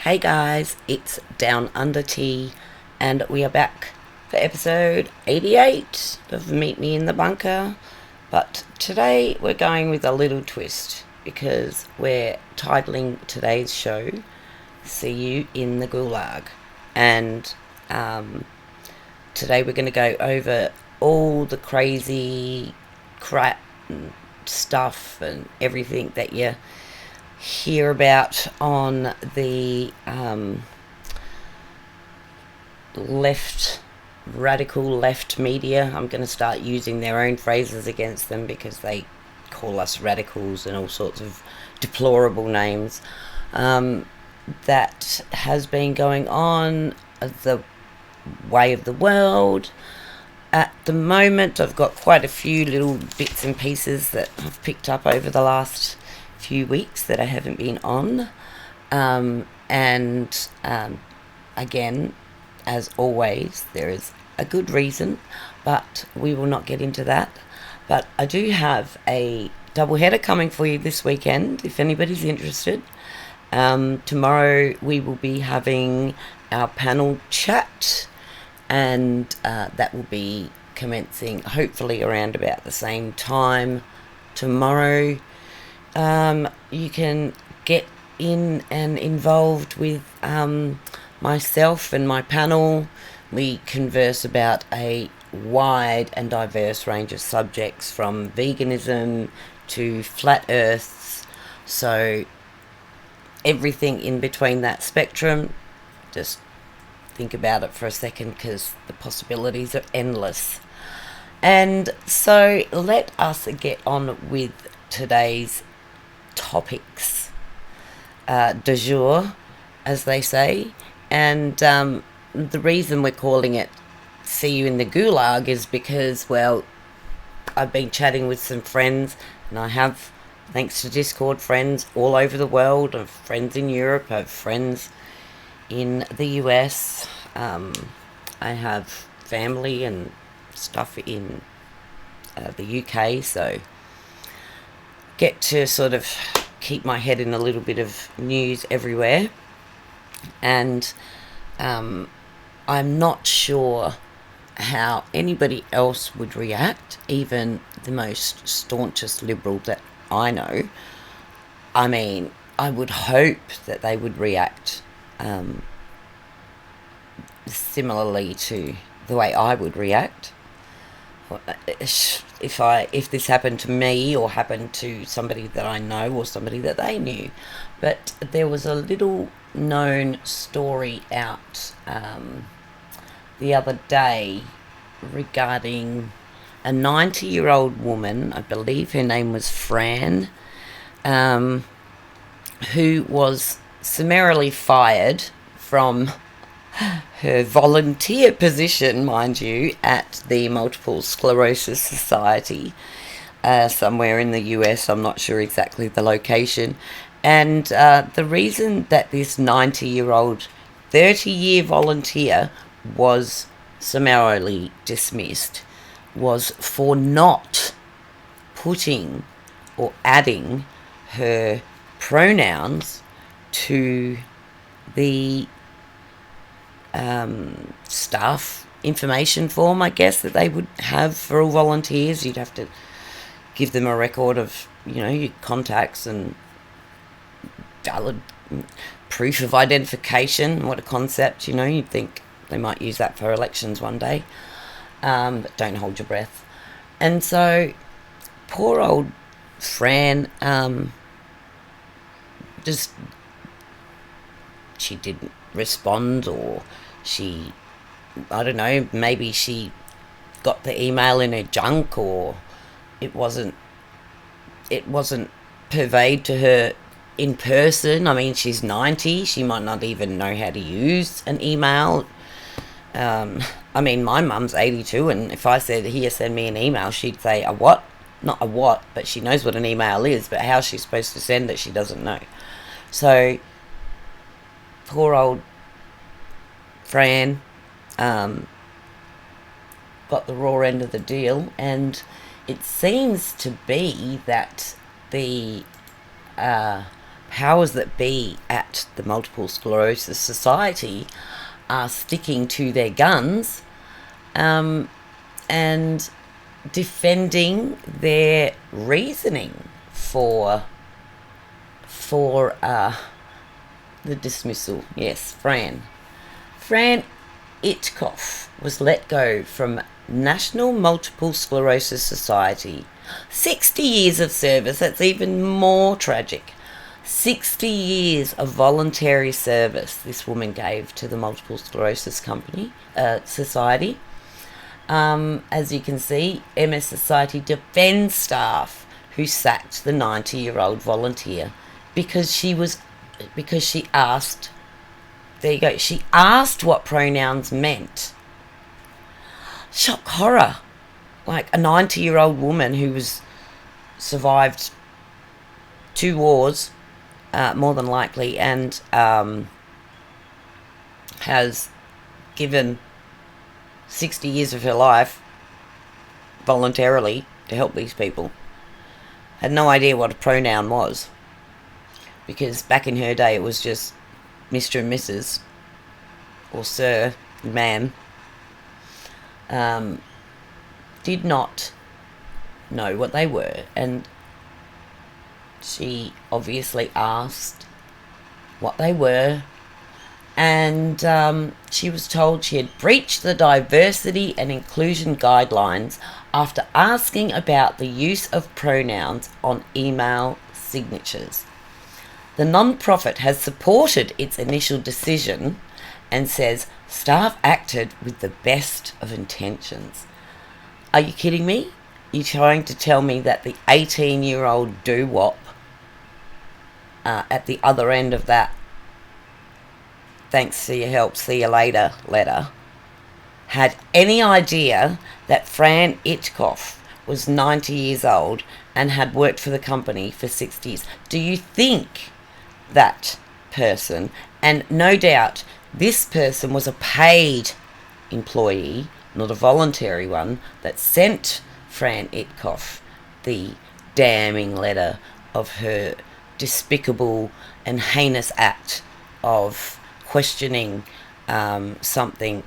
Hey guys, it's Down Under Tea, and we are back for episode 88 of Meet Me in the Bunker. But today we're going with a little twist because we're titling today's show See You in the Gulag. And today we're going to go over all the crazy crap and stuff and everything that you hear about on the radical left media. I'm going to start using their own phrases against them because they call us radicals and all sorts of deplorable names. That has been going on the way of the world. At the moment, I've got quite a few little bits and pieces that I've picked up over the last few weeks that I haven't been on. Again, as always, there is a good reason, but we will not get into that. But I do have a doubleheader coming for you this weekend, if anybody's interested. Tomorrow we will be having our panel chat, and that will be commencing hopefully around about the same time tomorrow. You can get in and involved with myself and my panel. We converse about a wide and diverse range of subjects, from veganism to flat earths, so everything in between that spectrum. Just think about it for a second because the possibilities are endless. And so let us get on with today's topics du jour, as they say. And the reason we're calling it See You in the Gulag is because, well, I've been chatting with some friends, and I have, thanks to Discord, friends all over the world. I have friends in Europe, I have friends in the US, I have family and stuff in the UK, so get to sort of keep my head in a little bit of news everywhere. And I'm not sure how anybody else would react, even the most staunchest liberal that I know. I mean, I would hope that they would react similarly to the way I would react if this happened to me or happened to somebody that I know or somebody that they knew. But there was a little known story out the other day regarding a 90-year-old woman, I believe her name was Fran, who was summarily fired from her volunteer position, mind you, at the Multiple Sclerosis Society, somewhere in the US. I'm not sure exactly the location. And the reason that this 90-year-old, 30-year volunteer was summarily dismissed was for not putting or adding her pronouns to the staff information form, I guess, that they would have for all volunteers. You'd have to give them a record of, your contacts and valid proof of identification. What a concept, you'd think they might use that for elections one day. But don't hold your breath. And so poor old Fran, just, she didn't respond, or I don't know, maybe she got the email in her junk, or it wasn't purveyed to her in person. I mean, she's 90, she might not even know how to use an email. I mean, my mum's 82, and if I said, here, send me an email, she'd say, a what? Not a what, but she knows what an email is, but how she's supposed to send it, she doesn't know. So poor old Fran got the raw end of the deal, and it seems to be that the powers that be at the Multiple Sclerosis Society are sticking to their guns, and defending their reasoning for the dismissal. Yes, Fran Itkoff was let go from National Multiple Sclerosis Society. 60 years of service. That's even more tragic. 60 years of voluntary service this woman gave to the Multiple Sclerosis Society. As you can see, MS Society defends staff who sacked the 90-year-old volunteer because she asked. There you go. She asked what pronouns meant. Shock horror. Like a 90-year-old woman who was survived 2 wars, more than likely, and has given 60 years of her life voluntarily to help these people, had no idea what a pronoun was, because back in her day it was just Mr. and Mrs. or Sir, Ma'am. Did not know what they were, and she obviously asked what they were, and she was told she had breached the diversity and inclusion guidelines after asking about the use of pronouns on email signatures. The non-profit has supported its initial decision and says staff acted with the best of intentions. Are you kidding me? You're trying to tell me that the 18-year-old doo-wop at the other end of that "thanks for your help, see you later" letter had any idea that Fran Itkoff was 90 years old and had worked for the company for 60 years? Do you think that person, and no doubt this person was a paid employee, not a voluntary one, that sent Fran Itkoff the damning letter of her despicable and heinous act of questioning something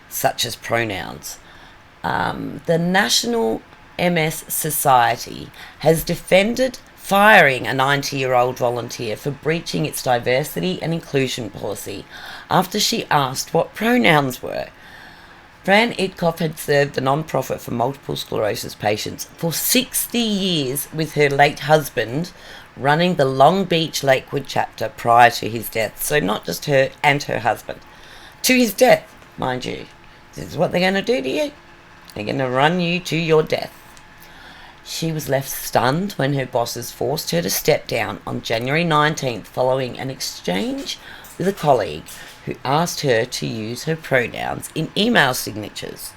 such as pronouns. The National MS Society has defended firing a 90-year-old volunteer for breaching its diversity and inclusion policy after she asked what pronouns were. Fran Itkoff had served the non-profit for multiple sclerosis patients for 60 years with her late husband running the Long Beach Lakewood chapter prior to his death. So not just her and her husband. To his death, mind you. This is what they're going to do to you. They're going to run you to your death. She was left stunned when her bosses forced her to step down on January 19th following an exchange with a colleague who asked her to use her pronouns in email signatures.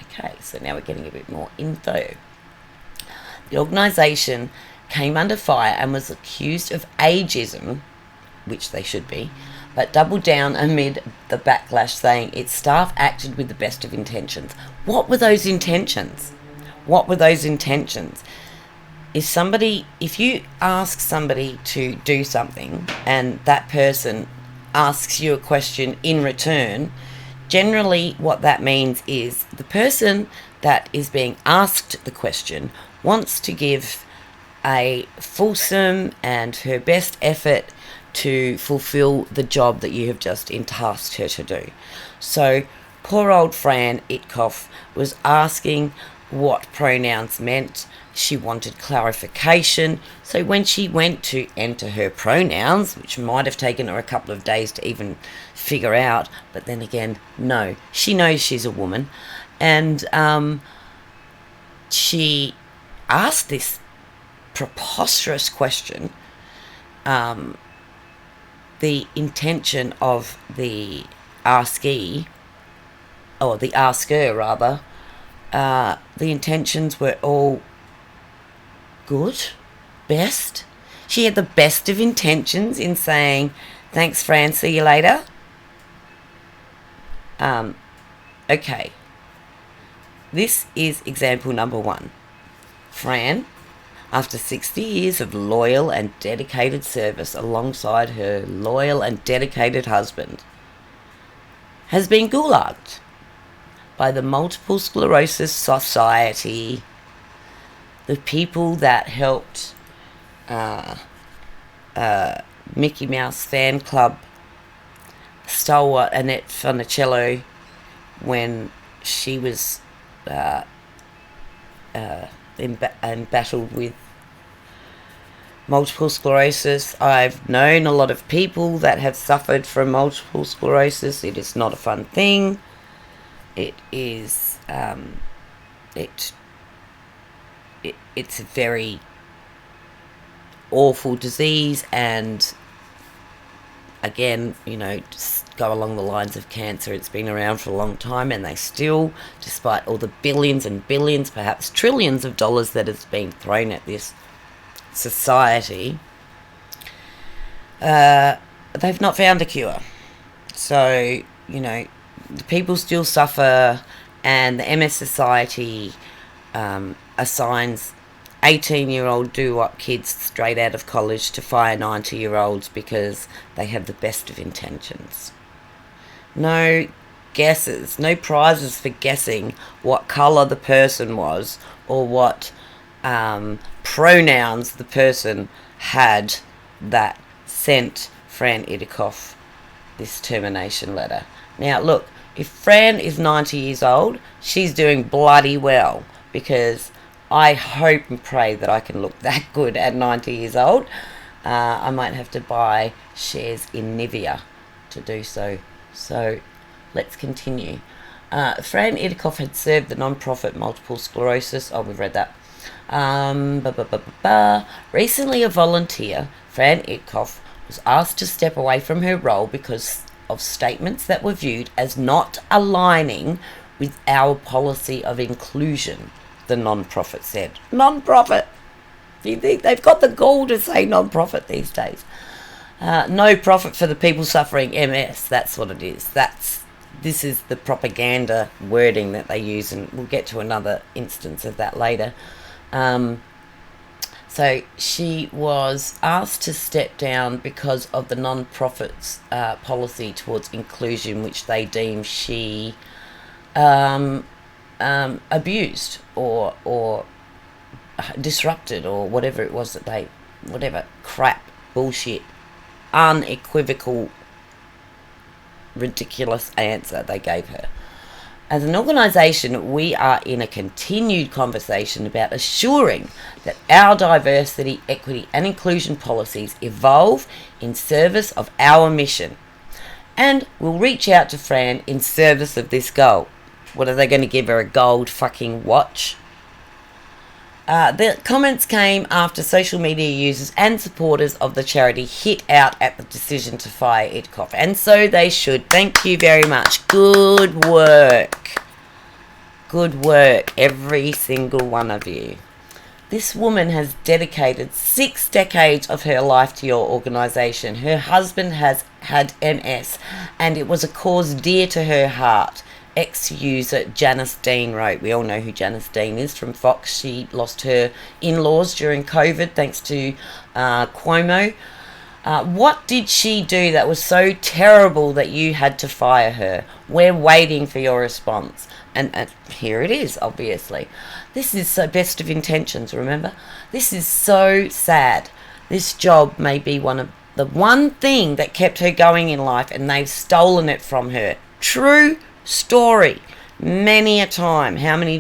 Okay, so now we're getting a bit more info. The organisation came under fire and was accused of ageism, which they should be, but doubled down amid the backlash, saying its staff acted with the best of intentions. What were those intentions? What were those intentions? If you ask somebody to do something and that person asks you a question in return, generally what that means is the person that is being asked the question wants to give a fulsome and her best effort to fulfill the job that you have just entasked her to do. So poor old Fran Itkoff was asking what pronouns meant. She wanted clarification. So when she went to enter her pronouns, which might have taken her a couple of days to even figure out, but then again, no, she knows she's a woman. And she asked this preposterous question. The intention of the askee, or the asker rather, the intentions were all good, best. She had the best of intentions in saying, "Thanks, Fran, see you later." Okay. This is example number 1. Fran, after 60 years of loyal and dedicated service alongside her loyal and dedicated husband, has been gulagged by the Multiple Sclerosis Society, the people that helped Mickey Mouse fan club stalwart Annette Funicello when she was embattled with multiple sclerosis. I've known a lot of people that have suffered from multiple sclerosis. It is not a fun thing. It is it's a very awful disease, and again, just go along the lines of cancer. It's been around for a long time, and they still, despite all the billions and billions, perhaps trillions of dollars that has been thrown at this society, they've not found a cure. So, the people still suffer, and the MS Society assigns 18-year-old do-wop kids straight out of college to fire 90-year-olds because they have the best of intentions. No guesses, no prizes for guessing what colour the person was or what pronouns the person had that sent Fran Idikoff this termination letter. Now, look, if Fran is 90 years old, she's doing bloody well, because I hope and pray that I can look that good at 90 years old. I might have to buy shares in Nivea to do so. So let's continue. Fran Idikoff had served the non-profit Multiple Sclerosis. Oh, we've read that. Recently, a volunteer, Fran Idikoff, was asked to step away from her role because of statements that were viewed as not aligning with our policy of inclusion, the non-profit said. Non-profit! Do you think they've got the gall to say non-profit these days? No profit for the people suffering MS. That's what it is. This is the propaganda wording that they use, and we'll get to another instance of that later. So she was asked to step down because of the non-profit's policy towards inclusion, which they deem she abused or disrupted, or whatever it was that whatever crap, bullshit, unequivocal, ridiculous answer they gave her. As an organisation, we are in a continued conversation about assuring that our diversity, equity and inclusion policies evolve in service of our mission, and we'll reach out to Fran in service of this goal. What, are they going to give her a gold fucking watch? The comments came after social media users and supporters of the charity hit out at the decision to fire Idikoff, and so they should. Thank you very much. Good work. Good work, every single one of you. This woman has dedicated 6 decades of her life to your organisation. Her husband has had MS, and it was a cause dear to her heart. Ex-user Janice Dean wrote. We all know who Janice Dean is from Fox. She lost her in-laws during COVID thanks to Cuomo. What did she do that was so terrible that you had to fire her? We're waiting for your response. And here it is, obviously. This is so best of intentions, remember? This is so sad. This job may be the one thing that kept her going in life, and they've stolen it from her. True story. Many a time. How many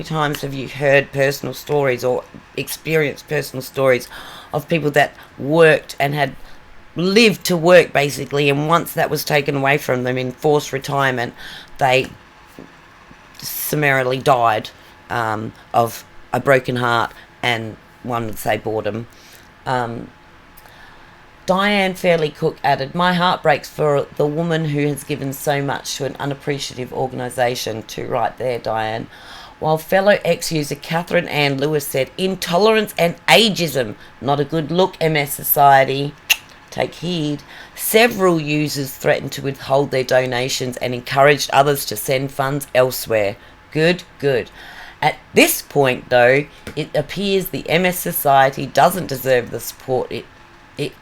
times have you heard personal stories or experienced personal stories of people that worked and had lived to work, basically, and once that was taken away from them in forced retirement, they summarily died of a broken heart and, one would say, boredom. Diane Fairley Cook added, "My heart breaks for the woman who has given so much to an unappreciative organisation." Too right there, Diane. While fellow ex-user Catherine Ann Lewis said, "Intolerance and ageism, not a good look, MS Society. Take heed." Several users threatened to withhold their donations and encouraged others to send funds elsewhere. Good, good. At this point, though, it appears the MS Society doesn't deserve the support it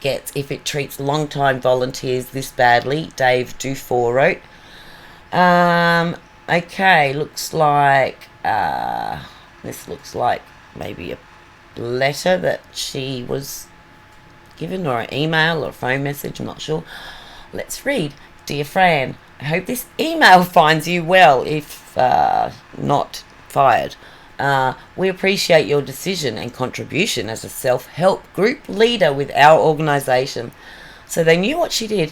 gets if it treats long-time volunteers this badly, Dave Dufour wrote. Okay, looks like this looks like maybe a letter that she was given, or an email or a phone message, I'm not sure. Let's read. Dear Fran, I hope this email finds you well, if not fired. We appreciate your decision and contribution as a self-help group leader with our organisation. So they knew what she did.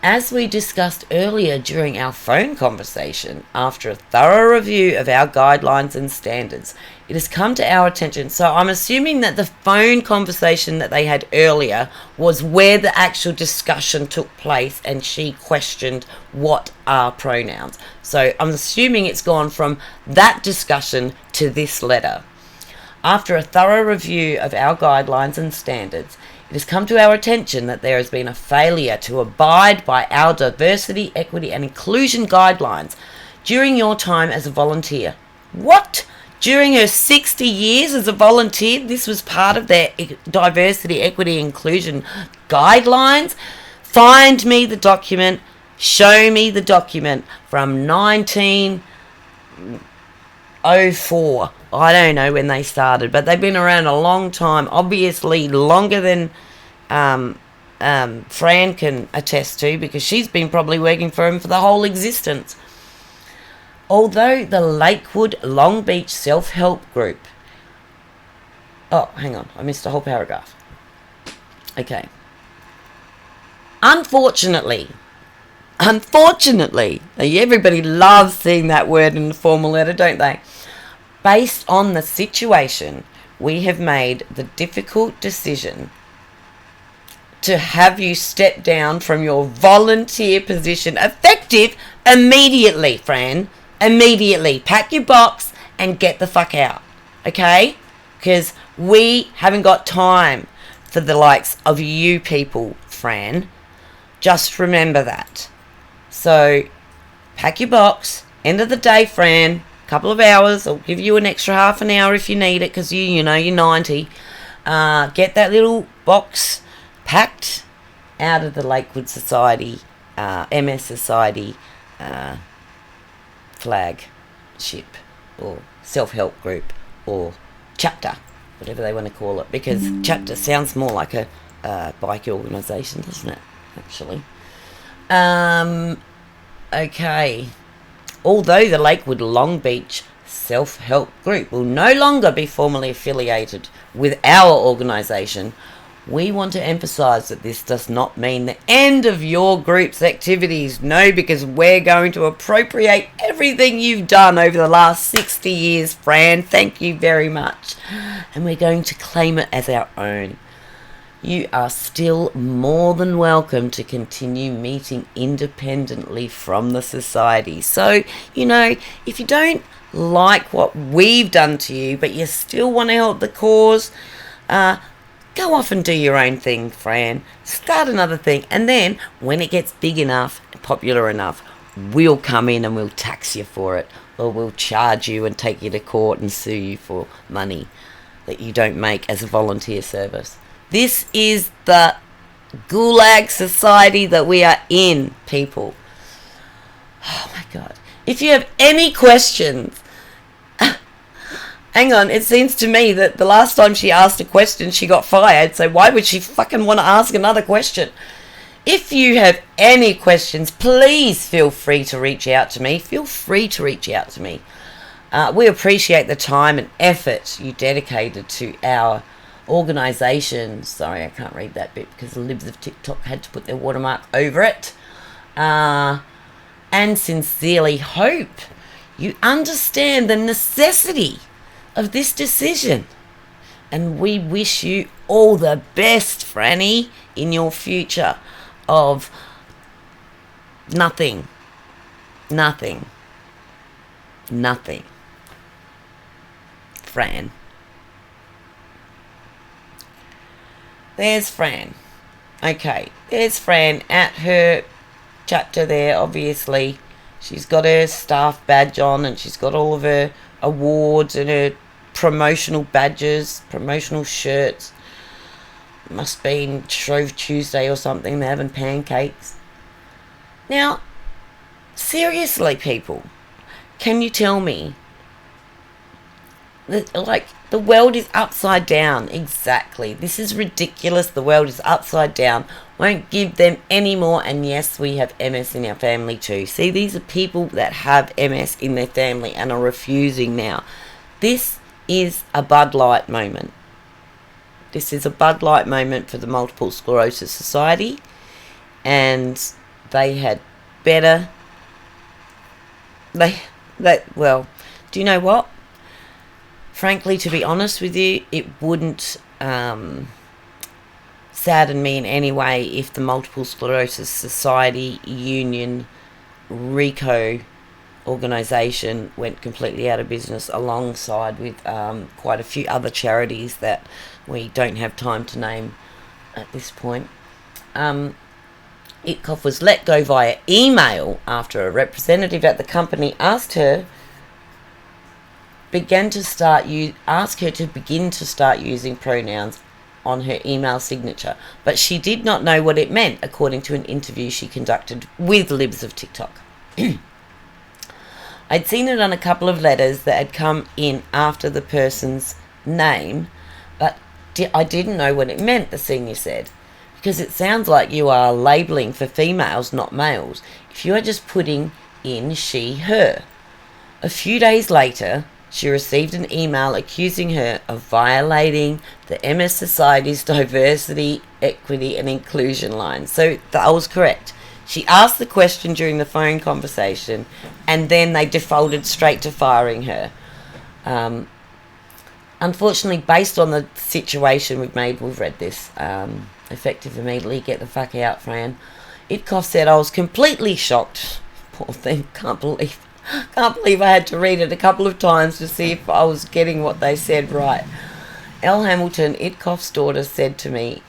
As we discussed earlier during our phone conversation, after a thorough review of our guidelines and standards, it has come to our attention. So I'm assuming that the phone conversation that they had earlier was where the actual discussion took place and she questioned what are pronouns. So I'm assuming it's gone from that discussion to this letter. After a thorough review of our guidelines and standards, it has come to our attention that there has been a failure to abide by our diversity, equity and inclusion guidelines during your time as a volunteer. What? During her 60 years as a volunteer, this was part of their diversity, equity, inclusion guidelines? Find me the document. Show me the document from 1904. I don't know when they started, but they've been around a long time, obviously longer than Fran can attest to, because she's been probably working for him for the whole existence. Although the Lakewood Long Beach Self-Help Group... Oh, hang on, I missed a whole paragraph. Okay. Unfortunately, everybody loves seeing that word in the formal letter, don't they? Based on the situation, we have made the difficult decision to have you step down from your volunteer position, effective immediately, Fran. Immediately. Pack your box and get the fuck out. Okay? Because we haven't got time for the likes of you people, Fran. Just remember that. So, pack your box. End of the day, Fran. Couple of hours. I'll give you an extra half an hour if you need it, because you know you're 90. Get that little box packed out of the Lakewood Society, MS Society flagship or self-help group or chapter, whatever they want to call it, because chapter sounds more like a bike organisation, doesn't it, actually? Okay. Although the Lakewood Long Beach Self-Help Group will no longer be formally affiliated with our organisation, we want to emphasise that this does not mean the end of your group's activities. No, because we're going to appropriate everything you've done over the last 60 years, Fran. Thank you very much. And we're going to claim it as our own. You are still more than welcome to continue meeting independently from the society. So, you know, if you don't like what we've done to you, but you still want to help the cause, go off and do your own thing, Fran. Start another thing. And then when it gets big enough, popular enough, we'll come in and we'll tax you for it. Or we'll charge you and take you to court and sue you for money that you don't make as a volunteer service. This is the Gulag society that we are in, people. Oh my God. If you have any questions, hang on, it seems to me that the last time she asked a question, she got fired, so why would she fucking want to ask another question? If you have any questions, please feel free to reach out to me. We appreciate the time and effort you dedicated to our organisation. Sorry, I can't read that bit because the libs of TikTok had to put their watermark over it. And sincerely hope you understand the necessity of this decision. And we wish you all the best, Franny, in your future of nothing. Fran. There's Fran. Okay, there's Fran at her chapter there, obviously She's got her staff badge on, and she's got all of her awards and her promotional badges, promotional shirts. Must have been Shrove Tuesday or something. They're having pancakes. Now, seriously, people, can you tell me that, like, the world is upside down? Exactly. This is ridiculous. The world is upside down. Won't give them any more. And yes, we have MS in our family too. See, these are people that have MS in their family and are refusing now. This is a Bud Light moment. This is a Bud Light moment for the Multiple Sclerosis Society, and they had better. Well, do you know what? Frankly, to be honest with you, it wouldn't sadden me in any way if the Multiple Sclerosis Society Union RICO organisation went completely out of business, alongside with quite a few other charities that we don't have time to name at this point. Itkoff was let go via email after a representative at the company asked her to begin to start using pronouns on her email signature, but she did not know what it meant, according to an interview she conducted with Libs of TikTok. I'd seen it on a couple of letters that had come in after the person's name, but I didn't know what it meant, the senior said, because it sounds like you are labelling for females, not males, if you are just putting in she, her. A few days later, she received an email accusing her of violating the MS Society's diversity, equity and inclusion line. So I was correct. She asked the question during the phone conversation, and then they defaulted straight to firing her. Unfortunately, based on the situation we've read this, effective immediately, get the fuck out, Fran. Itkoff said, I was completely shocked. Poor thing, can't believe I had to read it a couple of times to see if I was getting what they said right. Elle Hamilton, Itkoff's daughter, said to me,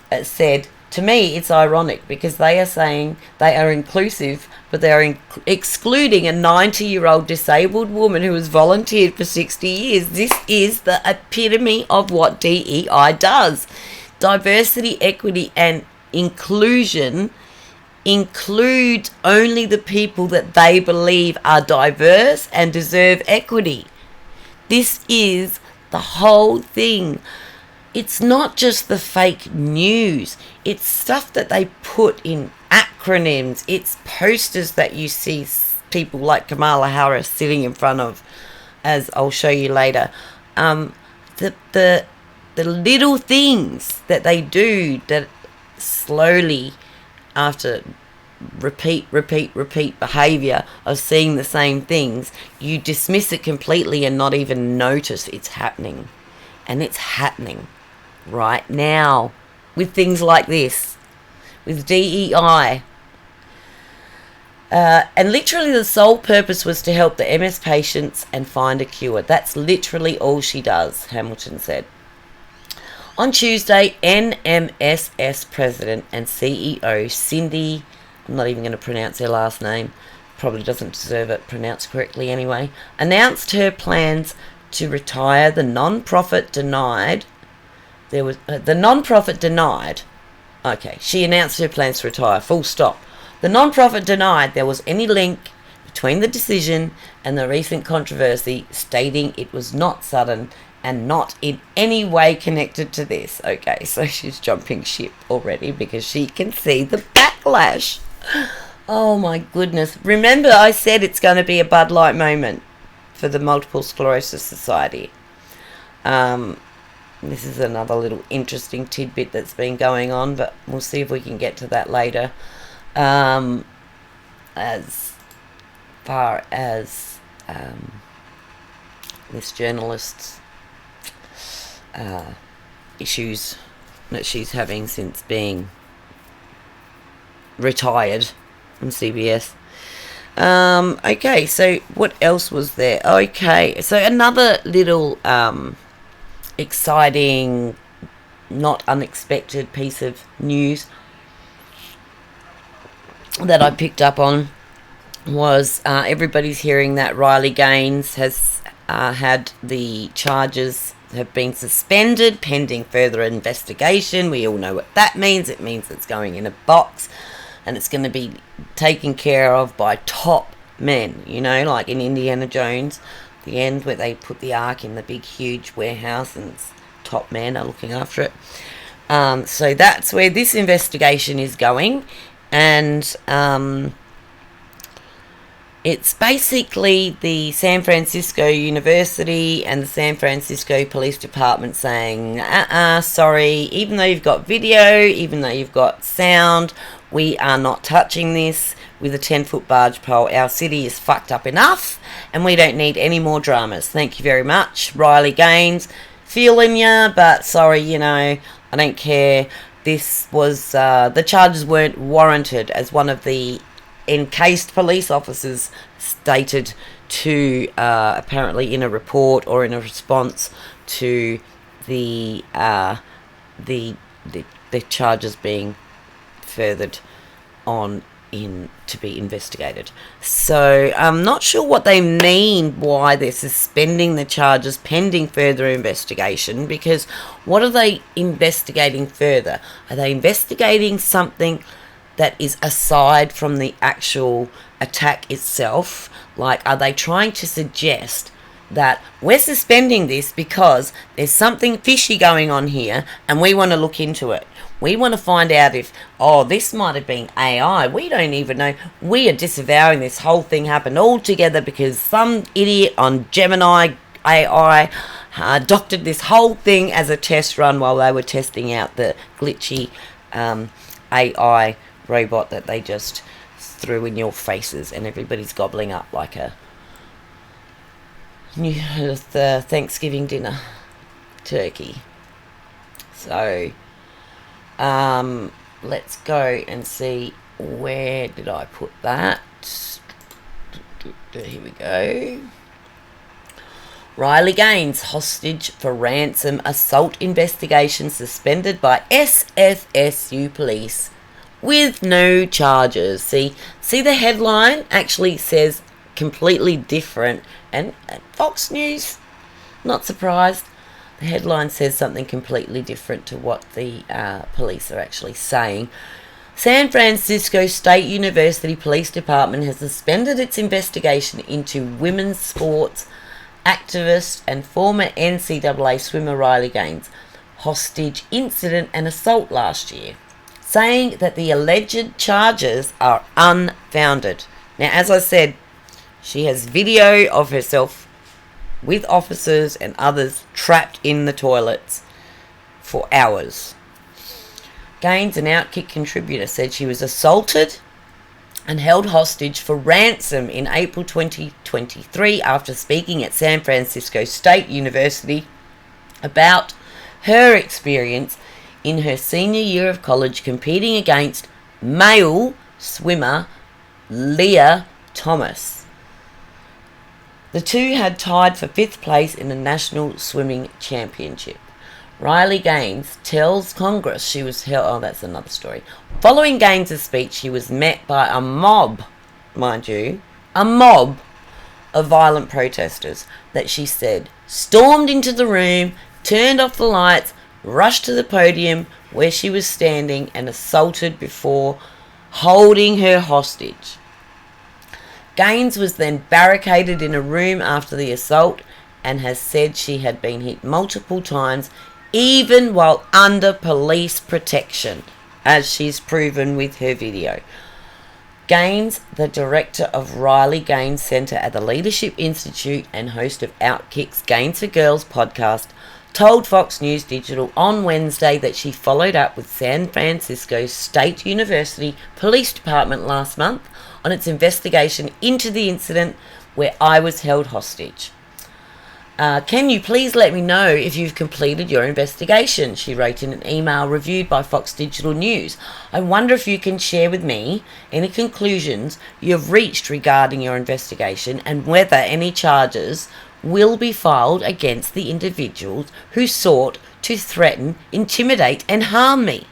it's ironic because they are saying they are inclusive, but they are excluding a 90-year-old disabled woman who has volunteered for 60 years. This is the epitome of what DEI does. Diversity, equity and inclusion include only the people that they believe are diverse and deserve equity. This is the whole thing. It's not just the fake news. It's stuff that they put in acronyms. It's posters that you see people like Kamala Harris sitting in front of, as I'll show you later. The little things that they do that slowly, after repeat behaviour of seeing the same things, you dismiss it completely and not even notice it's happening. And it's happening right now with things like this, with DEI. And literally the sole purpose was to help the MS patients and find a cure. That's literally all she does, Hamilton said. On Tuesday, NMSS President and CEO Cindy, I'm not even going to pronounce her last name, probably doesn't deserve it pronounced correctly anyway, announced her plans to retire the non-profit denied. Okay, she announced her plans to retire, full stop. The non-profit denied there was any link between the decision and the recent controversy, stating it was not sudden and not in any way connected to this. Okay, so she's jumping ship already because she can see the backlash. Oh my goodness. Remember I said it's going to be a Bud Light moment for the Multiple Sclerosis Society. This is another little interesting tidbit that's been going on, but we'll see if we can get to that later. As far as this journalist's issues that she's having since being retired from CBS. Okay, so what else was there? Okay, so another little exciting, not unexpected piece of news that I picked up on was everybody's hearing that Riley Gaines has had the charges have been suspended pending further investigation. We all know what that means. It means it's going in a box and it's going to be taken care of by top men, like in Indiana Jones, the end where they put the ark in the big huge warehouse and top men are looking after it. So that's where this investigation is going, and it's basically the San Francisco University and the San Francisco Police Department saying, sorry, even though you've got video, even though you've got sound, we are not touching this with a 10-foot barge pole. Our city is fucked up enough and we don't need any more dramas. Thank you very much, Riley Gaines. Feeling ya, but sorry, I don't care. This was, the charges weren't warranted, as one of the encased police officers stated to apparently in a report or in a response to the charges being furthered on in to be investigated. So I'm not sure what they mean why they're suspending the charges pending further investigation, because what are they investigating further? Are they investigating something that is aside from the actual attack itself? Like, are they trying to suggest that we're suspending this because there's something fishy going on here and we want to look into it? We want to find out if, this might have been AI. We don't even know. We are disavowing this whole thing happened altogether because some idiot on Gemini AI doctored this whole thing as a test run while they were testing out the glitchy AI robot that they just threw in your faces, and everybody's gobbling up like the Thanksgiving dinner turkey. So let's go and see, where did I put that? Here we go. Riley Gaines hostage for ransom assault investigation suspended by SFSU police with no charges. See the headline actually says completely different, and Fox News, not surprised, the headline says something completely different to what the police are actually saying. San Francisco State University Police Department has suspended its investigation into women's sports activist and former NCAA swimmer Riley Gaines' hostage incident and assault last year, saying that the alleged charges are unfounded. Now, as I said, she has video of herself with officers and others trapped in the toilets for hours. Gaines, an Outkick contributor, said she was assaulted and held hostage for ransom in April 2023 after speaking at San Francisco State University about her experience in her senior year of college competing against male swimmer Leah Thomas. The two had tied for 5th place in the National Swimming Championship. Riley Gaines tells Congress she was held... that's another story. Following Gaines' speech, she was met by a mob, mind you, a mob of violent protesters that she said stormed into the room, turned off the lights, rushed to the podium where she was standing and assaulted before holding her hostage. Gaines was then barricaded in a room after the assault and has said she had been hit multiple times, even while under police protection, as she's proven with her video. Gaines, the director of Riley Gaines Center at the Leadership Institute and host of Outkick's Gaines for Girls podcast, told Fox News Digital on Wednesday that she followed up with San Francisco State University Police Department last month on its investigation into the incident where I was held hostage. Can you please let me know if you've completed your investigation? She wrote in an email reviewed by Fox Digital News. I wonder if you can share with me any conclusions you have reached regarding your investigation and whether any charges will be filed against the individuals who sought to threaten, intimidate and harm me.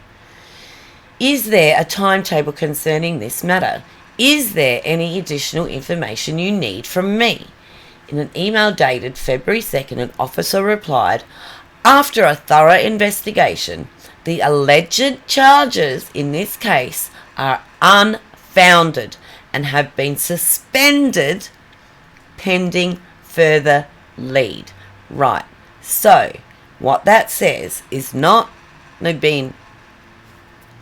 Is there a timetable concerning this matter? Is there any additional information you need from me? In an email dated February 2nd, an officer replied, after a thorough investigation, the alleged charges in this case are unfounded and have been suspended pending further lead. Right. So, what that says is not they've been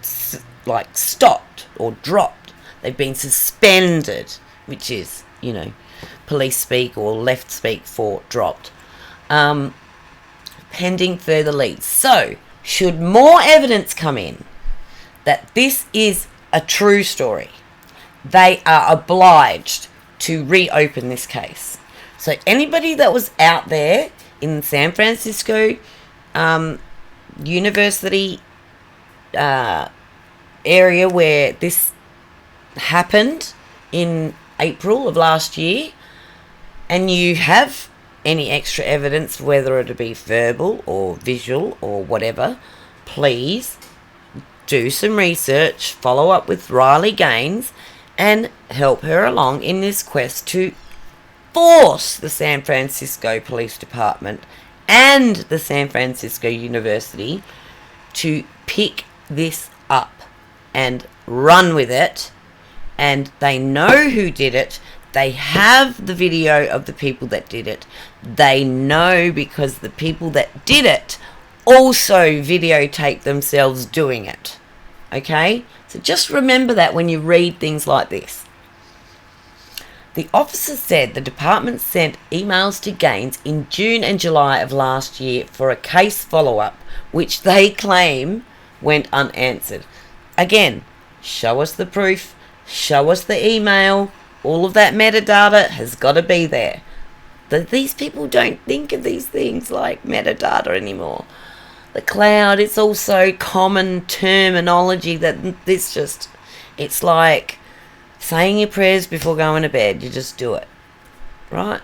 stopped or dropped. They've been suspended, which is, police speak or left speak for dropped. Pending further leads. So, should more evidence come in that this is a true story, they are obliged to reopen this case. So anybody that was out there in San Francisco University area where this happened in April of last year, and you have any extra evidence, whether it be verbal or visual or whatever, please do some research, follow up with Riley Gaines, and help her along in this quest to force the San Francisco Police Department and the San Francisco University to pick this up and run with it. And they know who did it. They have the video of the people that did it. They know because the people that did it also videotaped themselves doing it. Okay? So just remember that when you read things like this. The officer said the department sent emails to Gaines in June and July of last year for a case follow-up, which they claim went unanswered. Again, show us the proof, show us the email, all of that metadata has got to be there. These people don't think of these things like metadata anymore. The cloud, it's also common terminology that it's like saying your prayers before going to bed. You just do it, right?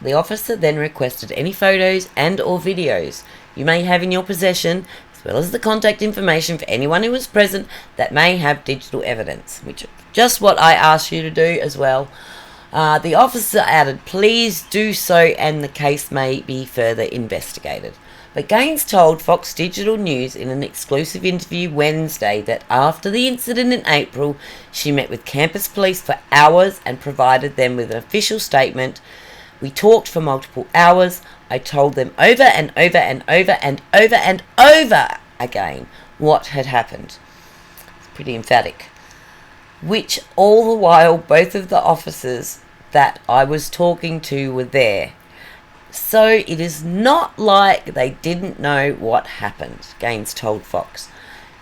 The officer then requested any photos and or videos you may have in your possession, as well as the contact information for anyone who was present that may have digital evidence, which is just what I asked you to do as well. The officer added, please do so and the case may be further investigated. But Gaines told Fox Digital News in an exclusive interview Wednesday that after the incident in April, she met with campus police for hours and provided them with an official statement. We talked for multiple hours. I told them over and over and over and over and over again what had happened. It's pretty emphatic. Which all the while both of the officers that I was talking to were there. So it is not like they didn't know what happened, Gaines told Fox.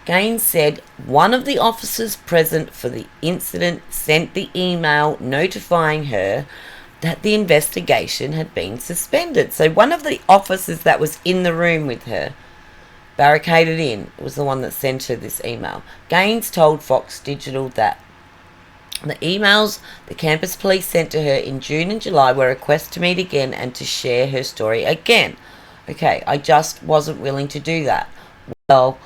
Gaines said one of the officers present for the incident sent the email notifying her that the investigation had been suspended. So one of the officers that was in the room with her, barricaded in, was the one that sent her this email. Gaines told Fox Digital that the emails the campus police sent to her in June and July were requests to meet again and to share her story again. Okay, I just wasn't willing to do that. Well,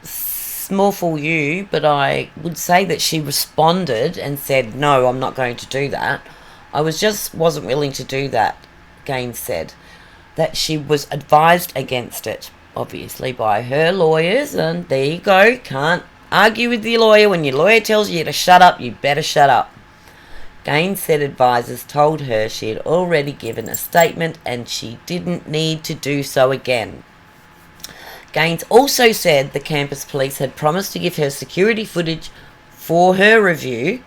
small for you, but I would say that she responded and said, no, I'm not going to do that. I wasn't willing to do that, Gaines said. That she was advised against it, obviously, by her lawyers, and there you go, can't argue with your lawyer. When your lawyer tells you to shut up, you better shut up. Gaines said advisors told her she had already given a statement and she didn't need to do so again. Gaines also said the campus police had promised to give her security footage for her review.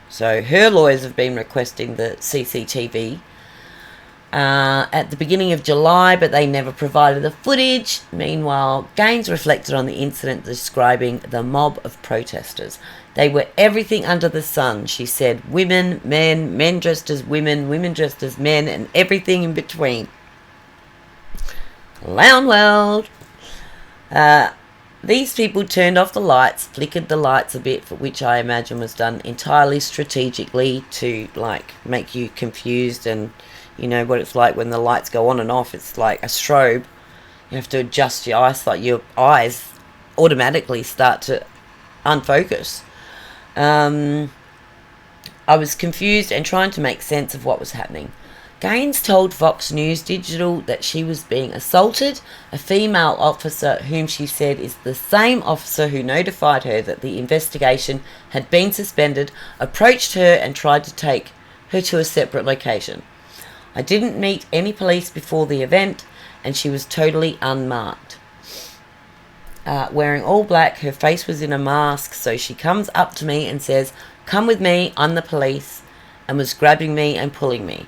So her lawyers have been requesting the CCTV at the beginning of July, but they never provided the footage. Meanwhile, Gaines reflected on the incident, describing the mob of protesters. They were everything under the sun, she said. Women, men dressed as women dressed as men, and everything in between. Loud world. These people turned off the lights, flickered the lights a bit, for which I imagine was done entirely strategically to, make you confused. And you know what it's like when the lights go on and off. It's like a strobe. You have to adjust your eyes, like your eyes automatically start to unfocused. I was confused and trying to make sense of what was happening. Gaines told Fox News Digital that she was being assaulted. A female officer, whom she said is the same officer who notified her that the investigation had been suspended, approached her and tried to take her to a separate location. I didn't meet any police before the event, and she was totally unmarked. Wearing all black, her face was in a mask, so she comes up to me and says, "Come with me, I'm the police," and was grabbing me and pulling me.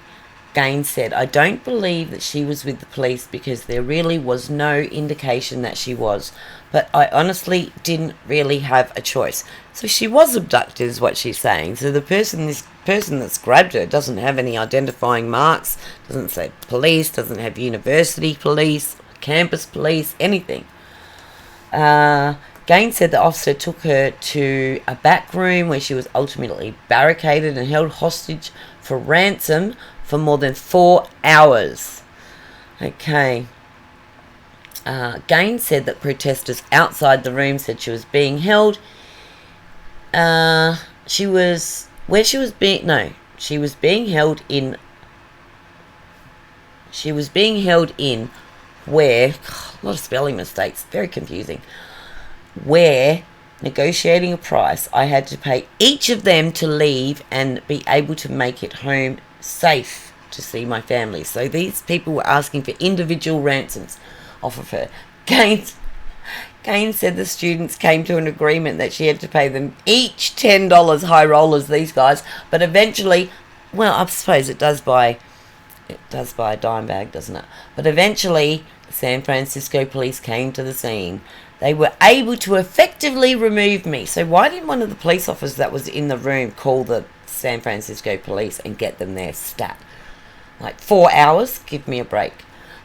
Gaines said, "I don't believe that she was with the police because there really was no indication that she was, but I honestly didn't really have a choice." So she was abducted is what she's saying. So this person that's grabbed her doesn't have any identifying marks, doesn't say police, doesn't have university police, campus police, anything. Gaines said the officer took her to a back room where she was ultimately barricaded and held hostage for ransom for more than 4 hours. Okay. Gaines said that protesters outside the room said she was being held. She was being held in where, a lot of spelling mistakes, very confusing, where, negotiating a price, I had to pay each of them to leave and be able to make it home safe to see my family. So these people were asking for individual ransoms off of her. Gaines said the students came to an agreement that she had to pay them each $10, high rollers, these guys, but eventually, well, I suppose it does by a dime bag, doesn't it? But eventually, the San Francisco police came to the scene. They were able to effectively remove me. So why didn't one of the police officers that was in the room call the San Francisco police and get them there stat? Like 4 hours? Give me a break.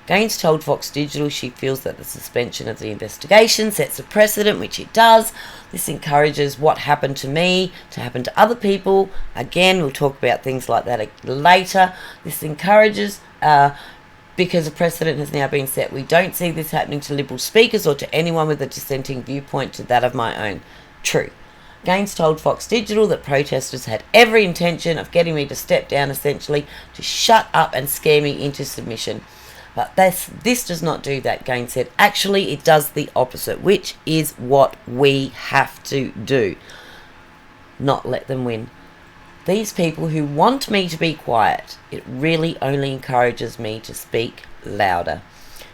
Gaines told Fox Digital she feels that the suspension of the investigation sets a precedent, which it does. This encourages what happened to me to happen to other people. Again, we'll talk about things like that later. This encourages, because a precedent has now been set. We don't see this happening to Liberal speakers or to anyone with a dissenting viewpoint to that of my own. True. Gaines told Fox Digital that protesters had every intention of getting me to step down, essentially to shut up and scare me into submission. But this does not do that, Gaines said. Actually, it does the opposite, which is what we have to do. Not let them win. These people who want me to be quiet, it really only encourages me to speak louder.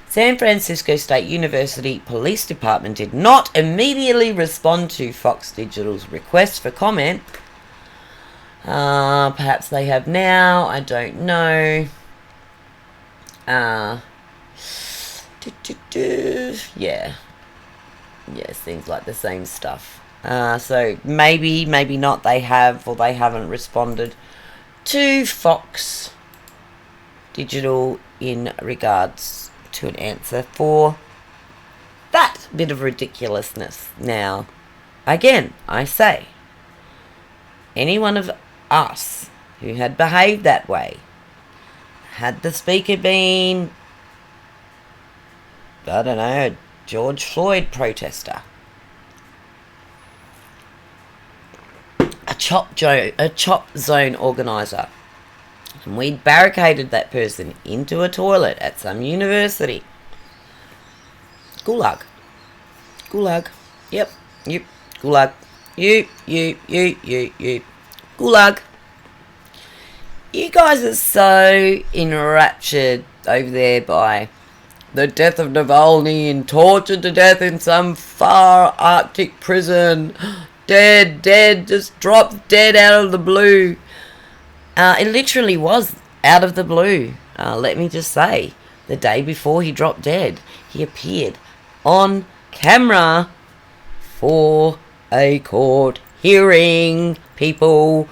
San Francisco State University Police Department did not immediately respond to Fox Digital's request for comment. Perhaps they have now, I don't know. Yeah, seems like the same stuff. So maybe not they have, or they haven't responded to Fox Digital in regards to an answer for that bit of ridiculousness. Now, again, I say, any one of us who had behaved that way, had the speaker been, I don't know, a George Floyd protester, a chop zone organiser, and we'd barricaded that person into a toilet at some university. Gulag. Yep. Gulag. You. Gulag. You guys are so enraptured over there by the death of Navalny and tortured to death in some far Arctic prison. Dead, just dropped dead out of the blue. It literally was out of the blue. Let me just say, the day before he dropped dead, he appeared on camera for a court hearing. People,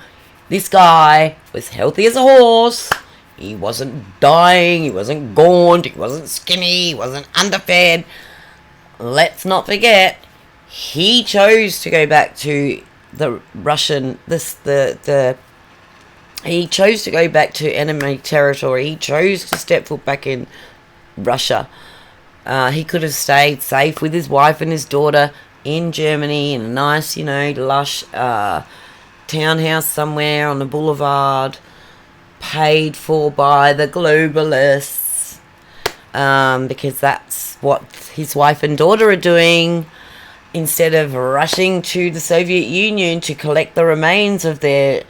this guy was healthy as a horse. He wasn't dying, he wasn't gaunt, he wasn't skinny, he wasn't underfed. Let's not forget, he chose to go back to the Russian, he chose to go back to enemy territory. He chose to step foot back in Russia. He could have stayed safe with his wife and his daughter in Germany in a nice, lush townhouse somewhere on the boulevard, paid for by the globalists, because that's what his wife and daughter are doing, instead of rushing to the Soviet Union to collect the remains of their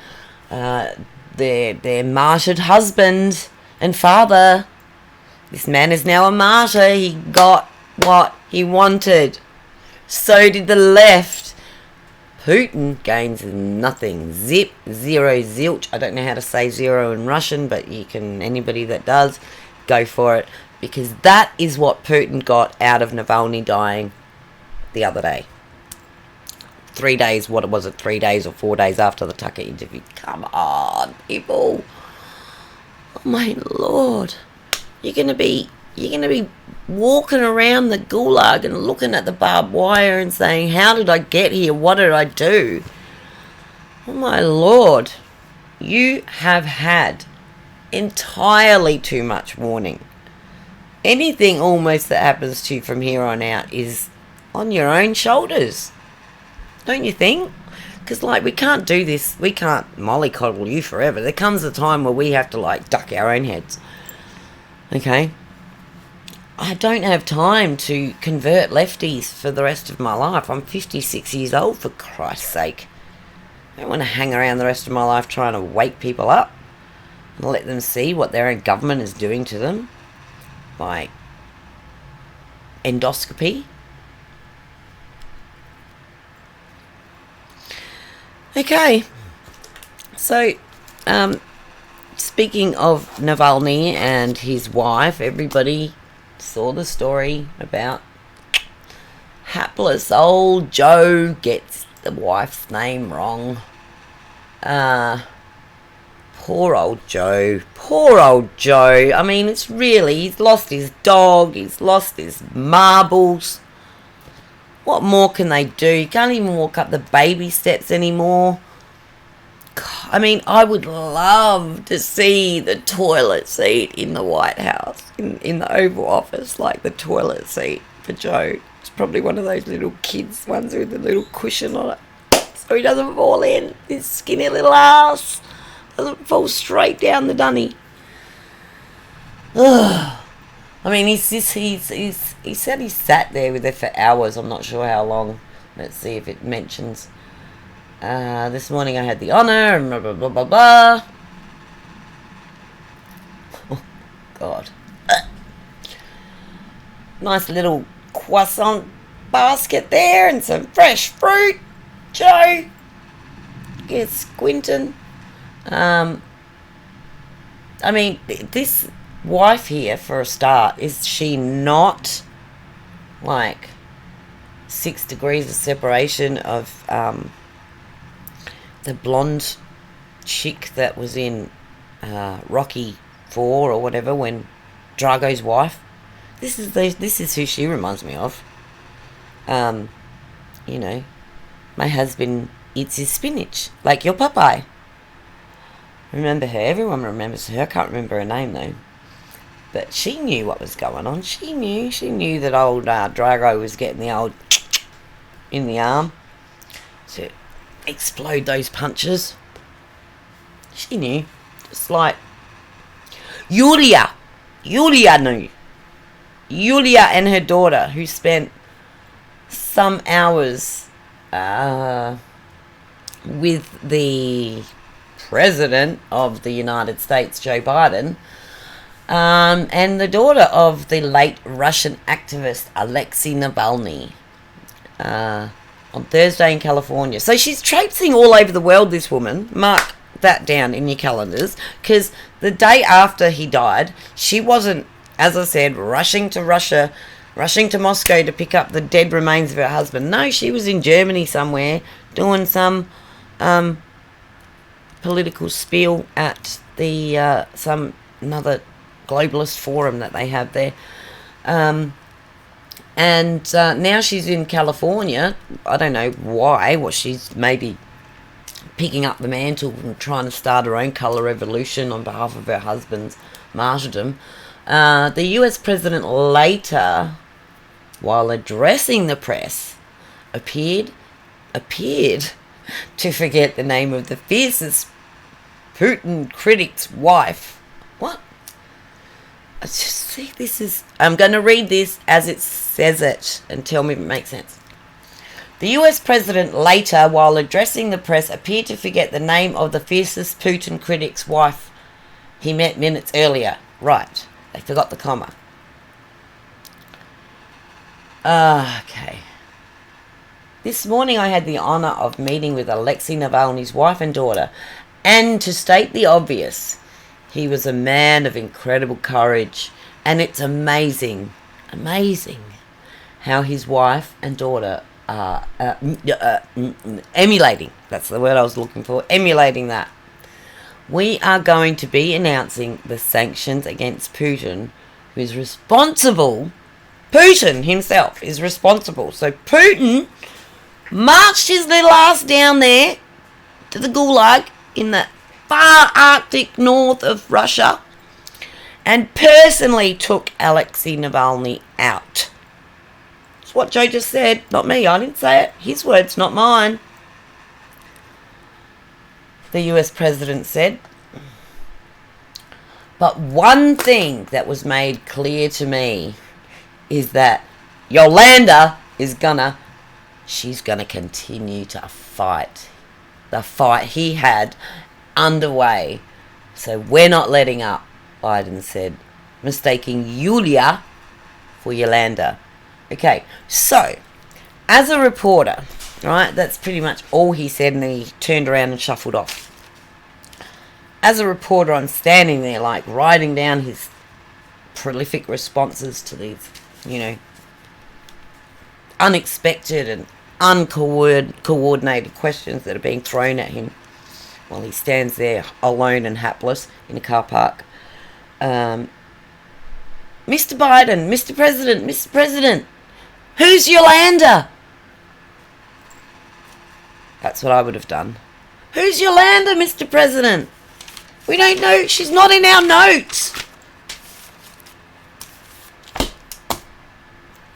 martyred husband and father. This man is now a martyr. He got what he wanted. So did the left. Putin gains nothing. Zip, zero, zilch. I don't know how to say zero in Russian, but anybody that does, go for it. Because that is what Putin got out of Navalny dying the other day. 3 days, what was it, 3 days or 4 days after the Tucker interview. Come on, people. Oh my Lord. You're gonna be walking around the gulag and looking at the barbed wire and saying, how did I get here? What did I do? Oh my Lord. You have had entirely too much warning. Anything almost that happens to you from here on out is on your own shoulders. Don't you think? Because, we can't do this. We can't mollycoddle you forever. There comes a time where we have to, duck our own heads. Okay? I don't have time to convert lefties for the rest of my life. I'm 56 years old, for Christ's sake. I don't want to hang around the rest of my life trying to wake people up and let them see what their own government is doing to them. By endoscopy. Okay, so speaking of Navalny and his wife, everybody saw the story about hapless old Joe gets the wife's name wrong. Poor old Joe. Poor old Joe. I mean, he's lost his dog, he's lost his marbles. What more can they do? You can't even walk up the baby steps anymore. I mean, I would love to see the toilet seat in the White House, in the Oval Office, the toilet seat for Joe. It's probably one of those little kids ones with a little cushion on it, so he doesn't fall in. His skinny little ass doesn't fall straight down the dunny. Ugh. I mean, he said he sat there with her for hours. I'm not sure how long. Let's see if it mentions. This morning I had the honour and blah, blah, blah, blah, blah. Oh, God. Nice little croissant basket there and some fresh fruit. Joe. Get squinting. I mean, this wife here, for a start, is she not 6 degrees of separation of the blonde chick that was in Rocky 4 or whatever, when Drago's wife? This is who she reminds me of. My husband eats his spinach like your Popeye. Remember her? Everyone remembers her. I can't remember her name though. But she knew what was going on. She knew that old Drago was getting the old in the arm to explode those punches. She knew. Just like Yulia knew. Yulia and her daughter, who spent some hours with the President of the United States, Joe Biden, and the daughter of the late Russian activist Alexei Navalny, on Thursday in California. So she's traipsing all over the world, this woman. Mark that down in your calendars, because the day after he died, she wasn't, as I said, rushing to Moscow to pick up the dead remains of her husband. No, she was in Germany somewhere doing some political spiel at the another globalist forum that they have there, and now she's in California. I don't know why. Well, she's maybe picking up the mantle and trying to start her own colour revolution on behalf of her husband's martyrdom. The US president later, while addressing the press, appeared to forget the name of the fiercest Putin critic's wife. What? See, this is... I'm going to read this as it says it and tell me if it makes sense. The US president later, while addressing the press, appeared to forget the name of the fiercest Putin critic's wife he met minutes earlier. Right. They forgot the comma. Okay. This morning I had the honour of meeting with Alexei Navalny's wife and daughter, and to state the obvious, he was a man of incredible courage, and it's amazing how his wife and daughter are emulating. That's the word I was looking for, emulating that. We are going to be announcing the sanctions against Putin, who is responsible. Putin himself is responsible. So Putin marched his little ass down there to the Gulag in the far Arctic north of Russia and personally took Alexei Navalny out. That's what Joe just said, not me. I didn't say it. His words, not mine. The US president said. But one thing that was made clear to me is that Yolanda is she's gonna continue to fight the fight he had underway. So we're not letting up, Biden said, mistaking Yulia for Yolanda. Okay, so as a reporter, right, that's pretty much all he said, and then he turned around and shuffled off. As a reporter, I'm standing there like writing down his prolific responses to these, unexpected and uncoordinated questions that are being thrown at him while he stands there alone and hapless in a car park. Mr. Biden, Mr. President, who's Yolanda? That's what I would have done. Who's Yolanda, Mr. President? We don't know. She's not in our notes.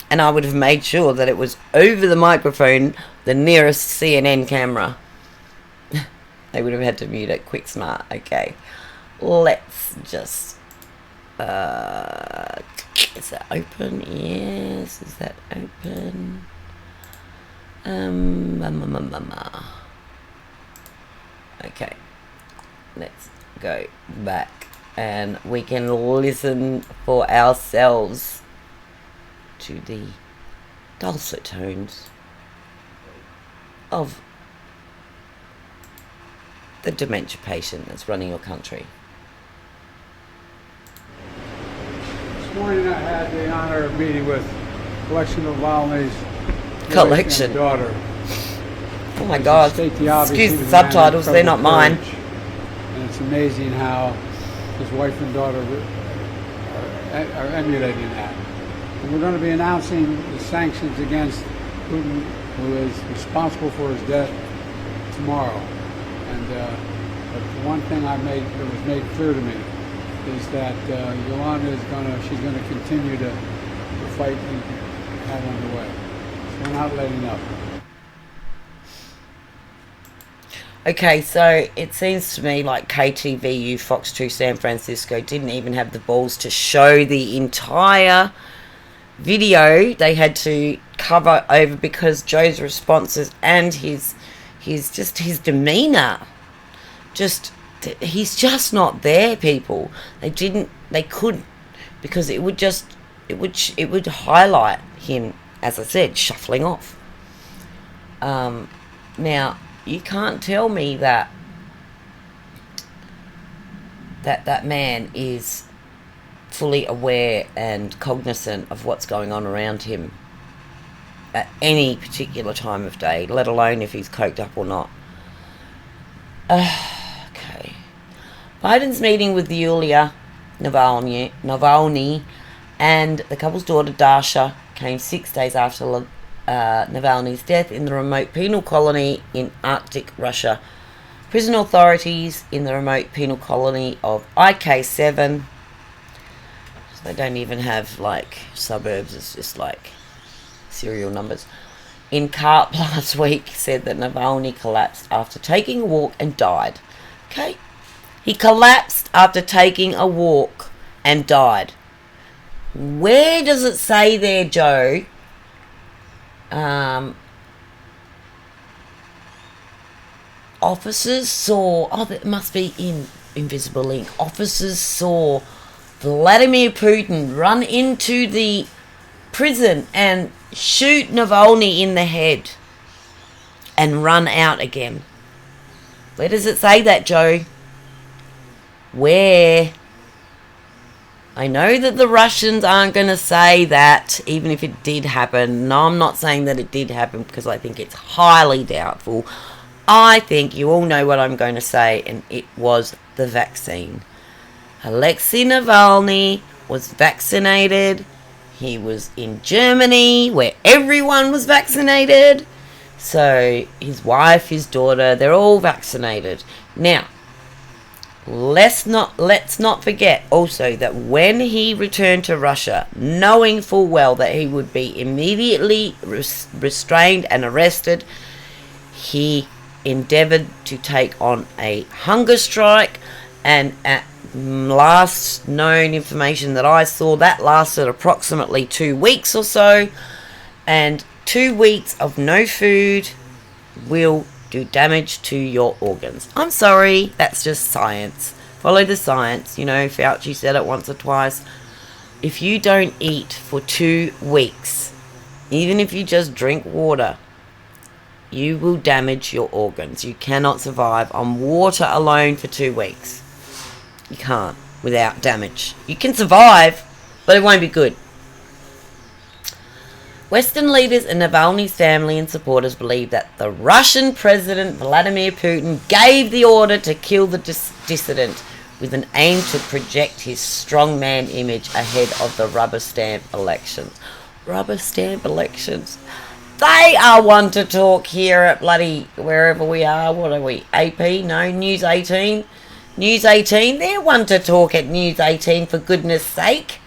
And I would have made sure that it was over the microphone, the nearest CNN camera. They would have had to mute it. Quick, smart. Okay. Let's just... is that open? Yes. Is that open? Okay. Let's go back. And we can listen for ourselves to the dulcet tones of the dementia patient that's running your country. This morning I had the honor of meeting with Alexei Navalny's daughter. Oh my God. Excuse the subtitles, they're not mine. And it's amazing how his wife and daughter are emulating that. And we're going to be announcing the sanctions against Putin, who is responsible for his death, tomorrow. And but the one thing that was made clear to me is that Yolanda is she's gonna continue to fight and have underway. So we're not letting up. Okay, so it seems to me like KTVU Fox 2 San Francisco didn't even have the balls to show the entire video. They had to cover over because Joe's responses and his demeanor, he's just not there, people. They couldn't, because it would highlight him, as I said, shuffling off. Now you can't tell me that man is fully aware and cognizant of what's going on around him at any particular time of day, let alone if he's coked up or not. Okay. Biden's meeting with Yulia Navalny and the couple's daughter Dasha came 6 days after Navalny's death in the remote penal colony in Arctic Russia. Prison authorities in the remote penal colony of IK7, so they don't even have like suburbs, it's just like serial numbers, in Karp last week said that Navalny collapsed after taking a walk and died. Okay? He collapsed after taking a walk and died. Where does it say there, Joe? Officers saw... Oh, that must be in Invisible Ink. Officers saw Vladimir Putin run into the prison and shoot Navalny in the head and run out again. Where does it say that, Joe? Where? I know that the Russians aren't going to say that, even if it did happen. No, I'm not saying that it did happen because I think it's highly doubtful. I think you all know what I'm going to say, and it was the vaccine. Alexei Navalny was vaccinated. He was in Germany, where everyone was vaccinated. So his wife, his daughter, they're all vaccinated. Now, let's not forget also that when he returned to Russia, knowing full well that he would be immediately restrained and arrested, he endeavoured to take on a hunger strike, and at last known information that I saw, that lasted approximately 2 weeks or so, and 2 weeks of no food will do damage to your organs. I'm sorry, that's just science. Follow the science. You know, Fauci said it once or twice. If you don't eat for 2 weeks, even if you just drink water, you will damage your organs. You cannot survive on water alone for 2 weeks. You can't without damage. You can survive, but it won't be good. Western leaders and Navalny's family and supporters believe that the Russian President Vladimir Putin gave the order to kill the dissident with an aim to project his strongman image ahead of the rubber stamp elections. Rubber stamp elections. They are one to talk here at bloody wherever we are. What are we? AP? No, News 18? News 18? They're one to talk at News 18, for goodness sake.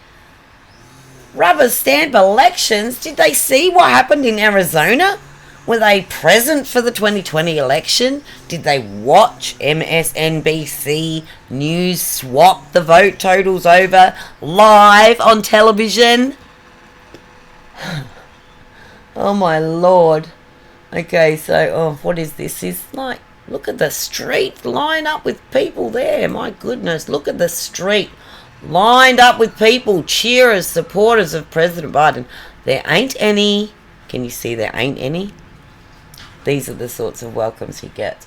Rubber stamp elections? Did they see what happened in Arizona? Were they present for the 2020 election? Did they watch MSNBC News swap the vote totals over live on television? Oh my lord. Okay, so, what is this? It's like, look at the street line up with people there. My goodness, look at the street lined up with people, cheerers, supporters of President Biden. There ain't any. Can you see there ain't any? These are the sorts of welcomes he gets.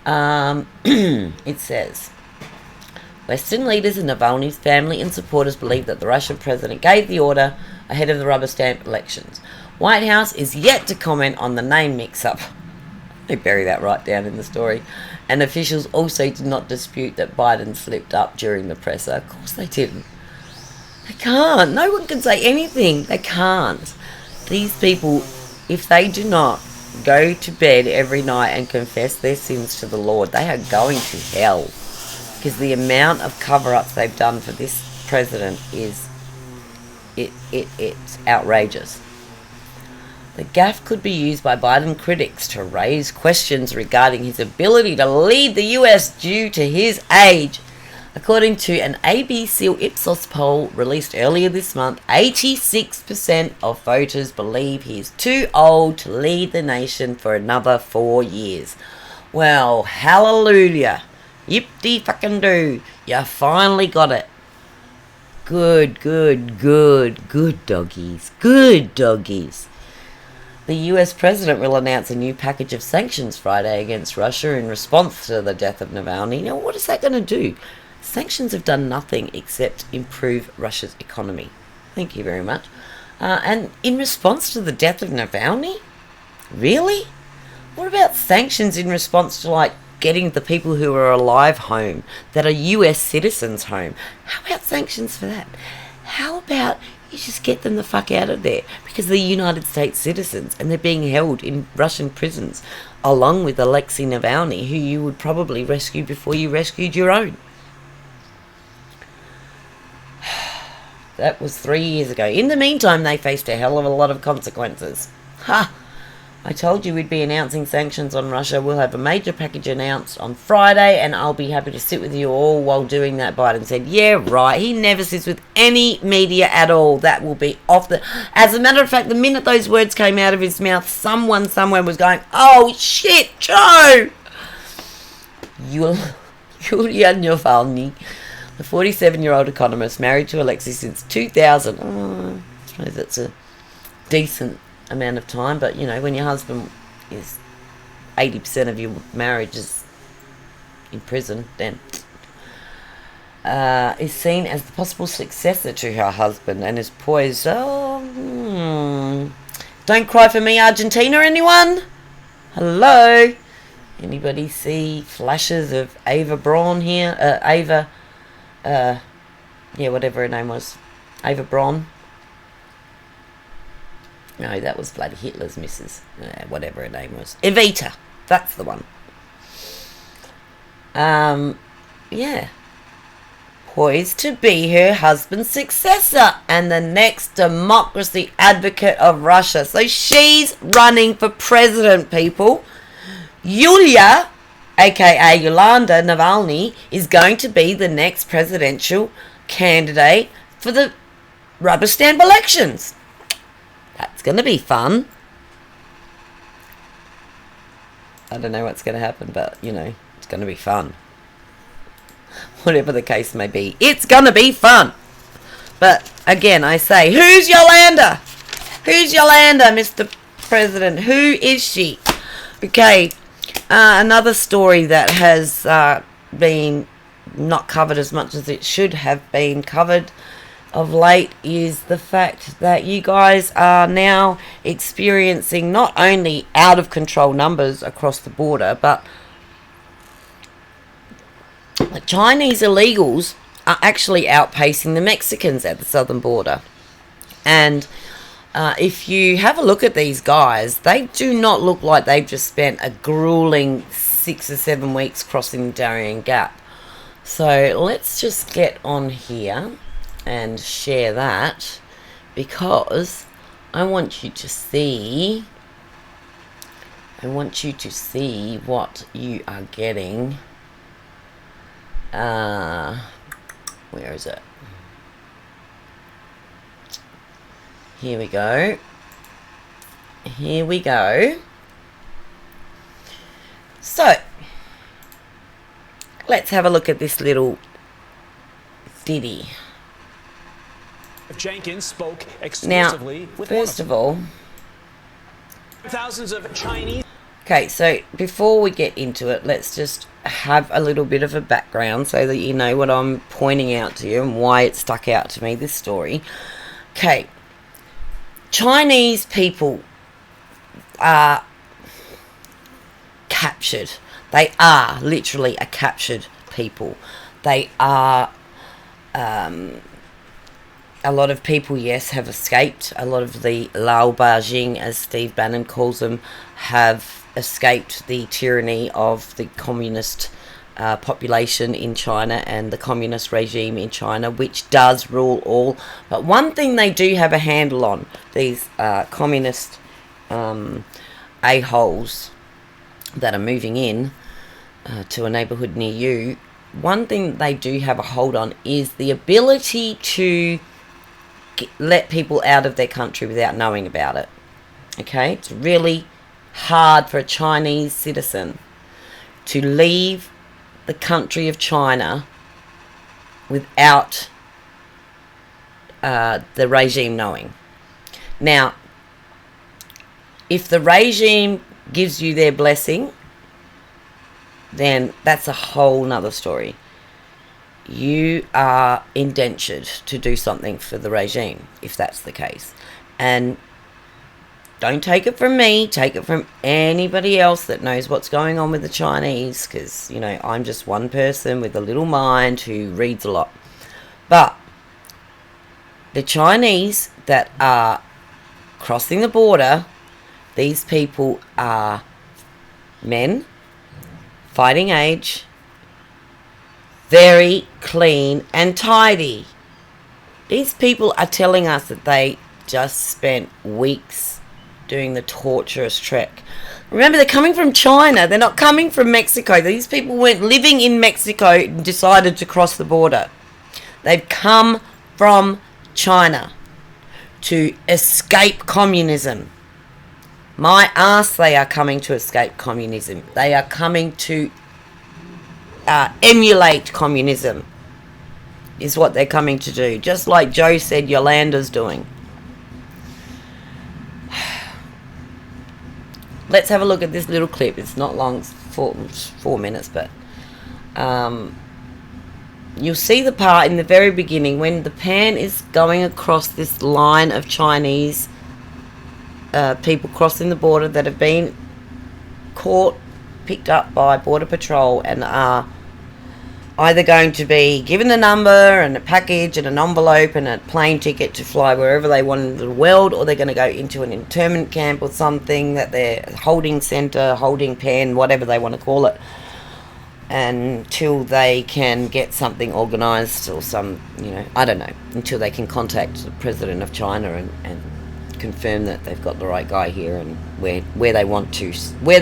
It says, Western leaders and Navalny's family and supporters believe that the Russian president gave the order ahead of the rubber stamp elections. White House is yet to comment on the name mix-up. They bury that right down in the story. And officials also did not dispute that Biden slipped up during the presser. Of course they didn't. They can't. No one can say anything. They can't. These people, if they do not go to bed every night and confess their sins to the Lord, they are going to hell. Because the amount of cover-ups they've done for this president is... It's outrageous. The gaffe could be used by Biden critics to raise questions regarding his ability to lead the US due to his age. According to an ABC Ipsos poll released earlier this month, 86% of voters believe he is too old to lead the nation for another 4 years. Well, hallelujah. Yip-de-fucking-do. You finally got it. Good doggies. Good doggies. The US president will announce a new package of sanctions Friday against Russia in response to the death of Navalny. Now, what is that going to do? Sanctions have done nothing except improve Russia's economy. Thank you very much. And in response to the death of Navalny? Really? What about sanctions in response to, like, getting the people who are alive home, that are US citizens home? How about sanctions for that? How about you just get them the fuck out of there, because they're United States citizens and they're being held in Russian prisons along with Alexei Navalny, who you would probably rescue before you rescued your own. That was 3 years ago. In the meantime, they faced a hell of a lot of consequences. Ha! I told you we'd be announcing sanctions on Russia. We'll have a major package announced on Friday, and I'll be happy to sit with you all while doing that. Biden said, yeah, right. He never sits with any media at all. That will be off the... As a matter of fact, the minute those words came out of his mouth, someone somewhere was going, oh, shit, Joe! Yulia Navalny, the 47-year-old economist, married to Alexei since 2000. Oh, I suppose that's a decent amount of time, but when your husband is 80% of your marriage is in prison, then is seen as the possible successor to her husband and is poised. Don't cry for me, Argentina, anyone? Hello? Anybody see flashes of Ava Braun here? Whatever her name was. Ava Braun. No, that was bloody Hitler's missus. Whatever her name was. Evita. That's the one. Poised to be her husband's successor and the next democracy advocate of Russia. So she's running for president, people. Yulia, aka Yolanda Navalny, is going to be the next presidential candidate for the rubber stamp elections. That's going to be fun. I don't know what's going to happen, but, it's going to be fun. Whatever the case may be, it's going to be fun. But, again, I say, who's Yolanda? Who's Yolanda, Mr. President? Who is she? Okay, another story that has been not covered as much as it should have been covered of late is the fact that you guys are now experiencing not only out of control numbers across the border, but the Chinese illegals are actually outpacing the Mexicans at the southern border. And if you have a look at these guys, they do not look like they've just spent a grueling 6 or 7 weeks crossing the Darien Gap. So let's just get on here and share that, because I want you to see what you are getting. Where is it? Here we go. So let's have a look at this little ditty. Jenkins spoke exclusively with first of all, thousands of Chinese. Okay, so before we get into it, let's just have a little bit of a background so that you know what I'm pointing out to you and why it stuck out to me, this story. Okay, Chinese people are captured. They are literally a captured people. They are... a lot of people, yes, have escaped. A lot of the Lao Beijing, as Steve Bannon calls them, have escaped the tyranny of the communist population in China and the communist regime in China, which does rule all. But one thing they do have a handle on, these communist a-holes that are moving in to a neighbourhood near you, one thing they do have a hold on is the ability to let people out of their country without knowing about it. Okay, it's really hard for a Chinese citizen to leave the country of China without the regime knowing. Now, if the regime gives you their blessing, then that's a whole nother story. You are indentured to do something for the regime, if that's the case. And don't take it from me, take it from anybody else that knows what's going on with the Chinese, because, I'm just one person with a little mind who reads a lot. But the Chinese that are crossing the border, these people are men, fighting age, very clean and tidy. These people are telling us that they just spent weeks doing the torturous trek. Remember, they're coming from China. They're not coming from Mexico. These people weren't living in Mexico and decided to cross the border. They've come from China to escape communism. My ass, they are coming to escape communism. They are coming to emulate communism, is what they're coming to do. Just like Joe said Yolanda's doing. Let's have a look at this little clip. It's not long, it's 4 minutes, but you'll see the part in the very beginning when the pan is going across this line of Chinese people crossing the border that have been caught, picked up by Border Patrol, and are either going to be given a number and a package and an envelope and a plane ticket to fly wherever they want in the world, or they're going to go into an internment camp or something, that they're holding centre, holding pen, whatever they want to call it, until they can get something organised or some, I don't know, until they can contact the president of China and confirm that they've got the right guy here and where they want to, where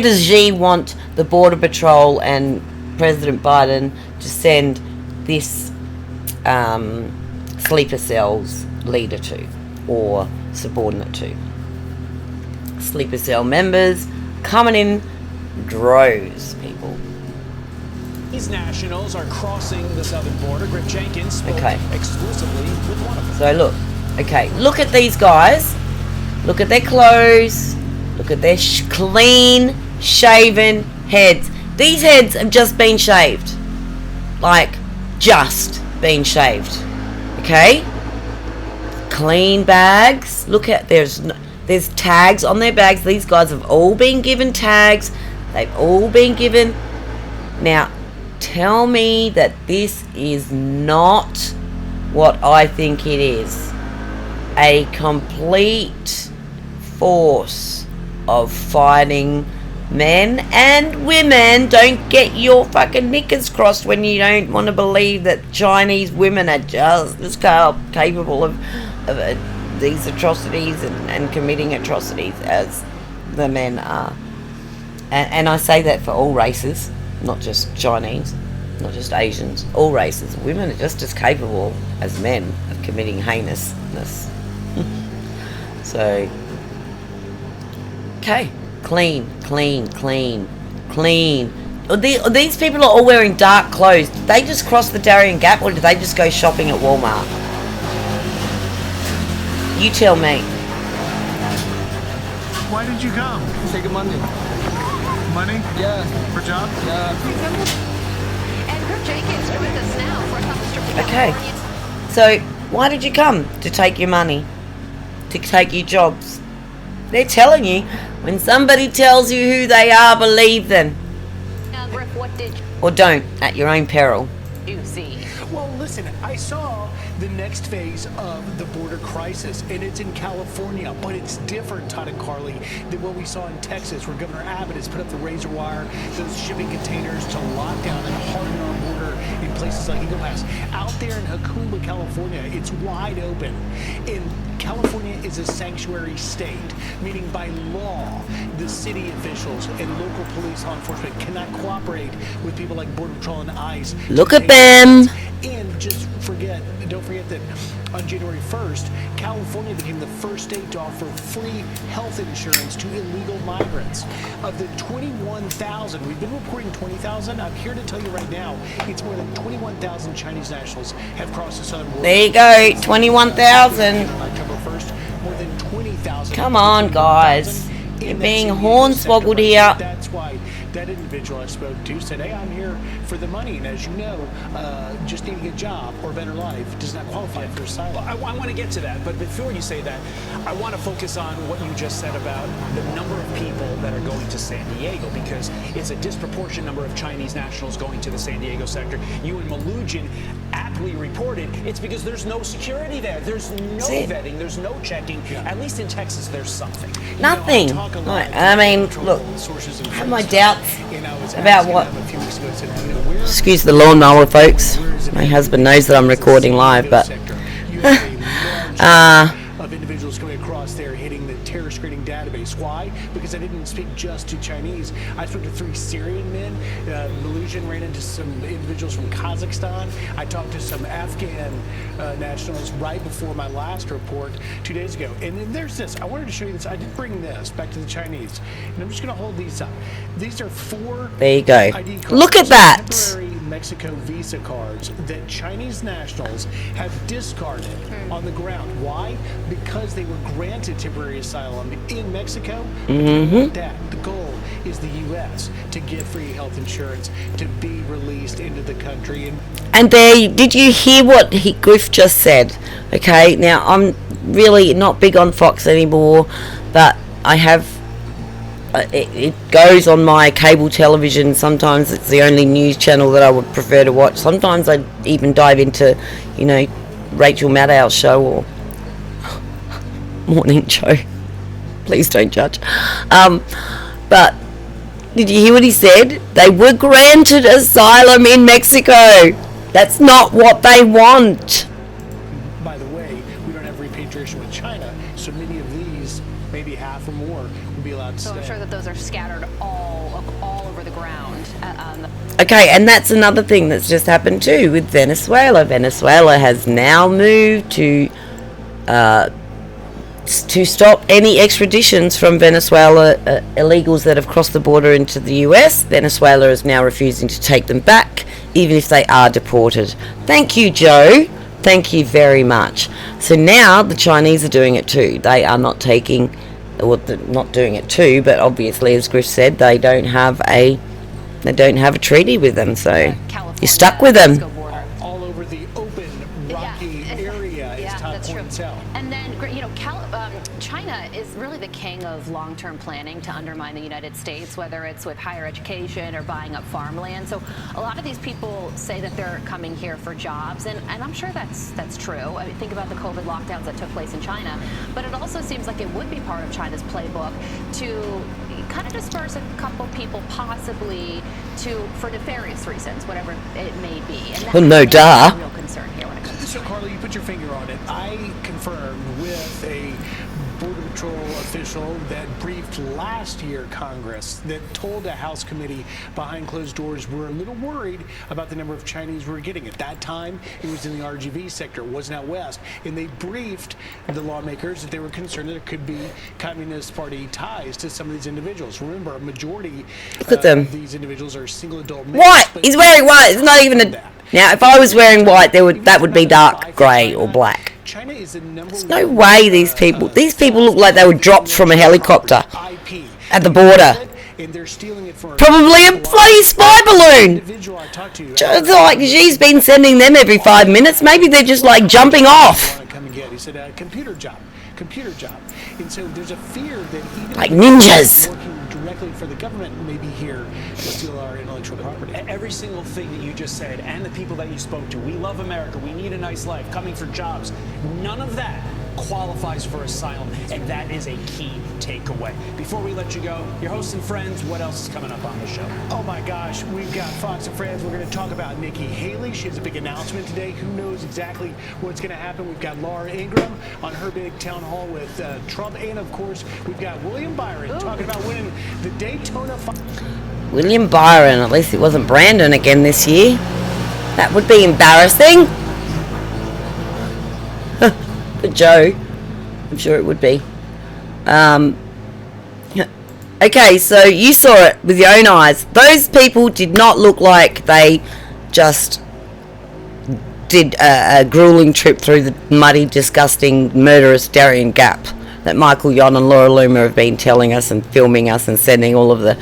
does Xi want the Border Patrol and President Biden to send this sleeper cell's leader to, or subordinate to. Sleeper cell members coming in droves, people. These nationals are crossing the southern border. Grip Jenkins spoke exclusively with one of them. So look at these guys. Look at their clothes. Look at their clean shaven heads. These heads have just been shaved. Like, just been shaved. Okay? Clean bags. Look at, there's tags on their bags. These guys have all been given tags. They've all been given. Now, tell me that this is not what I think it is. A complete force of fighting men and women. Don't get your fucking knickers crossed when you don't want to believe that Chinese women are just as capable of these atrocities and committing atrocities as the men are. And I say that for all races, not just Chinese, not just Asians, all races. Women are just as capable as men of committing heinousness. So, okay. Clean. These people are all wearing dark clothes. Did they just cross the Darien Gap, or did they just go shopping at Walmart? You tell me. Why did you come? Take money. Money? Yeah. For job? Yeah. And Grip Jenkins are with us now for a conversation. Okay. So, why did you come? To take your money? To take your jobs? They're telling you. When somebody tells you who they are, believe them. Griff, what did Or don't, at your own peril. you see? Well, listen, I saw the next phase of the border crisis, and it's in California, but it's different, Todd and Carly, than what we saw in Texas, where Governor Abbott has put up the razor wire, those shipping containers to lock down and harden our border in places like Eagle Pass. Out there in Jacumba, California, it's wide open. And California is a sanctuary state, meaning by law, the city officials and local police law enforcement cannot cooperate with people like Border Patrol and ICE. Look at them. And don't forget that on January 1st, California became the first state to offer free health insurance to illegal migrants. Of the 21,000, we've been reporting 20,000. I'm here to tell you right now, it's more than 21,000 Chinese nationals have crossed the southern border. There you go, 21,000. On October 1st, more than 20,000. Come on, guys. You're being hornswoggled here. That's why that individual I spoke to said, hey, I'm here for the money. And as you know, just needing a job or a better life does not qualify for asylum. Well, I want to get to that, but before you say that, I want to focus on what you just said about the number of people that are going to San Diego, because it's a disproportionate number of Chinese nationals going to the San Diego sector. You and Malugin aptly reported it's because there's no security there. There's no vetting. There's no checking. At least in Texas, there's something. Nothing. Right. I mean, look, I have my doubts about what... Excuse the lawnmower, folks. My husband knows that I'm recording live, but... of individuals coming across there hitting the Why? Because I didn't speak just to Chinese. I spoke to 3 Syrian men. Malaysian, ran into some individuals from Kazakhstan. I talked to some Afghan nationals right before my last report 2 days ago. And then there's this. I wanted to show you this. I did bring this back to the Chinese. And I'm just going to hold these up. These are 4 There you go. ID cards, Look at that. temporary Mexico visa cards that Chinese nationals have discarded on the ground. Why? Because they were granted temporary asylum in Mexico. That the goal is the U.S. to get free health insurance, to be released into the country. And did you hear what Griff just said? Okay, now I'm really not big on Fox anymore, but I have. It goes on my cable television. Sometimes it's the only news channel that I would prefer to watch. Sometimes I even dive into, Rachel Maddow's show or morning show. Please don't judge. But did you hear what he said? They were granted asylum in Mexico. That's not what they want. By the way, we don't have repatriation with China, so many of these, maybe half or more, will be allowed to So stay. I'm sure that those are scattered all over the ground. Okay, and that's another thing that's just happened too with Venezuela. Venezuela has now moved to stop any extraditions from Venezuela illegals that have crossed the border into the US. Venezuela is now refusing to take them back, even if they are deported. Thank you, Joe. Thank you very much. So now the Chinese are doing it too. They are not taking, well, they're not doing it too, but obviously, as Griff said, they don't have a treaty with them, so you're stuck with them. All over the open, rocky area, as Todd points out. And then, China is really the king of long-term planning to undermine the United States, whether it's with higher education or buying up farmland. So a lot of these people say that they're coming here for jobs, and I'm sure that's true. I mean, think about the COVID lockdowns that took place in China. But it also seems like it would be part of China's playbook to kind of disperse a couple people possibly for nefarious reasons, whatever it may be. And Well, no duh. a real concern here when it comes to So, Carly, you put your finger on it. I confirmed with a Border Patrol official that briefed last year Congress that told a House committee behind closed doors we're a little worried about the number of Chinese we're getting. At that time, it was in the RGV sector, it wasn't out west. And they briefed the lawmakers that they were concerned that there could be Communist Party ties to some of these individuals. Remember, a majority Look at them. of these individuals are single adult males. White. but He's wearing white. It's not even a. that. Now, if I was wearing white, that would be dark grey or black. China is the number There's no way these people look like they were dropped from a helicopter IP. at the border. And they're stealing it from Probably a bloody spy balloon. individual I talked to. It's like she's been sending them every 5 minutes. Maybe they're just like jumping off. Come and get. He said, computer job. And so there's a fear that even Like ninjas. working directly for the government may be here to steal our intellectual property. Every single thing that you just said and the people that you spoke to, we love America, we need a nice life, coming for jobs, none of that qualifies for asylum, and that is a key takeaway. Before we let you go, your hosts and friends, what else is coming up on the show? Oh my gosh, we've got Fox and Friends. We're going to talk about Nikki Haley. She has a big announcement today. Who knows exactly what's going to happen? We've got Laura Ingraham on her big town hall with Trump. And of course, we've got William Byron talking about winning the Daytona 500. William Byron. At least it wasn't Brandon again this year. That would be embarrassing. For Joe, I'm sure it would be. Okay, so you saw it with your own eyes. Those people did not look like they just did a grueling trip through the muddy, disgusting, murderous Darien Gap that Michael Yon and Laura Loomer have been telling us and filming us and sending all of the,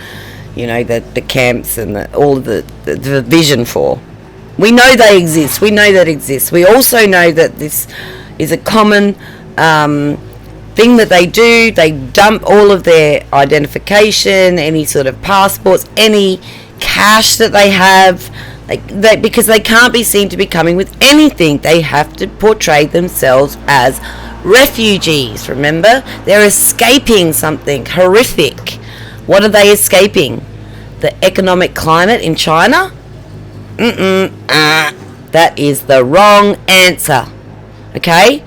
the camps and all of the vision for. We know they exist. We know that exists. We also know that this is a common thing that they do. They dump all of their identification, any sort of passports, any cash that they have, because they can't be seen to be coming with anything. They have to portray themselves as refugees. Remember, they're escaping something horrific. What are they escaping? The economic climate in China? That is the wrong answer. Okay?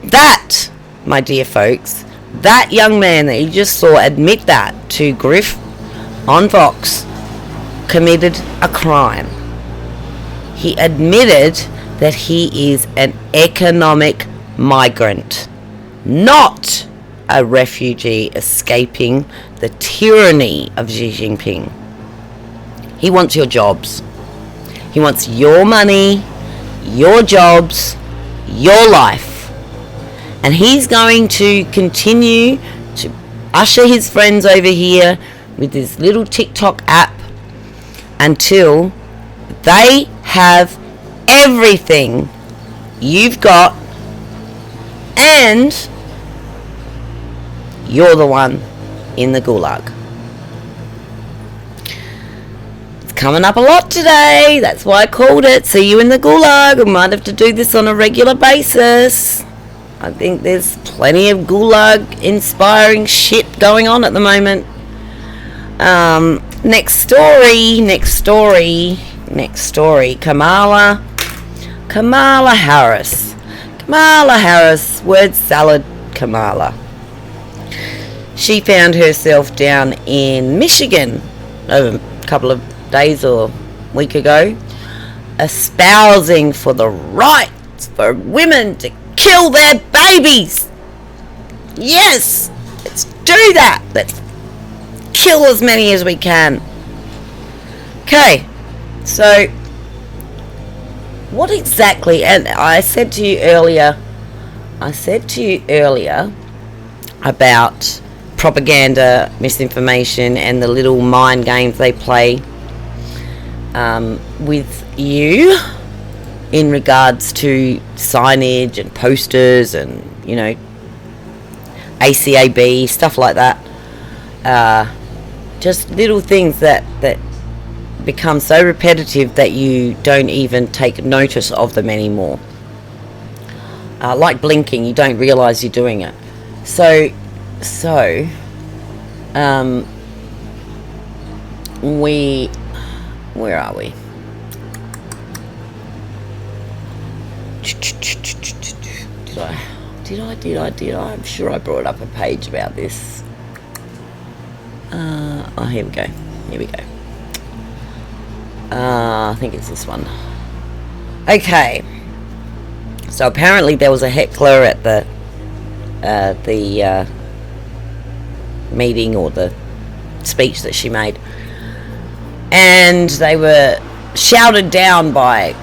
That, my dear folks, that young man that you just saw admit that to Griff on Fox committed a crime. He admitted that he is an economic migrant, not a refugee escaping the tyranny of Xi Jinping. He wants your jobs. He wants your money, your jobs, your life. And he's going to continue to usher his friends over here with this little TikTok app until they have everything you've got and you're the one in the gulag. It's coming up a lot today. That's why I called it See You in the Gulag. I might have to do this on a regular basis. I think there's plenty of gulag inspiring shit going on at the moment. Next story. Kamala Harris, word salad Kamala. She found herself down in Michigan over a couple of days or a week ago, espousing for the rights for women to kill their babies. Yes, let's do that. Let's kill as many as we can. Okay, so what exactly, and I said to you earlier about propaganda, misinformation, and the little mind games they play with you in regards to signage and posters and, you know, ACAB, stuff like that. Just little things that become so repetitive that you don't even take notice of them anymore. Like blinking, you don't realise you're doing it. So, where are we? Did I? I'm sure I brought up a page about this. Here we go. I think it's this one. Okay. So apparently there was a heckler at the meeting or the speech that she made, and they were shouted down by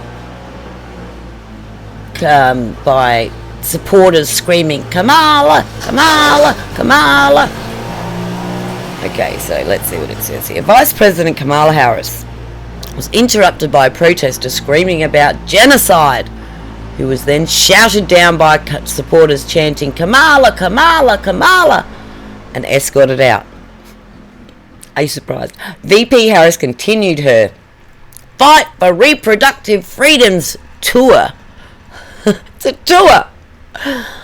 supporters screaming, "Kamala, Kamala, Kamala." Okay, so let's see what it says here. Vice President Kamala Harris was interrupted by a protester screaming about genocide, who was then shouted down by supporters chanting, "Kamala, Kamala, Kamala," and escorted out. Are you surprised? VP Harris continued her Fight for Reproductive Freedoms tour. It's a tour.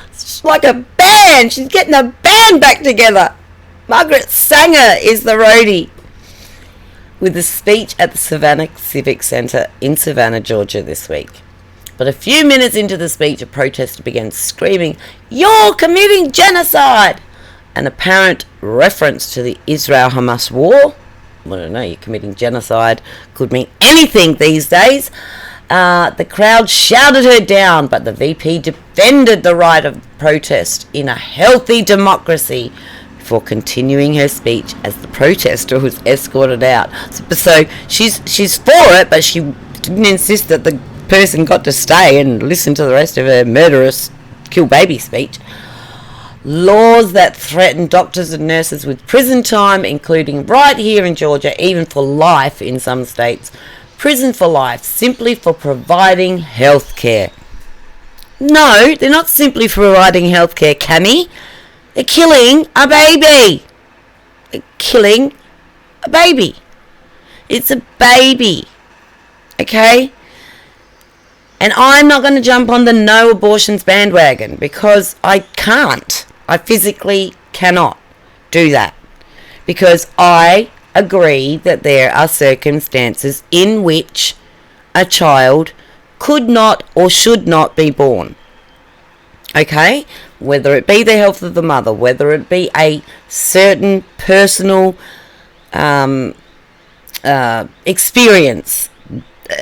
It's like a band. She's getting a band back together. Margaret Sanger is the roadie. With a speech at the Savannah Civic Center in Savannah, Georgia this week. But a few minutes into the speech, a protester began screaming, "You're committing genocide!" An apparent reference to the Israel-Hamas war. I don't know, you're committing genocide. Could mean anything these days. The crowd shouted her down, but the VP defended the right of protest in a healthy democracy before continuing her speech as the protester was escorted out. So she's for it, but she didn't insist that the person got to stay and listen to the rest of her murderous kill baby speech. Laws that threaten doctors and nurses with prison time, including right here in Georgia, even for life in some states. Prison for life, simply for providing health care. No, they're not simply for providing health care, Cammy. They're killing a baby. They're killing a baby. It's a baby. Okay? And I'm not going to jump on the no abortions bandwagon because I can't. I physically cannot do that. Because I agree that there are circumstances in which a child could not or should not be born. Okay? Whether it be the health of the mother, whether it be a certain personal experience.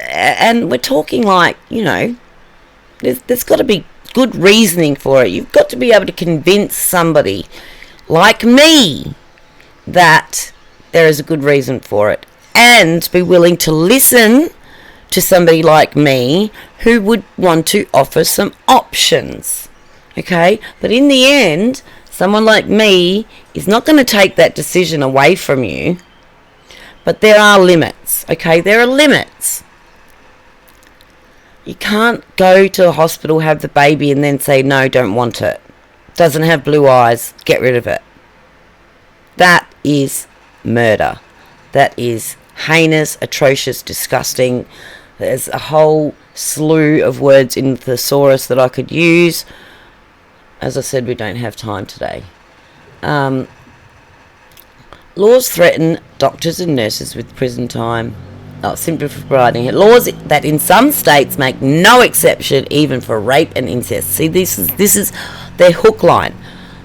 And we're talking like, there's got to be good reasoning for it. You've got to be able to convince somebody like me that there is a good reason for it, and be willing to listen to somebody like me who would want to offer some options. Okay? But in the end, someone like me is not going to take that decision away from you. But there are limits. Okay? There are limits. You can't go to a hospital, have the baby, and then say, no, don't want it. Doesn't have blue eyes, get rid of it. That is murder. That is heinous, atrocious, disgusting. There's a whole slew of words in the thesaurus that I could use. As I said, we don't have time today. Laws threaten doctors and nurses with prison time. Simply for providing laws that in some states make no exception even for rape and incest. See, this is their hook line.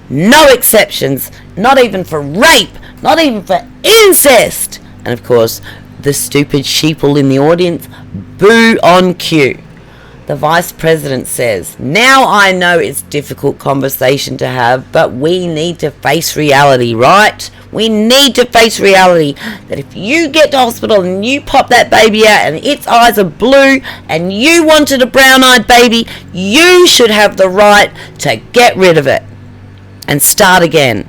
No exceptions, not even for rape, not even for incest. And of course, the stupid sheeple in the audience boo on cue. The Vice President says, now I know it's a difficult conversation to have, but we need to face reality, right? We need to face reality that if you get to hospital and you pop that baby out and its eyes are blue and you wanted a brown-eyed baby, you should have the right to get rid of it and start again.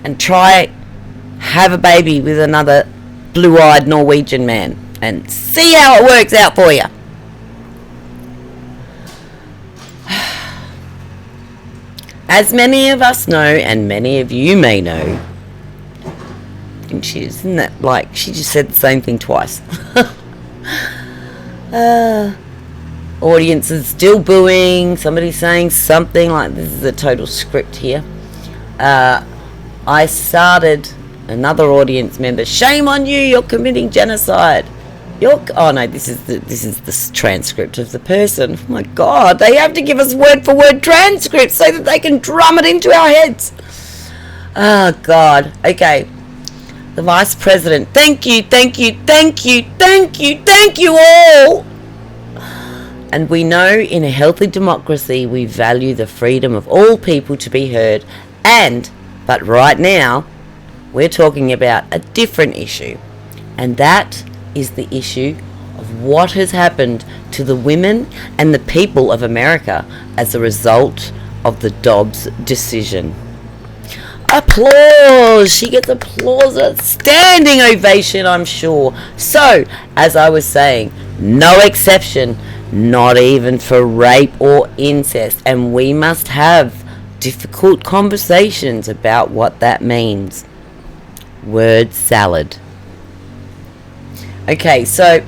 And try have a baby with another blue-eyed Norwegian man and see how it works out for you. As many of us know, and many of you may know, and she just said the same thing twice. Audience is still booing. Somebody's saying something like, this is a total script here. I started another audience member. Shame on you! You're committing genocide. This is the transcript of the person. Oh my God! They have to give us word for word transcripts so that they can drum it into our heads. Oh God. Okay. The Vice President. Thank you all. And we know in a healthy democracy we value the freedom of all people to be heard. But right now, we're talking about a different issue. And that is the issue of what has happened to the women and the people of America as a result of the Dobbs decision. Applause! She gets applause, a standing ovation, I'm sure. So, as I was saying, no exception, not even for rape or incest. And we must have difficult conversations about what that means. Word salad. Okay, so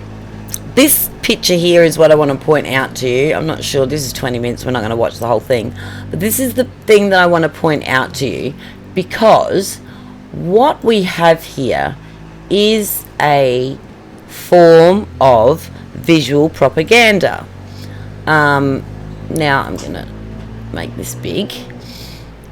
this picture here is what I want to point out to you. I'm not sure, this is 20 minutes, we're not going to watch the whole thing. But this is the thing that I want to point out to you, because what we have here is a form of visual propaganda. Now I'm going to make this big.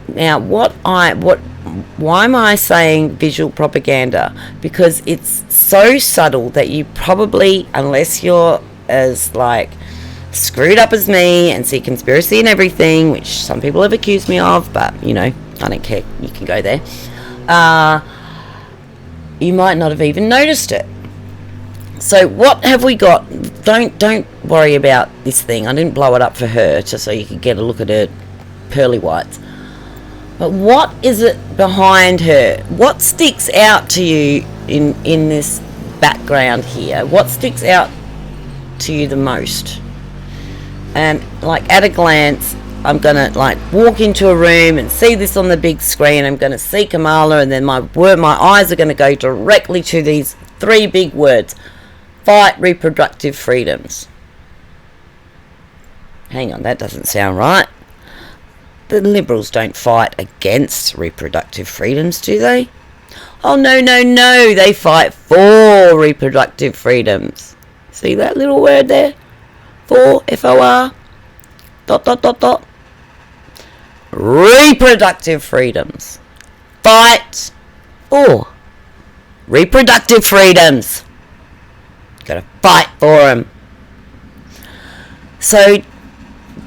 Now why am I saying visual propaganda? Because it's so subtle that you probably, unless you're as screwed up as me and see conspiracy and everything, which some people have accused me of, but I don't care, you can go there, you might not have even noticed it. So what have we got? Don't worry about this thing. I didn't blow it up for her just so you could get a look at her pearly whites. But what is it behind her? What sticks out to you in this background here? What sticks out to you the most? And at a glance, I'm gonna walk into a room and see this on the big screen. I'm gonna see Kamala, and then my eyes are gonna go directly to these three big words: fight reproductive freedoms. Hang on, that doesn't sound right. The Liberals don't fight against reproductive freedoms, do they? Oh, no, they fight for reproductive freedoms. See that little word there? for FOR ... reproductive freedoms. Fight for reproductive freedoms. Gotta fight for them. So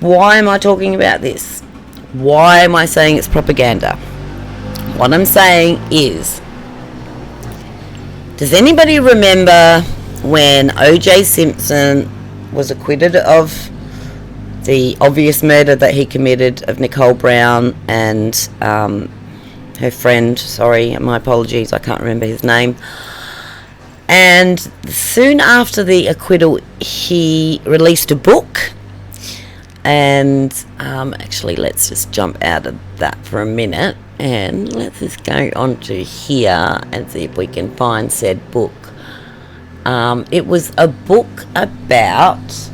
why am I talking about this? Why am I saying it's propaganda? What I'm saying is, does anybody remember when O.J. Simpson was acquitted of the obvious murder that he committed of Nicole Brown and her friend? Sorry, my apologies, I can't remember his name. And soon after the acquittal, he released a book. And actually, let's just jump out of that for a minute, and let's just go onto here and see if we can find said book. It was a book about...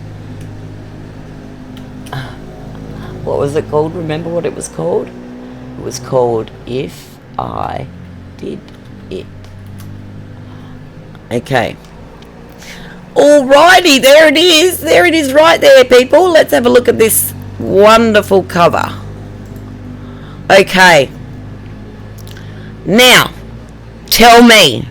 what was it called? Remember what it was called? It was called If I Did It. Okay. Alrighty, there it is. There it is right there, people. Let's have a look at this wonderful cover. Okay. Now, tell me,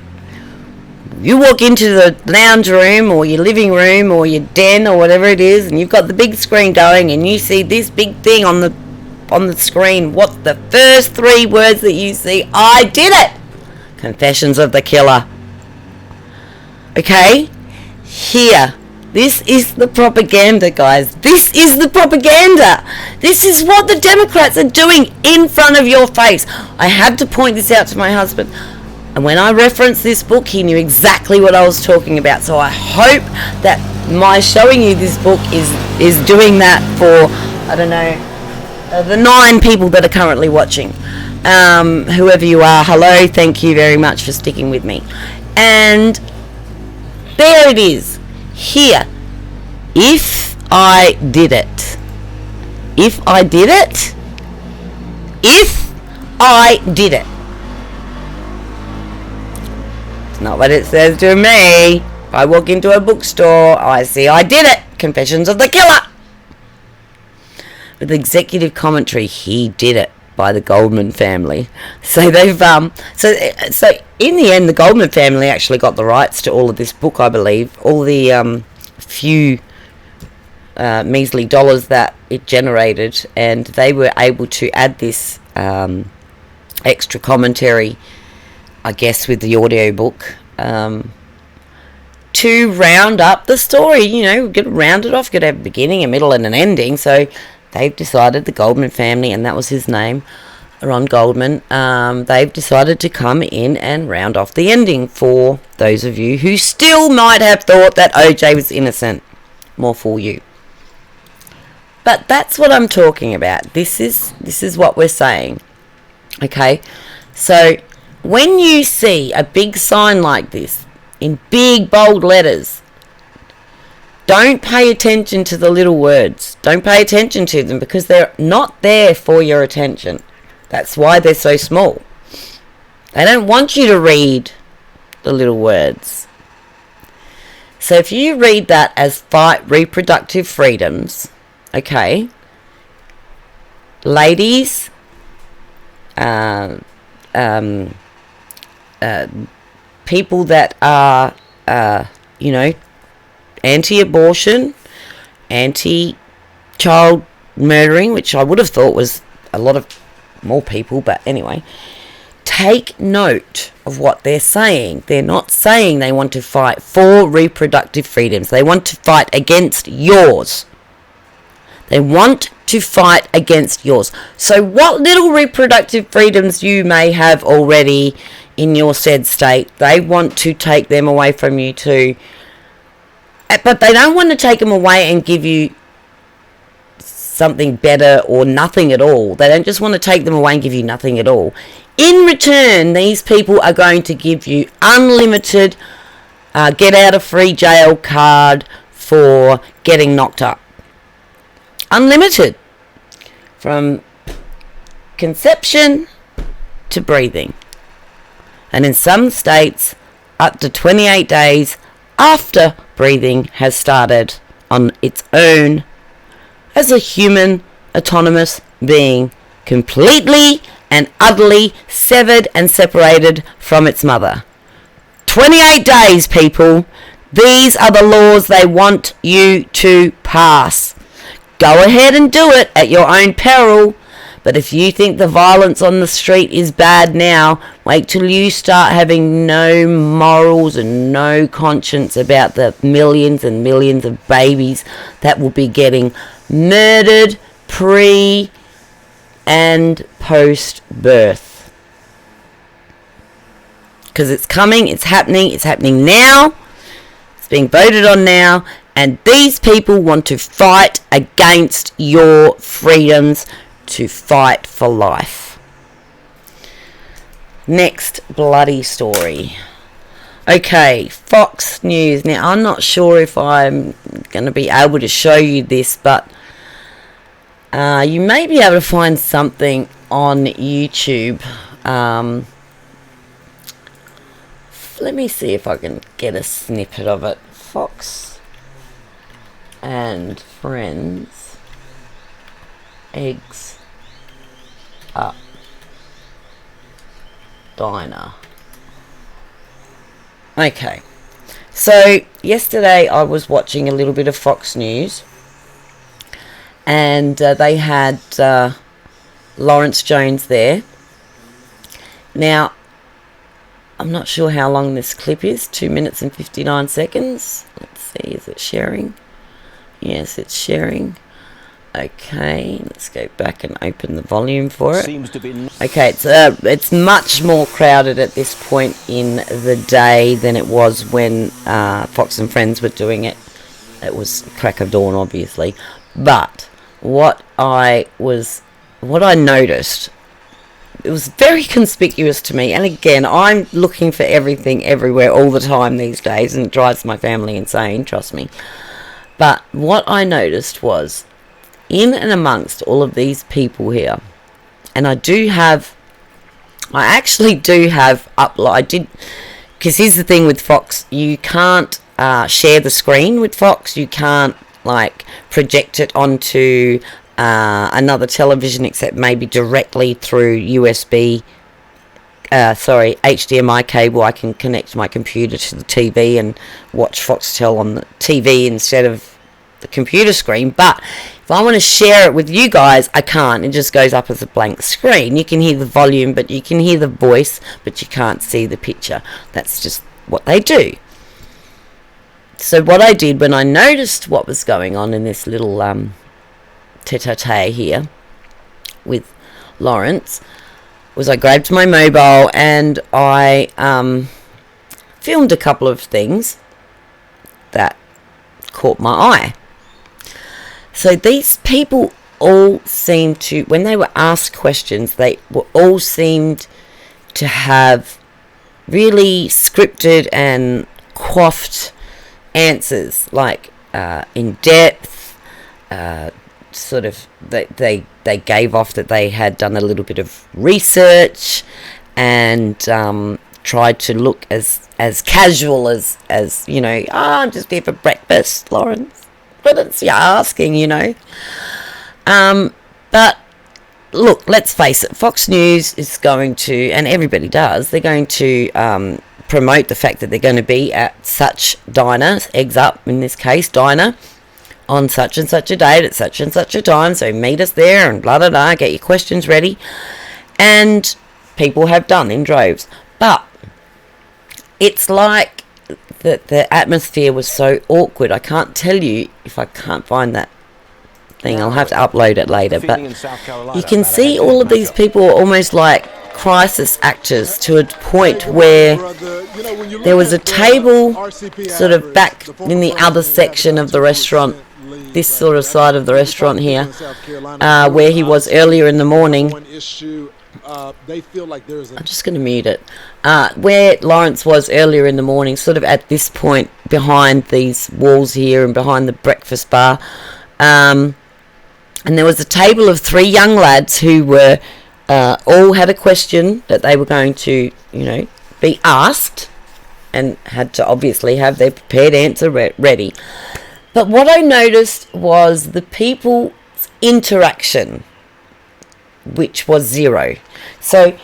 you walk into the lounge room or your living room or your den or whatever it is, and you've got the big screen going, and you see this big thing on the screen. What's the first 3 words that you see? I did it! Confessions of the Killer. Okay? Here. This is the propaganda, guys. This is the propaganda. This is what the Democrats are doing in front of your face. I had to point this out to my husband. And when I referenced this book, he knew exactly what I was talking about. So I hope that my showing you this book is doing that for, I don't know, the 9 people that are currently watching. Whoever you are, hello, thank you very much for sticking with me. And there it is. Here. If I did it. If I did it. If I did it. It's not what it says to me. If I walk into a bookstore, I see I did it. Confessions of the Killer. With executive commentary, he did it, by the Goldman family. So they've so in the end, the Goldman family actually got the rights to all of this book, I believe. All the few measly dollars that it generated, and they were able to add this extra commentary, I guess, with the audio book, to round up the story. You know, get round it off, get a beginning, a middle, and an ending. So they've decided, the Goldman family, and that was his name, Ron Goldman, they've decided to come in and round off the ending for those of you who still might have thought that OJ was innocent. More for you. But that's what I'm talking about. This is what we're saying. Okay? So when you see a big sign like this in big bold letters, don't pay attention to the little words. Don't pay attention to them, because they're not there for your attention. That's why they're so small. They don't want you to read the little words. So if you read that as fight reproductive freedoms, okay, ladies, people that are, anti-abortion, anti-child murdering, which I would have thought was a lot of more people, but anyway, take note of what they're saying. They're not saying they want to fight for reproductive freedoms. They want to fight against yours. They want to fight against yours. So what little reproductive freedoms you may have already in your said state, they want to take them away from you too. But they don't want to take them away and give you something better or nothing at all. They don't just want to take them away and give you nothing at all. In return, these people are going to give you unlimited get out of free jail card for getting knocked up. Unlimited. From conception to breathing. And in some states, up to 28 days after breathing has started on its own as a human autonomous being, completely and utterly severed and separated from its mother. 28 days, people. These are the laws they want you to pass. Go ahead and do it at your own peril. But if you think the violence on the street is bad now, wait till you start having no morals and no conscience about the millions and millions of babies that will be getting murdered pre and post birth. Because it's coming, it's happening now, it's being voted on now, and these people want to fight against your freedoms, to fight for life. Next bloody story. Okay, Fox News. Now, I'm not sure if I'm going to be able to show you this, but you may be able to find something on YouTube. Let me see if I can get a snippet of it. Fox and Friends. Eggs up diner. Okay, so yesterday I was watching a little bit of Fox News, and they had Lawrence Jones there. Now, I'm not sure how long this clip is, 2 minutes and 59 seconds. Let's see, is it sharing? Yes, it's sharing. Okay, let's go back and open the volume for it. Okay, it's much more crowded at this point in the day than it was when Fox and Friends were doing it. It was crack of dawn, obviously. But what I noticed, it was very conspicuous to me. And again, I'm looking for everything everywhere all the time these days, and it drives my family insane, trust me. But what I noticed was, in and amongst all of these people here, and I actually do have upload, because here's the thing with Fox, you can't share the screen with Fox, you can't like project it onto another television except maybe directly through HDMI cable. I can connect my computer to the TV and watch Foxtel on the TV instead of the computer screen. But if I want to share it with you guys, I can't. It just goes up as a blank screen. You can hear the volume, but you can hear the voice, but you can't see the picture. That's just what they do. So what I did when I noticed what was going on in this little tete-a-tete here with Lawrence was I grabbed my mobile and I filmed a couple of things that caught my eye. So these people all seemed to, when they were asked questions, they were all seemed to have really scripted and coiffed answers, like in depth, sort of they gave off that they had done a little bit of research and tried to look as casual as you know, I'm just here for breakfast, Lawrence. But it's you're asking, you know. But look, let's face it, Fox News is going to, and everybody does, they're going to promote the fact that they're going to be at such diner, Eggs Up in this case, diner, on such and such a date at such and such a time, so meet us there and blah blah blah, get your questions ready. And people have done in droves. But it's like the atmosphere was so awkward. I can't tell you if I can't find that thing. I'll have to upload it later. But you can see all of these people are almost like crisis actors to a point where there was a table sort of back in the other section of the restaurant, this sort of side of the restaurant here, where he was earlier in the morning. I'm just going to mute it. Where Lawrence was earlier in the morning, sort of at this point behind these walls here and behind the breakfast bar. And there was a table of 3 young lads who were all had a question that they were going to, you know, be asked, and had to obviously have their prepared answer ready. But what I noticed was the people's interaction, which was zero. So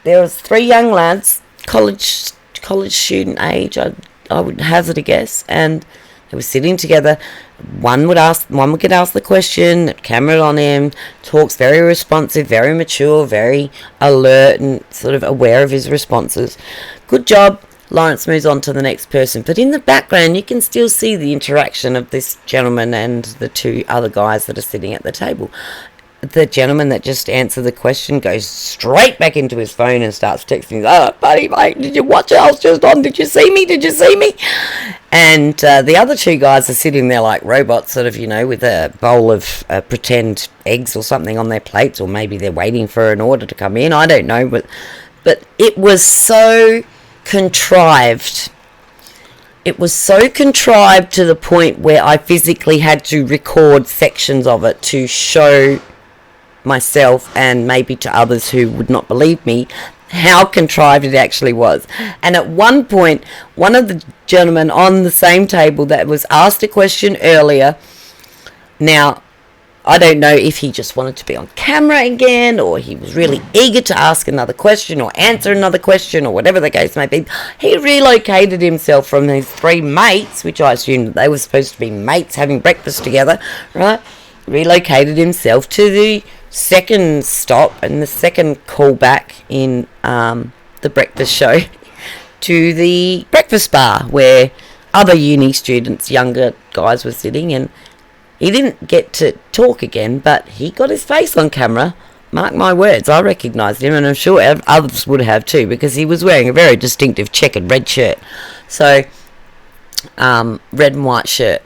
there was 3 young lads, college student age, I would hazard a guess, and they were sitting together. One would get asked the question, camera on him, talks very responsive, very mature, very alert, and sort of aware of his responses. Good job. Lawrence moves on to the next person. But in the background, you can still see the interaction of this gentleman and the 2 other guys that are sitting at the table. The gentleman that just answered the question goes straight back into his phone and starts texting, "Oh, buddy, mate, did you watch it? I was just on. Did you see me? Did you see me?" And the other 2 guys are sitting there like robots, sort of, with a bowl of pretend eggs or something on their plates, or maybe they're waiting for an order to come in. I don't know, but it was so contrived. It was so contrived to the point where I physically had to record sections of it to show myself and maybe to others who would not believe me how contrived it actually was. And at one point, one of the gentlemen on the same table that was asked a question earlier, now I don't know if he just wanted to be on camera again, or he was really eager to ask another question or answer another question, or whatever the case may be. He relocated himself from his 3 mates, which I assumed they were supposed to be mates having breakfast together, right? Relocated himself to the second stop and the second callback in the breakfast show to the breakfast bar where other uni students, younger guys, were sitting, and he didn't get to talk again, but he got his face on camera. Mark my words, I recognised him, and I'm sure others would have too, because he was wearing a very distinctive checkered red shirt. So, red and white shirt.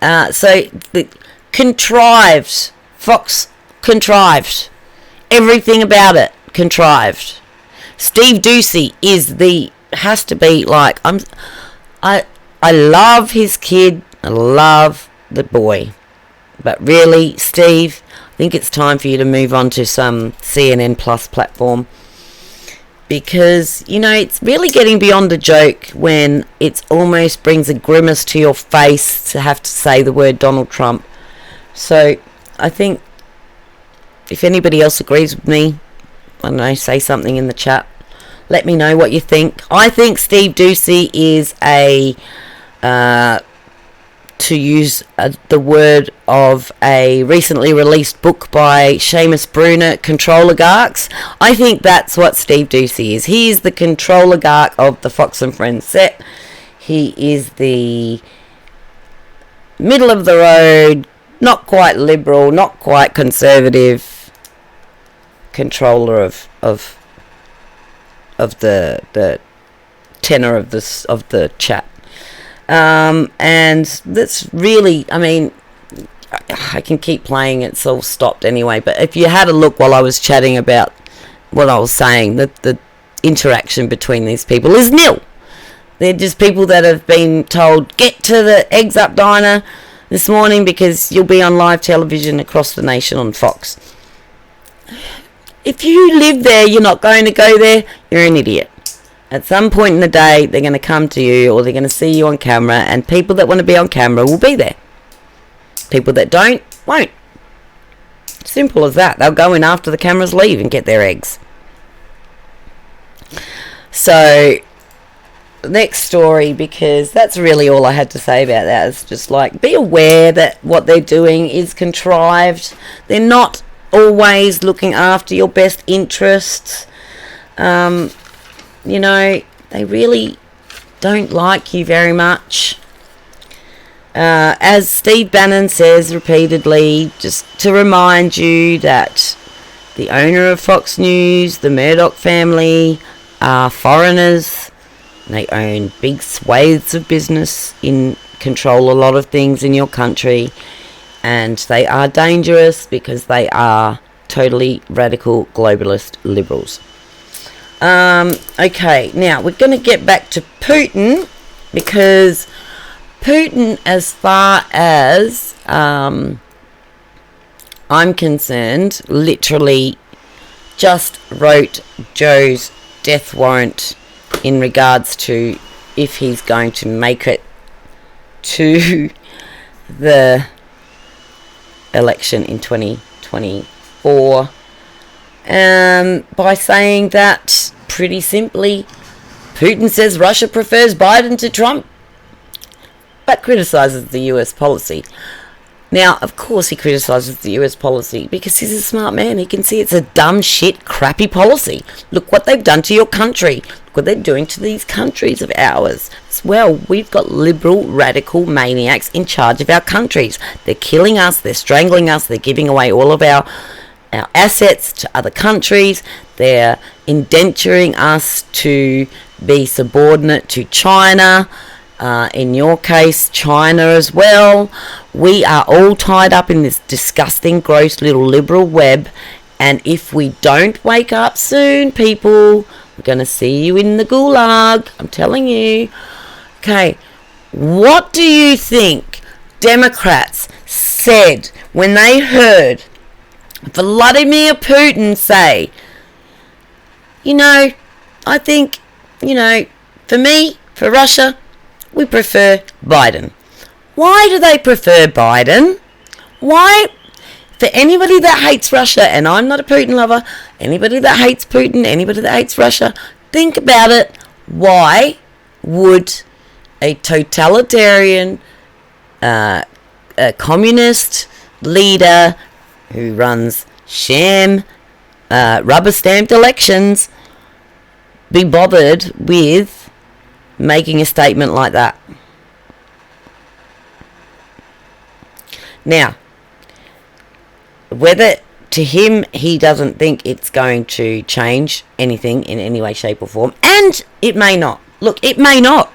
So, the contrived, Fox contrived. Everything about it contrived. Steve Doocy has to be like, I love his kid, I love the boy, but really, Steve, I think it's time for you to move on to some CNN Plus platform, because it's really getting beyond a joke when it almost brings a grimace to your face to have to say the word Donald Trump. So I think if anybody else agrees with me, I don't know, say something in the chat. Let me know what you think. I think Steve Doocy is to use the word of a recently released book by Seamus Bruner, Controligarchs. I think that's what Steve Doocy is. He is the Controligarch of the Fox and Friends set. He is the middle of the road, not quite liberal, not quite conservative controller of the tenor of the chat. And that's really, I can keep playing, it's all stopped anyway, but if you had a look while I was chatting about what I was saying, the interaction between these people is nil. They're just people that have been told, get to the Eggs Up Diner this morning because you'll be on live television across the nation on Fox. If you live there, you're not going to go there, you're an idiot. At some point in the day, they're going to come to you, or they're going to see you on camera, and people that want to be on camera will be there. People that don't, won't. Simple as that. They'll go in after the cameras leave and get their eggs. So, next story, because that's really all I had to say about that. It's just like, be aware that what they're doing is contrived. They're not always looking after your best interests. They really don't like you very much. As Steve Bannon says repeatedly, just to remind you that the owner of Fox News, the Murdoch family, are foreigners. They own big swathes of business, control a lot of things in your country, and they are dangerous because they are totally radical globalist liberals. Okay, now we're going to get back to Putin, because Putin, as far as I'm concerned, literally just wrote Joe's death warrant in regards to if he's going to make it to the election in 2024 by saying that, pretty simply, Putin says Russia prefers Biden to Trump, but criticises the US policy. Now, of course he criticises the US policy because he's a smart man. He can see it's a dumb shit, crappy policy. Look what they've done to your country. Look what they're doing to these countries of ours as well. We've got liberal, radical maniacs in charge of our countries. They're killing us, they're strangling us, they're giving away all of our assets to other countries. They're indenturing us to be subordinate to China. In your case, China as well. We are all tied up in this disgusting, gross little liberal web, and if we don't wake up soon, people, we're going to see you in the gulag. I'm telling you. Okay, what do you think Democrats said when they heard Vladimir Putin say, I think, for me, for Russia, we prefer Biden. Why do they prefer Biden? Why? For anybody that hates Russia, and I'm not a Putin lover, anybody that hates Putin, anybody that hates Russia, think about it. Why would a totalitarian, a communist leader who runs sham, rubber-stamped elections be bothered with making a statement like that? Now, whether to him he doesn't think it's going to change anything in any way, shape or form, and it may not. Look, it may not.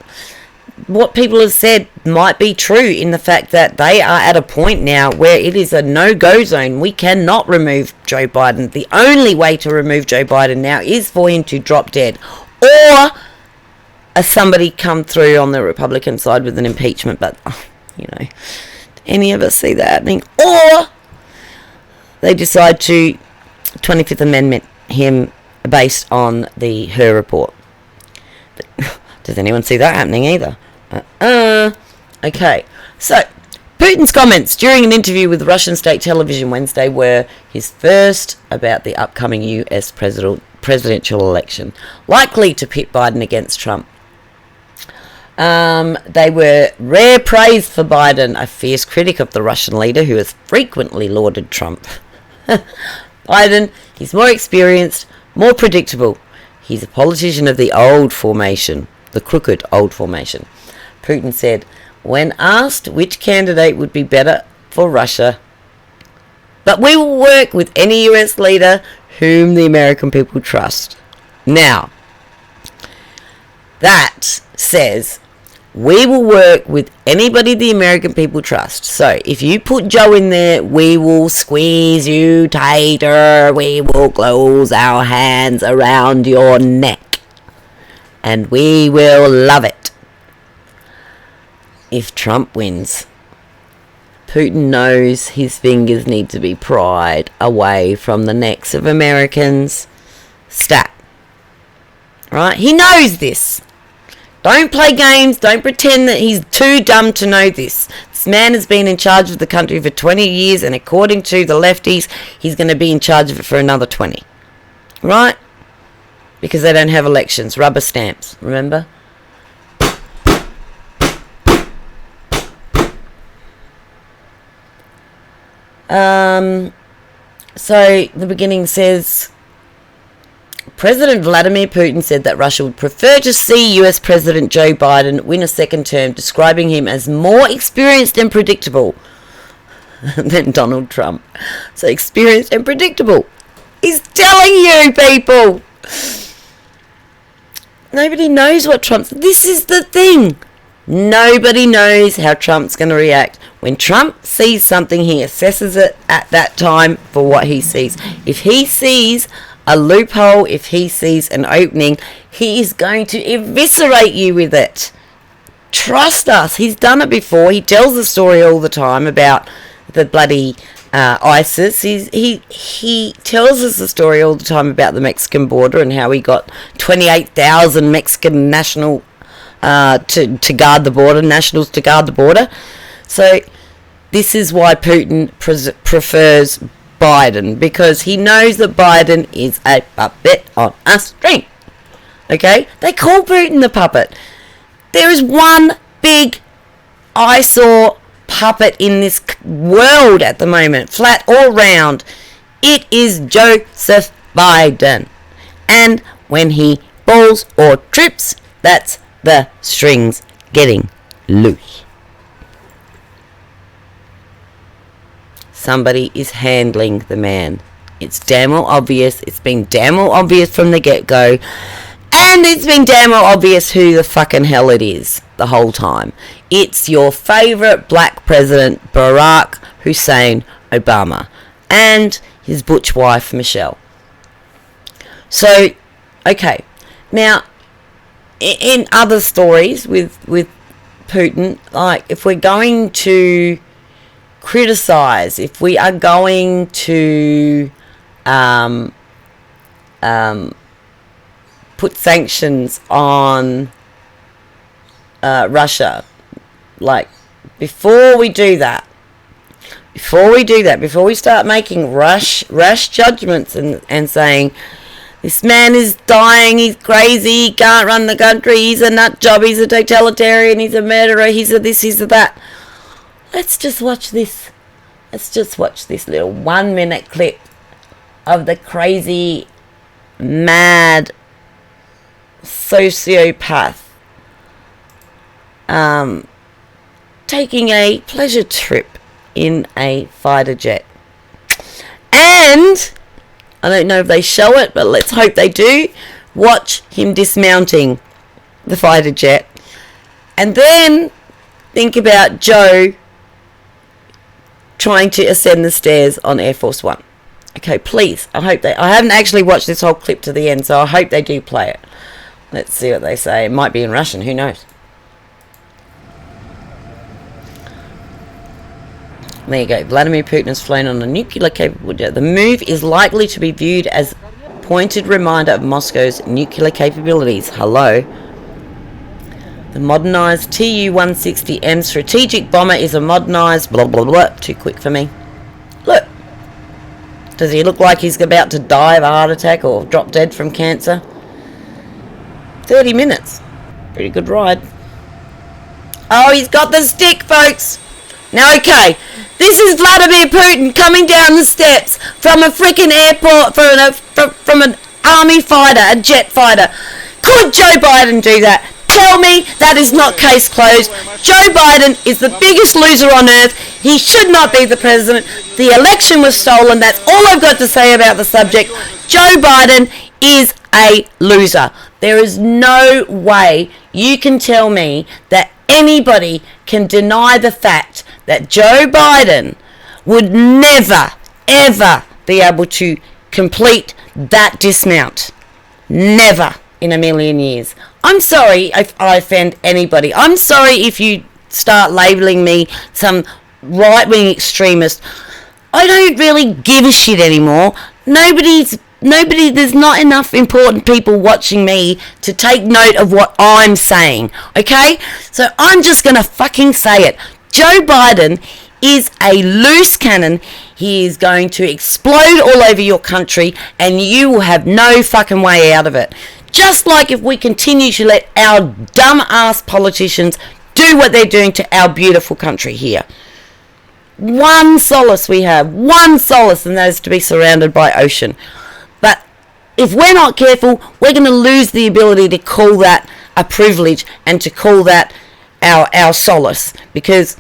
What people have said might be true in the fact that they are at a point now where it is a no-go zone. We cannot remove Joe Biden. The only way to remove Joe Biden now is for him to drop dead, or somebody come through on the Republican side with an impeachment. But any of us see that happening, or they decide to 25th Amendment him based on the Her report. But does anyone see that happening either? Okay, so Putin's comments during an interview with Russian state television Wednesday were his first about the upcoming US presidential election, likely to pit Biden against Trump. They were rare praise for Biden, a fierce critic of the Russian leader who has frequently lauded Trump. Biden, he's more experienced, more predictable. He's a politician of the old formation, the crooked old formation. Putin said, when asked which candidate would be better for Russia, but we will work with any US leader whom the American people trust. Now, that says we will work with anybody the American people trust. So if you put Joe in there, we will squeeze you tighter. We will close our hands around your neck. And we will love it. If Trump wins, Putin knows his fingers need to be pried away from the necks of Americans. Stat. Right? He knows this. Don't play games. Don't pretend that he's too dumb to know this. This man has been in charge of the country for 20 years, and according to the lefties, he's going to be in charge of it for another 20. Right? Because they don't have elections. Rubber stamps. Remember? So the beginning says, President Vladimir Putin said that Russia would prefer to see US President Joe Biden win a second term, describing him as more experienced and predictable than Donald Trump. So experienced and predictable. He's telling you, people. Nobody knows what Trump's... This is the thing. Nobody knows how Trump's going to react. When Trump sees something, he assesses it at that time for what he sees. If he sees a loophole, if he sees an opening, he is going to eviscerate you with it. Trust us. He's done it before. He tells the story all the time about the bloody ISIS. He tells us the story all the time about the Mexican border and how he got 28,000 Mexican national to guard the border, nationals to guard the border. So this is why Putin prefers Biden, because he knows that Biden is a puppet on a string. Okay? They call Putin the puppet. There is one big eyesore puppet in this world at the moment, flat or round. It is Joseph Biden. And when he falls or trips, that's the strings getting loose. Somebody is handling the man. It's damn well obvious. It's been damn well obvious from the get-go. And it's been damn well obvious who the fucking hell it is the whole time. It's your favourite black president, Barack Hussein Obama, and his butch wife, Michelle. So, okay. Now, in other stories with Putin, like, if we're going to criticise, if we are going to put sanctions on Russia, like, before we start making rash judgments and saying, this man is dying, he's crazy, he can't run the country, he's a nut job, he's a totalitarian, he's a murderer, he's a this, he's a that. Let's just watch this little 1 minute clip of the crazy, mad sociopath taking a pleasure trip in a fighter jet. And I don't know if they show it, but let's hope they do. Watch him dismounting the fighter jet. And then think about Joe trying to ascend the stairs on Air Force One. Okay, please. I haven't actually watched this whole clip to the end, so I hope they do play it. Let's see what they say. It might be in Russian, who knows? There you go. Vladimir Putin has flown on a nuclear-capable jet. The move is likely to be viewed as a pointed reminder of Moscow's nuclear capabilities. Hello. The modernised Tu-160M strategic bomber is a modernised blah blah blah. Too quick for me. Look. Does he look like he's about to die of a heart attack or drop dead from cancer? 30 minutes. Pretty good ride. Oh, he's got the stick, folks. Now, okay, this is Vladimir Putin coming down the steps from a freaking airport, from an army fighter, a jet fighter. Could Joe Biden do that? Tell me that is not case closed. Joe Biden is the biggest loser on earth. He should not be the president. The election was stolen. That's all I've got to say about the subject. Joe Biden is a loser. There is no way you can tell me that anybody can deny the fact that Joe Biden would never, ever be able to complete that dismount. Never in a million years. I'm sorry if I offend anybody. I'm sorry if you start labelling me some right-wing extremist. I don't really give a shit anymore. There's not enough important people watching me to take note of what I'm saying, okay? So I'm just going to fucking say it. Joe Biden is a loose cannon. He is going to explode all over your country and you will have no fucking way out of it. Just like if we continue to let our dumb-ass politicians do what they're doing to our beautiful country here. One solace we have, and that is to be surrounded by ocean. But if we're not careful, we're going to lose the ability to call that a privilege and to call that our solace, because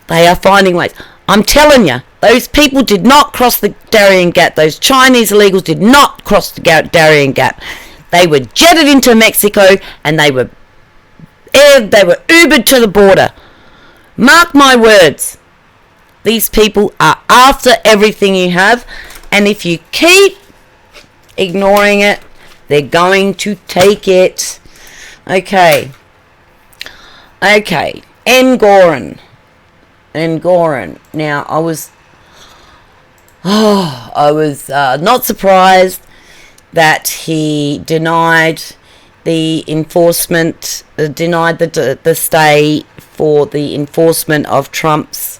they are finding ways. I'm telling you, those people did not cross the Darien Gap. Those Chinese illegals did not cross the Darien Gap. They were jetted into Mexico and they were Ubered to the border. Mark my words. These people are after everything you have, and if you keep ignoring it, they're going to take it. Okay. Ngoran. Now, I was not surprised that he denied the stay for the enforcement of Trump's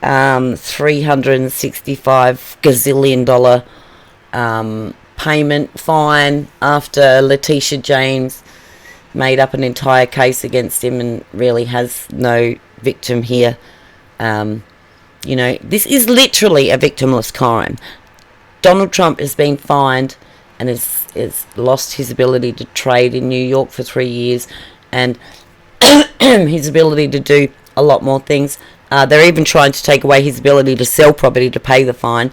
$365 gazillion payment fine after Letitia James made up an entire case against him and really has no victim here. This is literally a victimless crime. Donald Trump has been fined and has lost his ability to trade in New York for 3 years, and his ability to do a lot more things. They're even trying to take away his ability to sell property to pay the fine,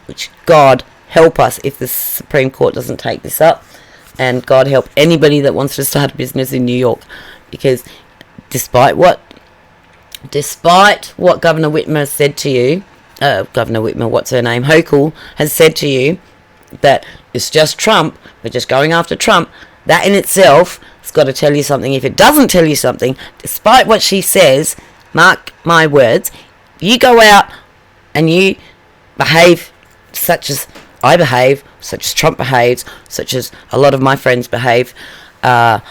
which, God help us if the Supreme Court doesn't take this up, and God help anybody that wants to start a business in New York, because despite what Governor Whitmer said to you, Hochul has said to you, that it's just Trump, we're just going after Trump, that in itself has got to tell you something. If it doesn't tell you something, despite what she says, mark my words, if you go out and you behave such as I behave, such as Trump behaves, such as a lot of my friends behave, and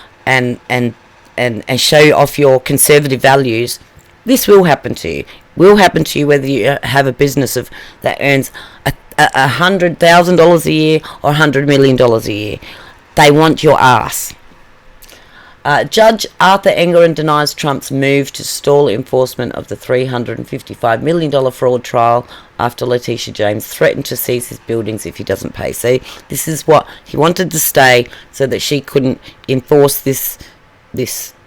show off your conservative values, this will happen to you. Will happen to you whether you have a business that earns $100,000 a year or $100 million a year. They want your ass. Judge Arthur Engoron denies Trump's move to stall enforcement of the $355 million fraud trial after Letitia James threatened to seize his buildings if he doesn't pay. So this is what he wanted to stay so that she couldn't enforce this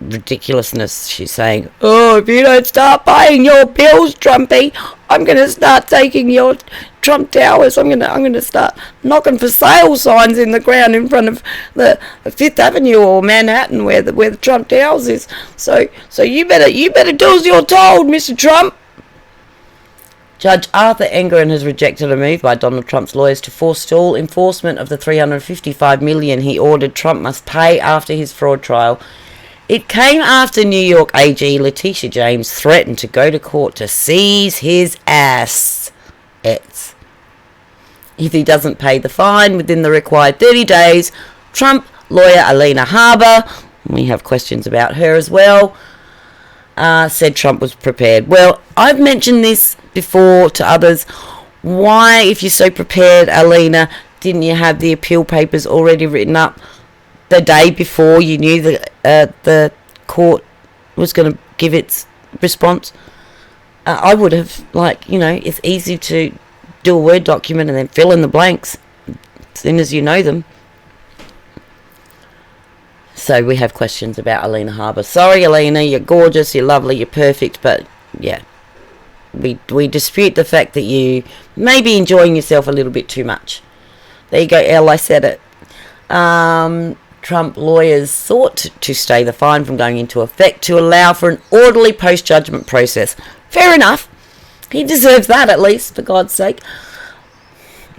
ridiculousness. She's saying, oh, if you don't start paying your bills, Trumpy, I'm going to start taking your Trump Towers. I'm going to start knocking for sale signs in the ground in front of the Fifth Avenue or Manhattan where the Trump Towers is. So you better do as you're told, Mr. Trump. Judge Arthur Engoron has rejected a move by Donald Trump's lawyers to forestall enforcement of the $355 million he ordered Trump must pay after his fraud trial. It came after New York AG Letitia James threatened to go to court to seize his assets if he doesn't pay the fine within the required 30 days. Trump lawyer Alina Harbour, we have questions about her as well, said Trump was prepared. Well, I've mentioned this before to others. Why, if you're so prepared, Alina, didn't you have the appeal papers already written up the day before you knew that the court was going to give its response? I would have, it's easy to do a Word document and then fill in the blanks as soon as you know them. So we have questions about Alina Harbour. Sorry, Alina, you're gorgeous, you're lovely, you're perfect, but yeah, we dispute the fact that you may be enjoying yourself a little bit too much. There you go, Elle, I said it. Trump lawyers sought to stay the fine from going into effect to allow for an orderly post-judgment process. Fair enough. He deserves that, at least, for God's sake.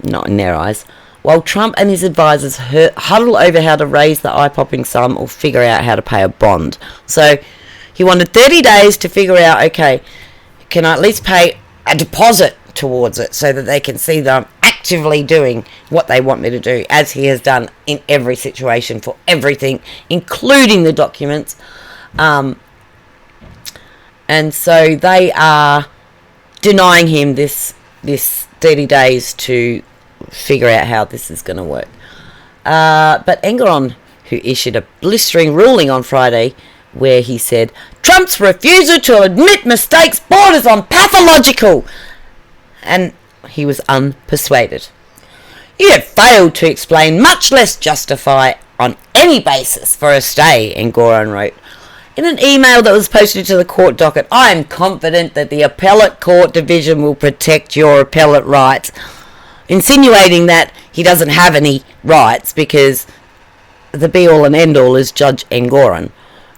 Not in their eyes. While Trump and his advisors huddle over how to raise the eye-popping sum or figure out how to pay a bond. So he wanted 30 days to figure out, okay, can I at least pay a deposit towards it so that they can see that I'm actively doing what they want me to do, as he has done in every situation for everything, including the documents. And so they are denying him this 30 days to figure out how this is going to work. But Engoron, who issued a blistering ruling on Friday where he said, Trump's refusal to admit mistakes borders on pathological, and he was unpersuaded. You have failed to explain, much less justify, on any basis for a stay, Engoron wrote. In an email that was posted to the court docket, I am confident that the appellate court division will protect your appellate rights, insinuating that he doesn't have any rights because the be-all and end-all is Judge Engoron.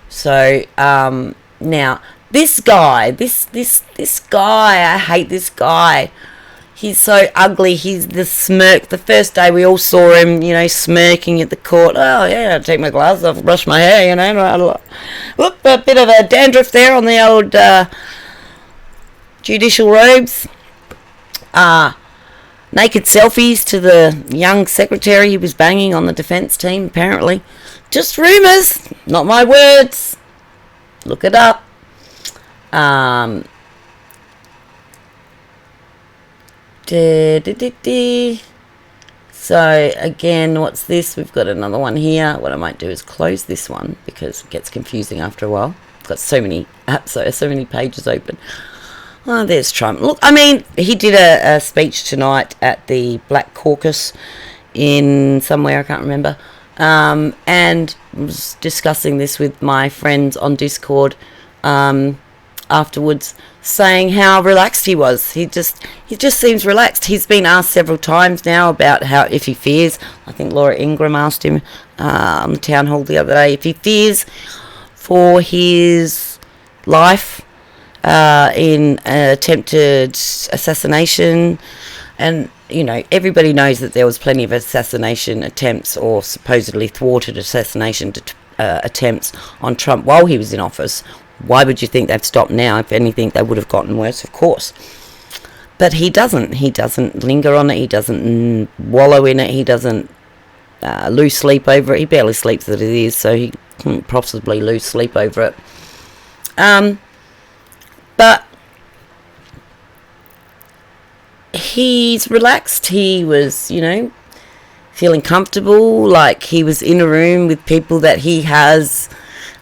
So, now, this guy, this guy, I hate this guy. He's so ugly. He's the smirk. The first day we all saw him, smirking at the court. Oh, yeah, I'll take my glasses off, brush my hair, Whoop, a bit of a dandruff there on the old judicial robes. Naked selfies to the young secretary he was banging on the defence team, apparently. Just rumours, not my words. Look it up. So again, what's this? We've got another one here. What I might do is close this one because it gets confusing after a while. I've got so many apps, so many pages open. Oh, there's Trump. Look, I mean, he did a speech tonight at the Black Caucus in somewhere, I can't remember, and was discussing this with my friends on Discord afterwards, saying how relaxed he was. He just seems relaxed. He's been asked several times now about how, if he fears, I think Laura Ingraham asked him on the town hall the other day, if he fears for his life in an attempted assassination. And, you know, everybody knows that there was plenty of assassination attempts or supposedly thwarted assassination attempts on Trump while he was in office. Why would you think they've stopped now? If anything, they would have gotten worse, of course. But he doesn't. He doesn't linger on it. He doesn't wallow in it. He doesn't lose sleep over it. He barely sleeps as it is, so he couldn't possibly lose sleep over it. But he's relaxed. He was, you know, feeling comfortable, like he was in a room with people that he has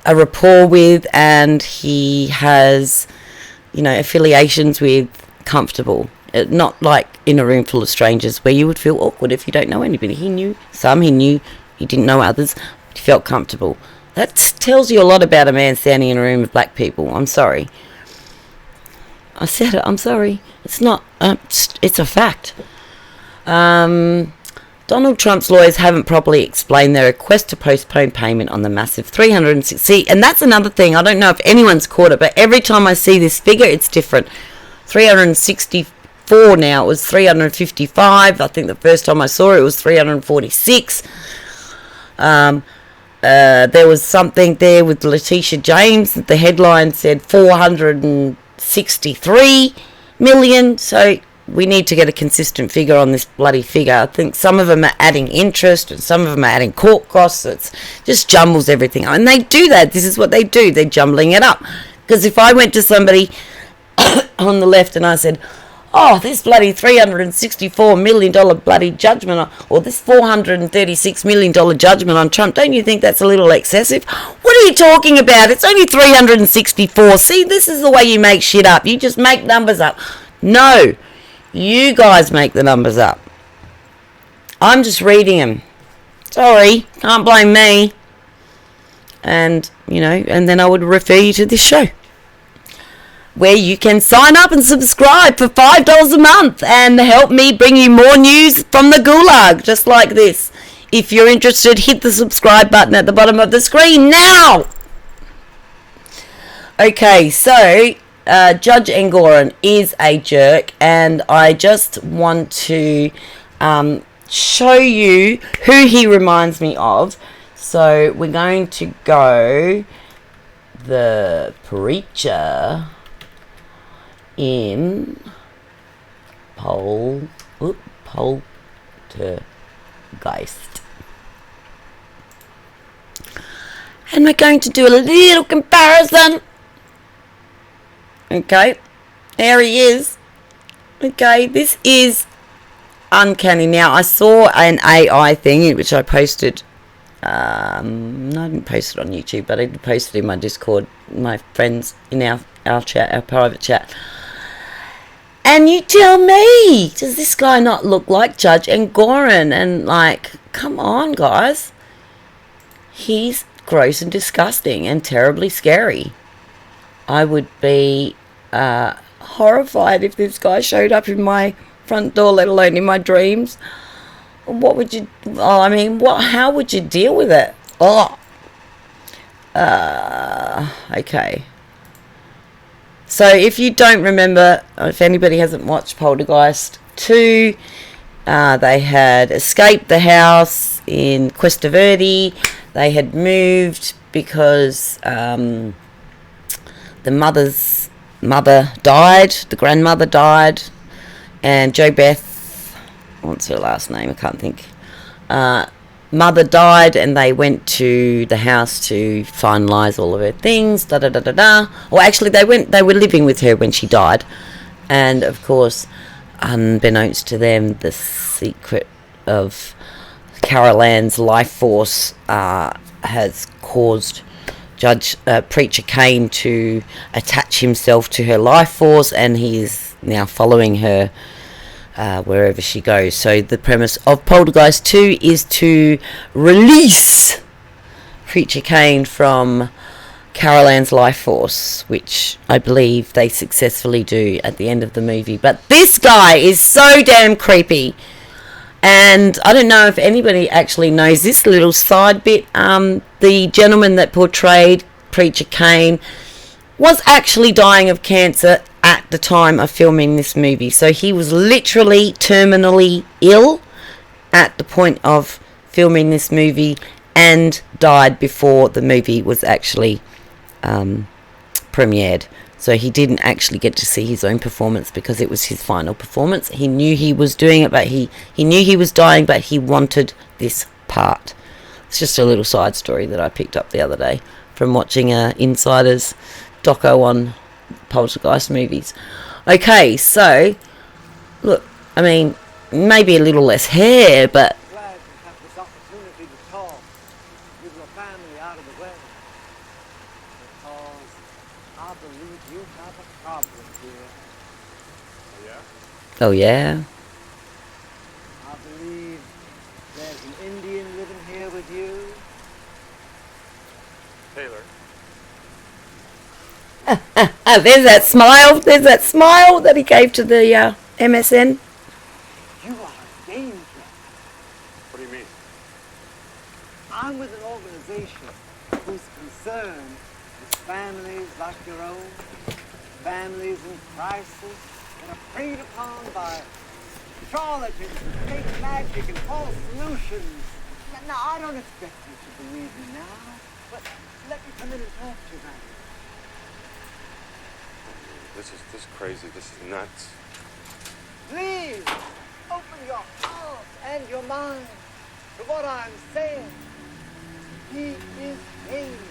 a rapport with and he has, you know, affiliations with, comfortable. Not like in a room full of strangers where you would feel awkward if you don't know anybody. He knew some, he didn't know others, but he felt comfortable. That tells you a lot about a man standing in a room with black people. I'm sorry. I said it, I'm sorry. It's not, it's a fact. Donald Trump's lawyers haven't properly explained their request to postpone payment on the massive 360. And that's another thing. I don't know if anyone's caught it, but every time I see this figure, it's different. 364 now. It was 355. I think the first time I saw it was 346. There was something there with Letitia James. The headline said 463 million. So we need to get a consistent figure on this bloody figure. I think some of them are adding interest and some of them are adding court costs. It just jumbles everything up. And they do that. This is what they do. They're jumbling it up. Because if I went to somebody on the left and I said, oh, this bloody $364 million bloody judgment, or this $436 million judgment on Trump, don't you think that's a little excessive? What are you talking about? It's only 364. See, this is the way you make shit up. You just make numbers up. No, you guys make the numbers up. I'm just reading them. Sorry, can't blame me. And, you know, and then I would refer you to this show, where you can sign up and subscribe for $5 a month and help me bring you more news from the Gulag, just like this. If you're interested, hit the subscribe button at the bottom of the screen now. Okay, so Judge Engoron is a jerk, and I just want to show you who he reminds me of. So we're going to go the preacher in poltergeist. And we're going to do a little comparison. Okay, there he is. Okay, this is uncanny. Now, I saw an AI thing which I posted. No, I didn't post it on YouTube, but I posted it in my Discord, my friends in our chat, our private chat. And you tell me, does this guy not look like Judge Engoron? And like, come on, guys. He's gross and disgusting and terribly scary. I would be horrified if this guy showed up in my front door, let alone in my dreams. What would you... Oh, I mean, how would you deal with it? Oh. Okay. So if you don't remember, if anybody hasn't watched Poltergeist 2, they had escaped the house in Cuesta Verde. They had moved because the mother's mother died, the grandmother died, and Jo Beth, what's her last name? I can't think. Mother died, and they went to the house to finalise all of her things. Da da da da da. Well, actually, they were living with her when she died, and of course, unbeknownst to them, the secret of Carol Ann's life force has caused Preacher Kane to attach himself to her life force, and he is now following her wherever she goes. So the premise of Poltergeist 2 is to release Preacher Kane from Carol Ann's life force, which I believe they successfully do at the end of the movie. But this guy is so damn creepy. And I don't know if anybody actually knows this little side bit. The gentleman that portrayed Preacher Kane was actually dying of cancer at the time of filming this movie. So he was literally terminally ill at the point of filming this movie and died before the movie was actually premiered. So he didn't actually get to see his own performance because it was his final performance. He knew he was doing it, but he knew he was dying, but he wanted this part. It's just a little side story that I picked up the other day from watching Insider's doco on Poltergeist movies. Okay, so, look, I mean, maybe a little less hair, but... Glad to have this opportunity to talk with your family out of the way. Because I believe you have a problem here. Oh, yeah? I believe there's an Indian living here with you. Taylor. There's that smile. There's that smile that he gave to the MSN. You are a danger. What do you mean? I'm with an organization whose concern is families like your own, families in crisis that are preyed upon by charlatans, fake magic, and false solutions. Now, I don't expect you to believe me now, but let me come in and talk to you about it. This is crazy. This is nuts. Please, open your heart and your mind to what I'm saying. He is dangerous.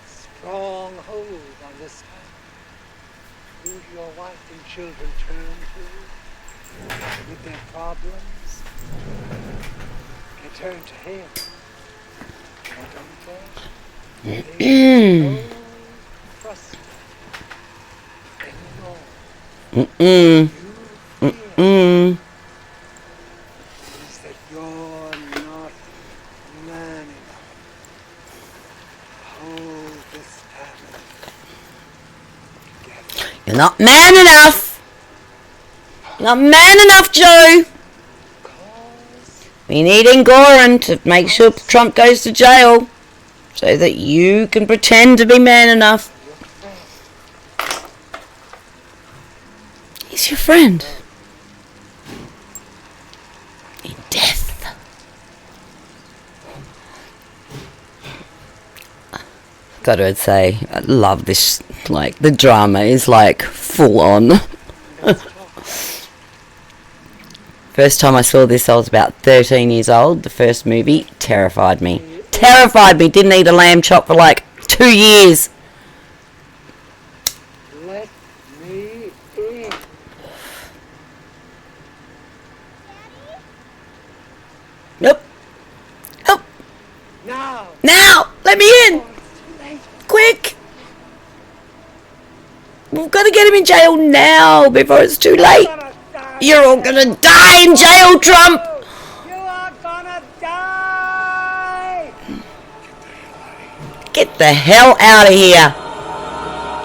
Strong hold on this house. Who your wife and children turn to with their problems. They turn to him. Why don't they? They don't trust him anymore. Is that you're not man enough. Hold this family together. You're not man enough. You're not man enough, Joe. Cause We need Engoran to make sure Trump goes to jail so that you can pretend to be man enough. He's your friend. In death. Gotta say, I love this. Like, the drama is like full on. First time I saw this, I was about 13 years old. The first movie terrified me. Terrified me. Didn't eat a lamb chop for like 2 years. let me in. Nope. Nope. Now. Now! Let me in! Before it's too late. Quick! We've got to get him in jail now before it's too late. Gonna die. You're all gonna die in jail, Trump! You are gonna die. Get the hell out of here!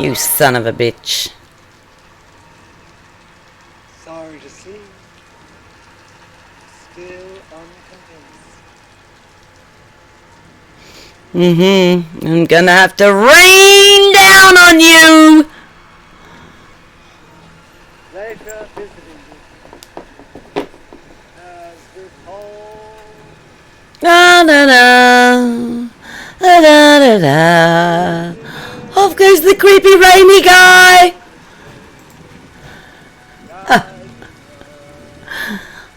You son of a bitch. Sorry to see. Still unconvinced. I'm gonna have to rain down on you! Pleasure visiting you. creepy rainy guy.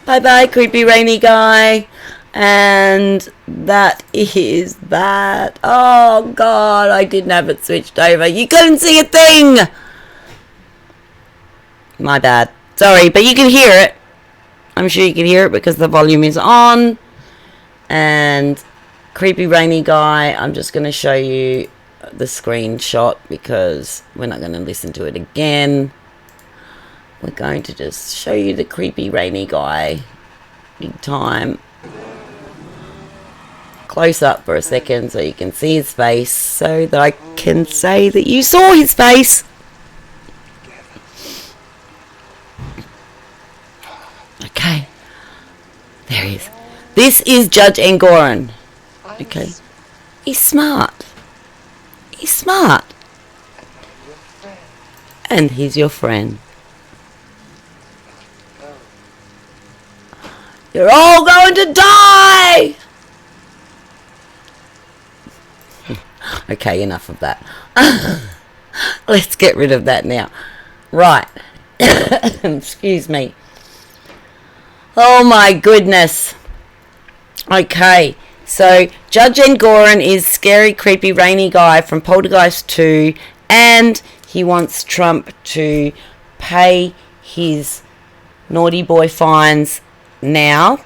Bye bye, creepy rainy guy. And that is that. Oh god, I didn't have it switched over. You couldn't see a thing. My bad. Sorry, but you can hear it. I'm sure you can hear it because the volume is on. And creepy rainy guy, I'm just going to show you the screenshot because we're not going to listen to it again. We're going to just show you the creepy rainy guy. Big time. Close up for a second so you can see his face so that I can say that you saw his face. Okay. There he is. This is Judge Engoron. Okay. He's smart. He's smart. And he's your friend. You're all going to die! Okay, enough of that. Let's get rid of that now. Right. Excuse me. Oh my goodness. Okay, so Judge Engoron is scary, creepy, rainy guy from Poltergeist 2, and he wants Trump to pay his naughty boy fines now.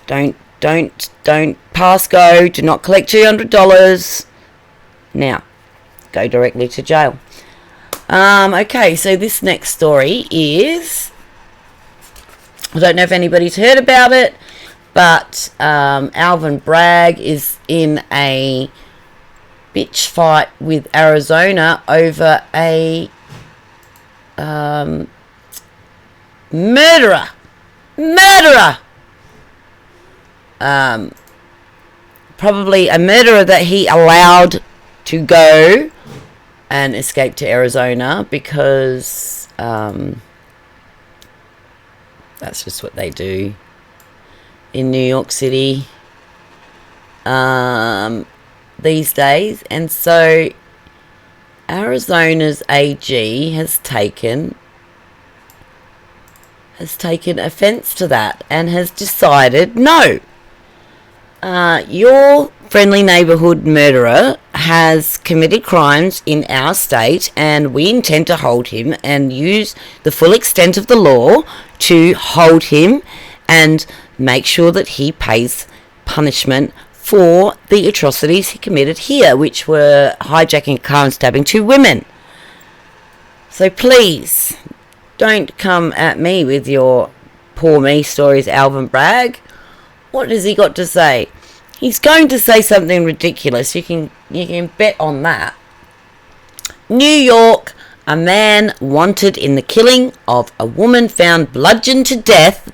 Don't pass go. Do not collect $200. Now, go directly to jail. Okay, so this next story is, I don't know if anybody's heard about it, but Alvin Bragg is in a bitch fight with Arizona over a murderer. Probably a murderer that he allowed to go and escape to Arizona because that's just what they do in New York City these days. And so Arizona's AG has taken offense to that and has decided, no, your friendly neighborhood murderer has committed crimes in our state and we intend to hold him and use the full extent of the law to hold him and make sure that he pays punishment for the atrocities he committed here, which were hijacking a car and stabbing 2 women. So please, don't come at me with your poor me stories, Alvin Bragg. What has he got to say? He's going to say something ridiculous. You can bet on that. New York, a man wanted in the killing of a woman found bludgeoned to death,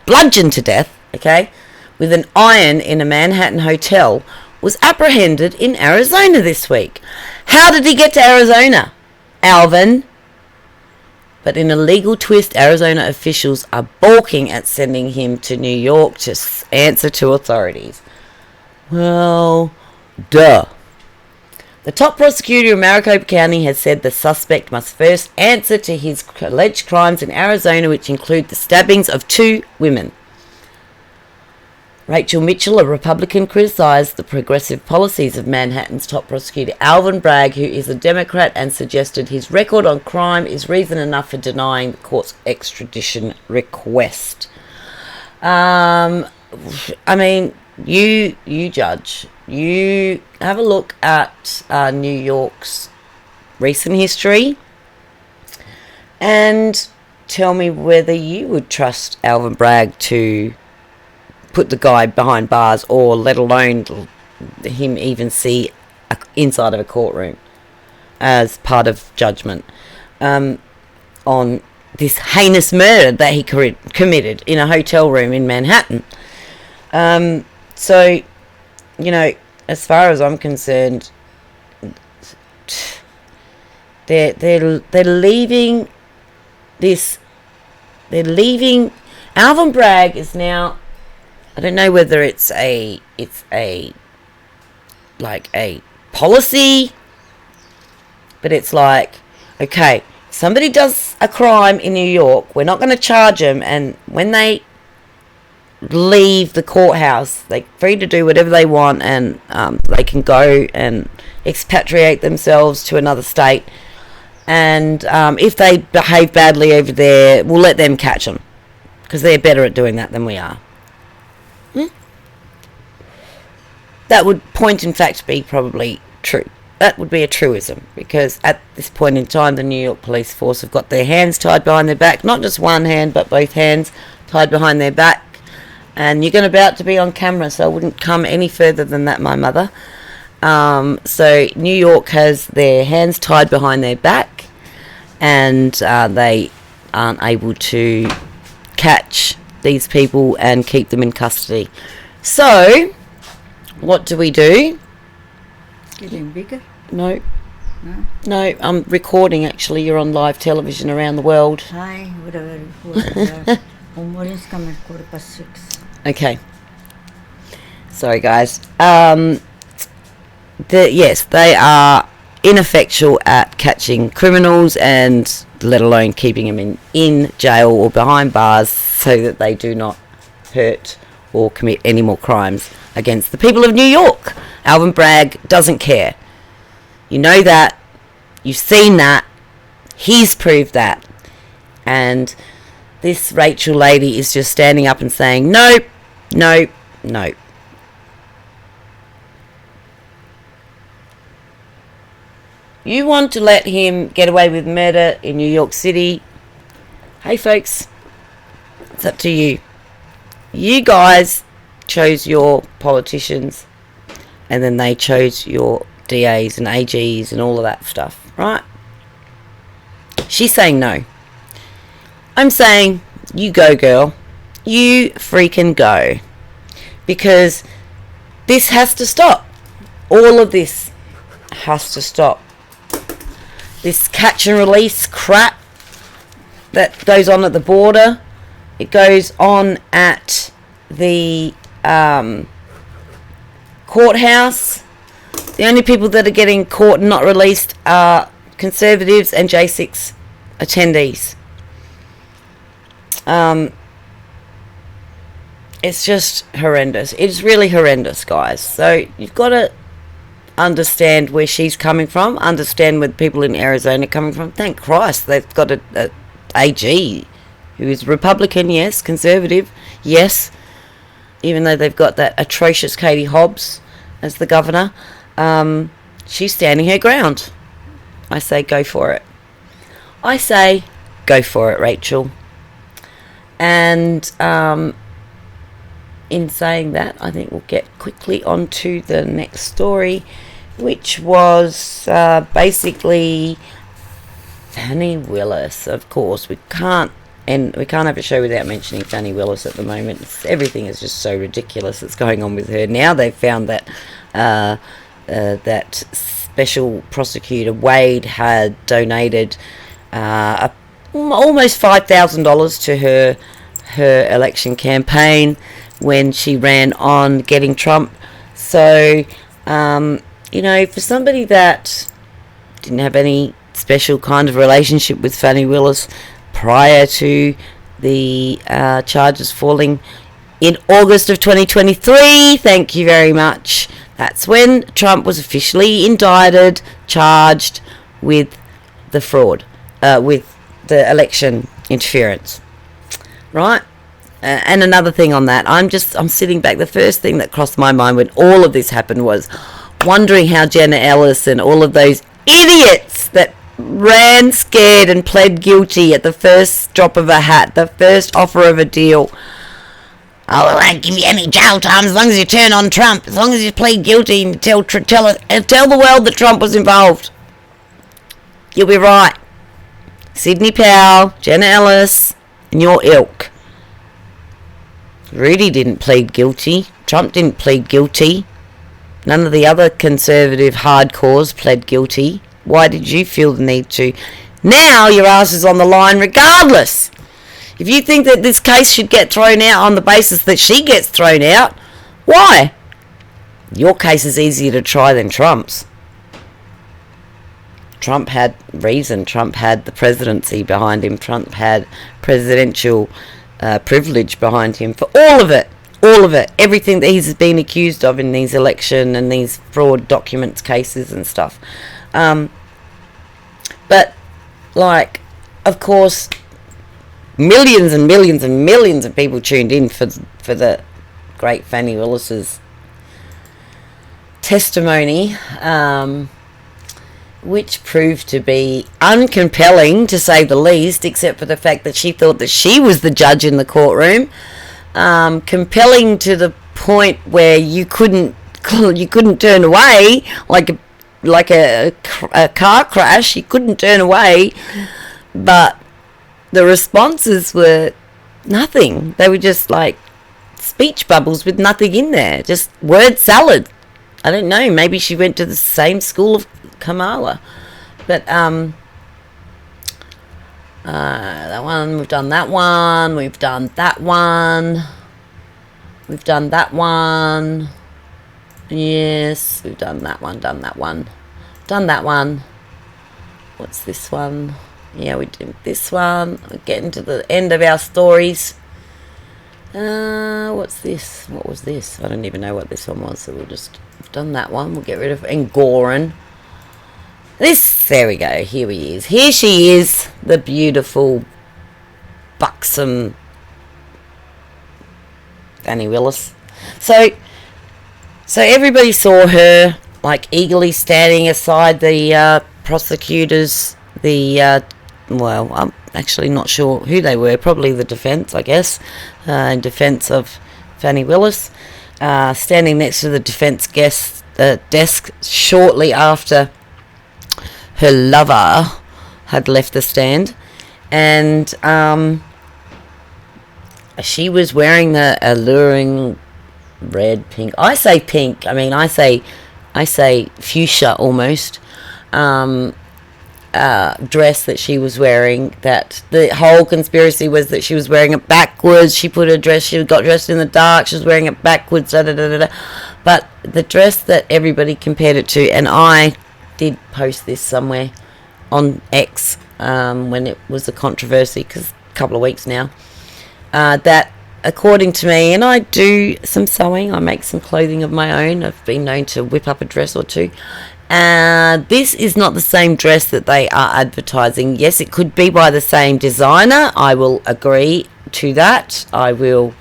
okay, with an iron in a Manhattan hotel, was apprehended in Arizona this week. How did he get to Arizona, Alvin? But in a legal twist, Arizona officials are balking at sending him to New York to answer to authorities. Well, duh. The top prosecutor in Maricopa County has said the suspect must first answer to his alleged crimes in Arizona, which include the stabbings of 2 women. Rachel Mitchell, a Republican, criticized the progressive policies of Manhattan's top prosecutor Alvin Bragg, who is a Democrat, and suggested his record on crime is reason enough for denying the court's extradition request. I mean, you judge. You have a look at New York's recent history and tell me whether you would trust Alvin Bragg to put the guy behind bars, or let alone him even see inside of a courtroom as part of judgment on this heinous murder that he committed in a hotel room in Manhattan. So, you know, as far as I'm concerned, they're leaving this. They're leaving. Alvin Bragg is now, I don't know whether it's a policy But it's like, okay, somebody does a crime in New York, we're not going to charge them, and when they leave the courthouse, they're free to do whatever they want, and they can go and expatriate themselves to another state, and if they behave badly over there, we'll let them catch them, because they're better at doing that than we are. That would point in fact be probably true. That would be a truism, because at this point in time the New York police force have got their hands tied behind their back, not just one hand but both hands tied behind their back, and you're about to be on camera, so I wouldn't come any further than that, my mother. So New York has their hands tied behind their back, and they aren't able to catch these people and keep them in custody. So what do? Getting bigger? No. No? No, I'm recording actually. You're on live television around the world. Hi, whatever. Morning's coming 6:15. Okay. Sorry, guys. Yes, they are ineffectual at catching criminals, and let alone keeping them in jail or behind bars so that they do not hurt or commit any more crimes against the people of New York. Alvin Bragg doesn't care. You know that. You've seen that. He's proved that. And this Rachel lady is just standing up and saying, no, no, no. You want to let him get away with murder in New York City? Hey, folks, it's up to you. You guys chose your politicians, and then they chose your DAs and AGs and all of that stuff, right? She's saying no. I'm saying, you go, girl. You freaking go. Because this has to stop. All of this has to stop. This catch and release crap that goes on at the border, it goes on at the courthouse. The only people that are getting caught and not released are Conservatives and J6 attendees. It's just horrendous. It's really horrendous, guys. So you've got to understand where she's coming from, understand where the people in Arizona are coming from. Thank Christ they've got a AG who is Republican, yes, Conservative, yes, even though they've got that atrocious Katie Hobbs as the governor. She's standing her ground. I say go for it. I say go for it, Rachel. And in saying that, I think we'll get quickly on to the next story, which was basically Fani Willis. Of course, we can't have a show without mentioning Fani Willis at the moment. Everything is just so ridiculous that's going on with her. Now they've found that that special prosecutor Wade had donated almost $5,000 to her election campaign when she ran on getting Trump. So, for somebody that didn't have any special kind of relationship with Fani Willis prior to the charges falling in August of 2023, thank you very much. That's when Trump was officially indicted, charged with the fraud, with the election interference, right? And another thing on that, I'm sitting back. The first thing that crossed my mind when all of this happened was wondering how Jenna Ellis and all of those idiots that ran scared and pled guilty at the first drop of a hat, the first offer of a deal. Oh, we won't give you any jail time as long as you turn on Trump, as long as you plead guilty and tell the world that Trump was involved. You'll be right. Sidney Powell, Jenna Ellis, and your ilk. Rudy didn't plead guilty. Trump didn't plead guilty. None of the other conservative hardcores pled guilty. Why did you feel the need to? Now your ass is on the line regardless. If you think that this case should get thrown out on the basis that she gets thrown out, why? Your case is easier to try than Trump's. Trump had reason. Trump had the presidency behind him. Trump had presidential privilege behind him for all of it. All of it. Everything that he's been accused of in these election and these fraud documents cases and stuff. But, like, of course, millions and millions and millions of people tuned in for the great Fannie Willis's testimony, which proved to be uncompelling, to say the least, except for the fact that she thought that she was the judge in the courtroom. Compelling to the point where you couldn't turn away, like a car crash. You couldn't turn away, but the responses were nothing. They were just like speech bubbles with nothing in there, just word salad. I don't know, maybe she went to the same school of Kamala. But that one, we've done that one, we've done that one, we've done that one, yes, we've done that one, done that one, done that one. What's this one? Yeah, we did this one. We're getting to the end of our stories. What's this? What was this? I don't even know what this one was, so we'll just done that one. We'll get rid of Goran. This, there we go. Here he is. Here she is, the beautiful, buxom Fannie Willis. So everybody saw her like eagerly standing aside the prosecutors. Well, I'm actually not sure who they were. Probably the defence, I guess, in defence of Fannie Willis. Standing next to the defence desk shortly after her lover had left the stand, and she was wearing the alluring red, pink. I say pink. I mean, I say fuchsia almost. Dress that she was wearing, that the whole conspiracy was that she was wearing it backwards. She got dressed in the dark, she was wearing it backwards, but the dress that everybody compared it to, and I did post this somewhere on X when it was a controversy, because a couple of weeks now, that according to me, and I do some sewing, I make some clothing of my own, I've been known to whip up a dress or two. This is not the same dress that they are advertising. Yes, it could be by the same designer. I will agree to that. I will,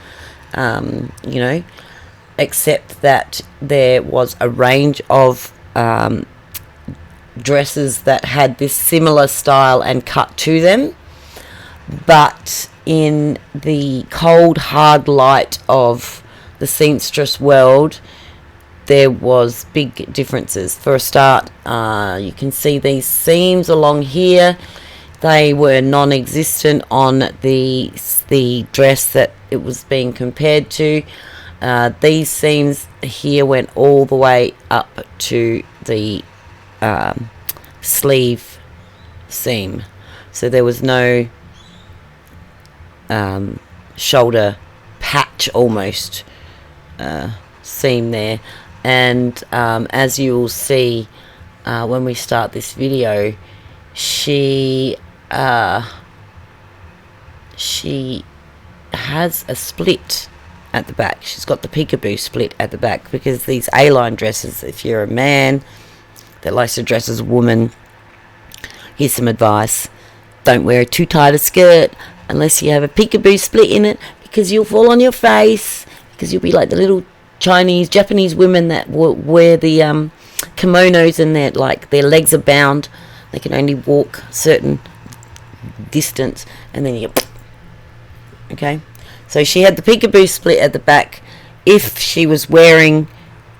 accept that there was a range of dresses that had this similar style and cut to them. But in the cold, hard light of the seamstress world, there was big differences. For a start, you can see these seams along here. They were non-existent on the dress that it was being compared to. These seams here went all the way up to the sleeve seam, so there was no shoulder patch almost seam there. And as you will see when we start this video, she has a split at the back. She's got the peekaboo split at the back, because these A-line dresses, if you're a man that likes to dress as a woman, here's some advice: don't wear too tight a skirt unless you have a peekaboo split in it, because you'll fall on your face, because you'll be like the little Japanese women that wear the kimonos, and their legs are bound. They can only walk a certain distance, and then okay. So she had the peekaboo split at the back. If she was wearing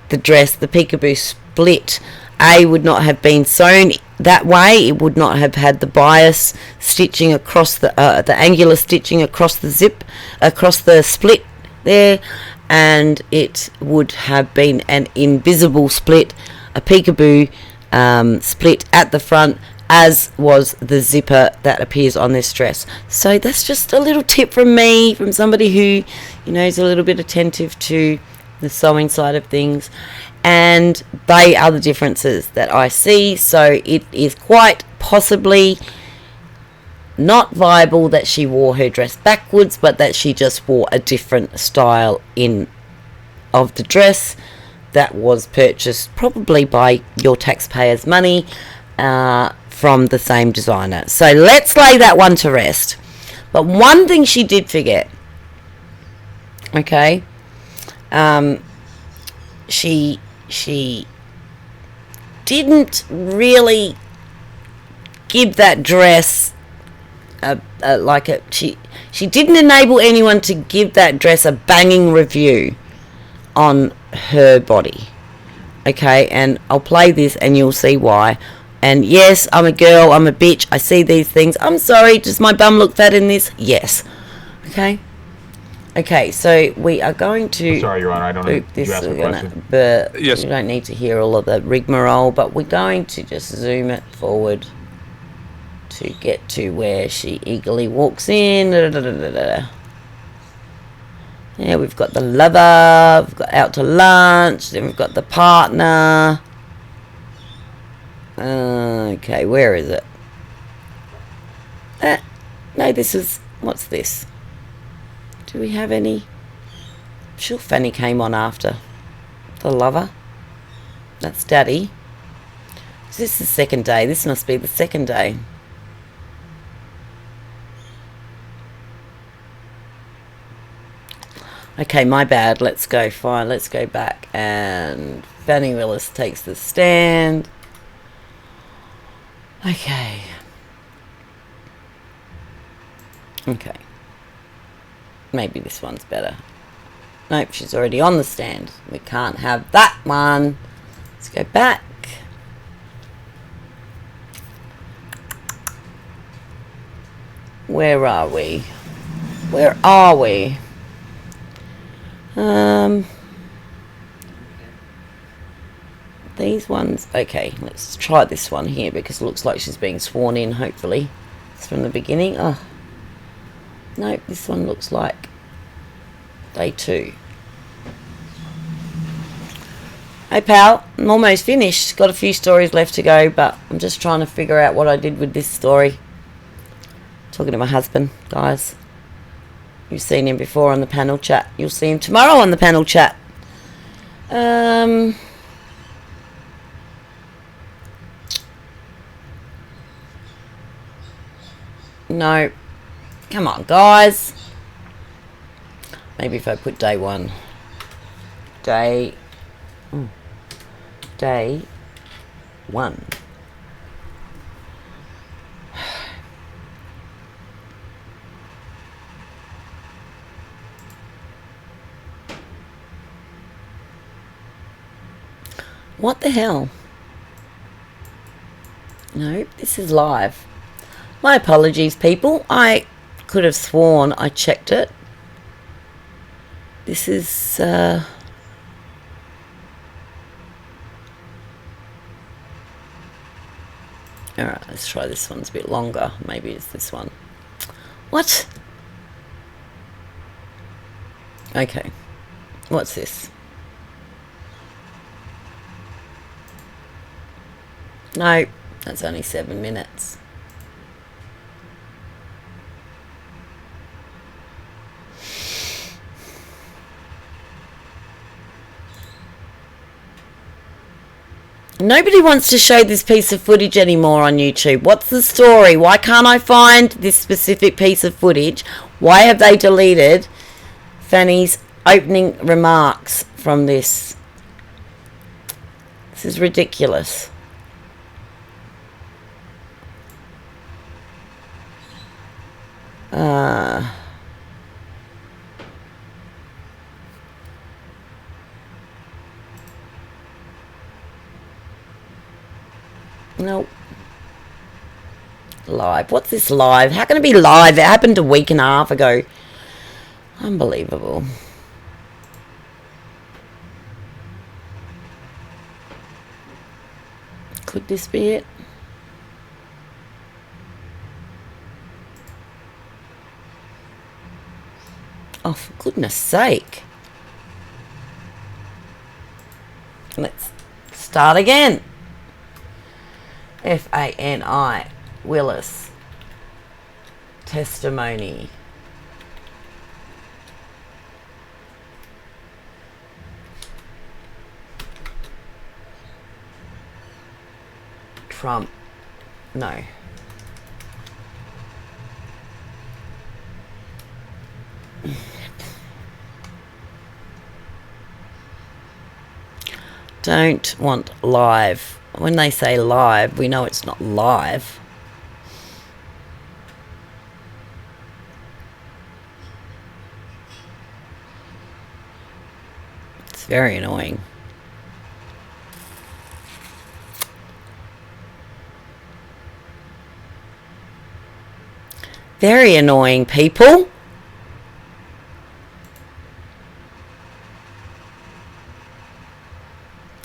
the dress, the peekaboo split would not have been sewn that way. It would not have had the bias stitching across the angular stitching across the zip, across the split there. And it would have been an invisible split, a peekaboo split at the front, as was the zipper that appears on this dress. So that's just a little tip from me, from somebody who, is a little bit attentive to the sewing side of things. and they are the differences that I see. So it is quite possibly not viable that she wore her dress backwards, but that she just wore a different style of the dress that was purchased probably by your taxpayers' money from the same designer. So let's lay that one to rest. But one thing she did forget, okay, she didn't really give that dress she didn't enable anyone to give that dress a banging review on her body. Okay, and I'll play this and you'll see why. And yes, I'm a girl, I'm a bitch, I see these things. I'm sorry, does my bum look fat in this? Yes. Okay, so we are going to... Sorry, Your Honor, I don't know. This You asked a question. but Yes. you don't need to hear all of the rigmarole, but we're going to just zoom it forward to get to where she eagerly walks in. Yeah, we've got the lover, we've got out to lunch, then we've got the partner. Okay, where is it? No, this is... What's this? Do we have any? I'm sure Fanny came on after the lover. That's Daddy. Is this the second day? This must be the second day. Okay, my bad. Let's go. Fine, let's go back. And Fanny Willis takes the stand. Okay. Maybe this one's better. Nope, she's already on the stand. We can't have that one. Let's go back. Where are we? Where are we? These ones. Okay, let's try this one here because it looks like she's being sworn in, hopefully. It's from the beginning. Oh. Nope, this one looks like day 2. Hey pal, I'm almost finished. Got a few stories left to go, but I'm just trying to figure out what I did with this story. Talking to my husband, guys. You've seen him before on the panel chat. You'll see him tomorrow on the panel chat. No. Come on, guys. Maybe if I put day 1. Day 1. What the hell? No, this is live. My apologies, people. I could have sworn I checked it. This is alright, let's try this one. It's a bit longer. Maybe it's this one. What? Okay. What's this? No, that's only 7 minutes. Nobody wants to show this piece of footage anymore on YouTube. What's the story? Why can't I find this specific piece of footage? Why have they deleted Fanny's opening remarks from this? This is ridiculous. Nope. Live. What's this live? How can it be live? It happened a week and a half ago. Unbelievable. Could this be it? Oh, for goodness sake. Let's start again. Fani Willis testimony. Trump. No. Don't want live. When they say live, we know it's not live. It's very annoying. Very annoying, people.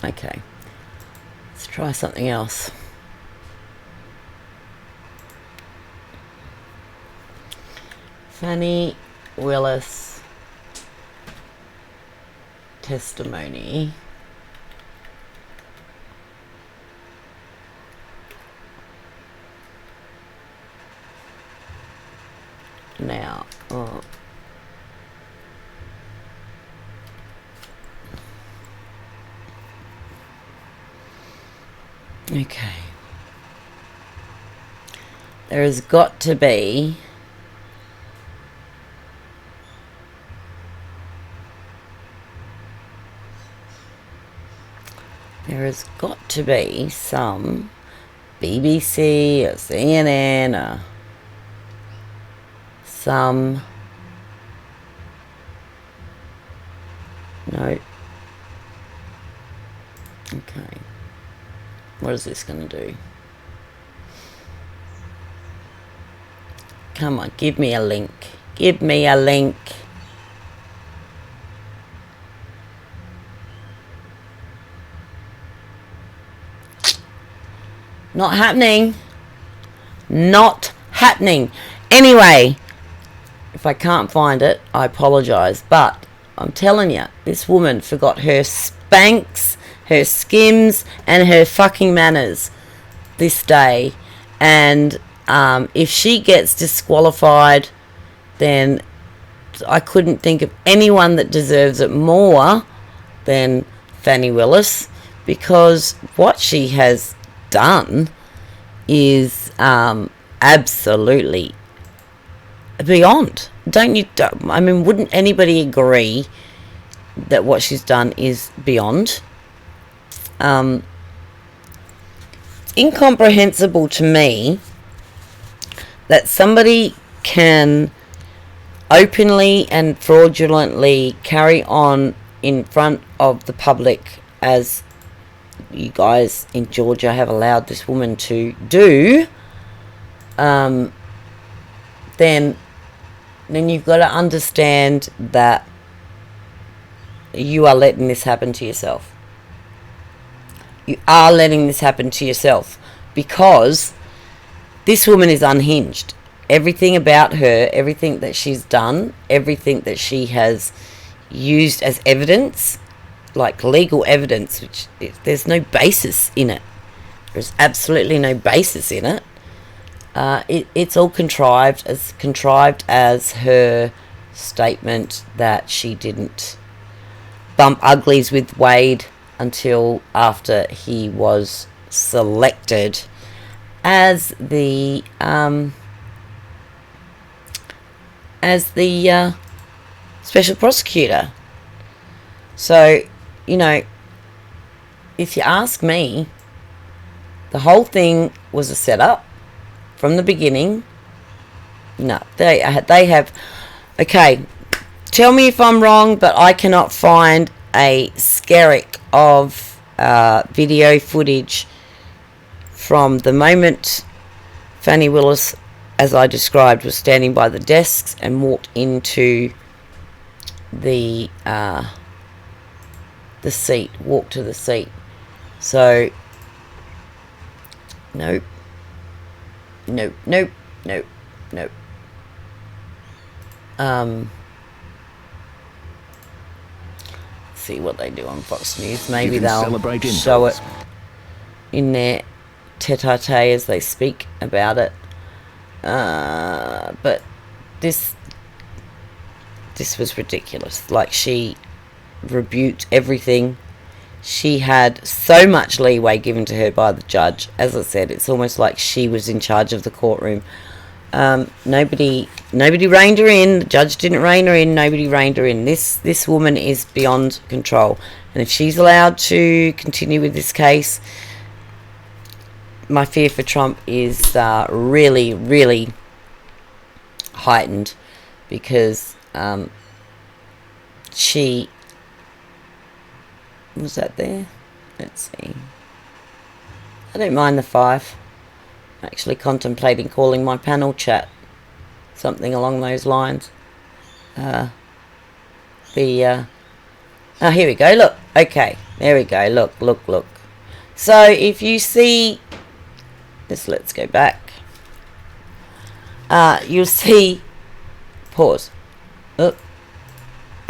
Okay, let's try something else. Fani Willis testimony. Now, okay. There has got to be some BBC or CNN or some, no, okay, what is this going to do? Come on, give me a link, give me a link. Not happening, not happening. Anyway, if I can't find it, I apologise, but I'm telling you, this woman forgot her Spanx, her Skims, and her fucking manners this day. And if she gets disqualified, then I couldn't think of anyone that deserves it more than Fani Willis, because what she has done is absolutely beyond. I mean, wouldn't anybody agree that what she's done is beyond? Incomprehensible to me that somebody can openly and fraudulently carry on in front of the public, as you guys in Georgia have allowed this woman to do, then you've got to understand that you are letting this happen to yourself. You are letting this happen to yourself, because this woman is unhinged. Everything about her, everything that she's done, everything that she has used as evidence, like legal evidence, which there's no basis in it. There's absolutely no basis in it. It's all contrived as her statement that she didn't bump uglies with Wade until after he was selected as the special prosecutor. So, you know, if you ask me, the whole thing was a setup from the beginning. No, they have. Okay, tell me if I'm wrong, but I cannot find a skerrick of video footage from the moment Fani Willis, as I described, was standing by the desks and walked into the seat, walked to the seat. So, nope. see what they do on Fox News. Maybe can they'll celebrate show indoors. it in their tete-a-tete as they speak about it. But this was ridiculous. Like, she rebuked everything. She had so much leeway given to her by the judge. As I said, it's almost like she was in charge of the courtroom. Nobody reined her in. The judge didn't rein her in. Nobody reined her in. This woman is beyond control. And if she's allowed to continue with this case, my fear for Trump is really, really heightened, because she... Was that there? Let's see. I don't mind the 5. I'm actually contemplating calling my panel chat something along those lines. Oh, here we go. Look. Okay. There we go. Look. So if you see this, let's go back. You'll see. Pause. Oh.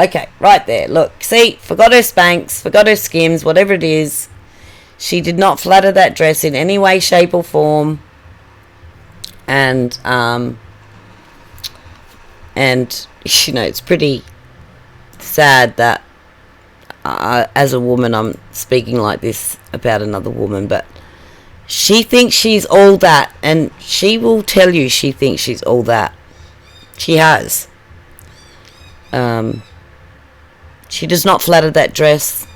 Okay, right there. Look, see, forgot her Spanx, forgot her Skims, whatever it is. She did not flatter that dress in any way, shape, or form. And you know, it's pretty sad that as a woman I'm speaking like this about another woman, but she thinks she's all that, and she will tell you she thinks she's all that. She has. She does not flatter that dress.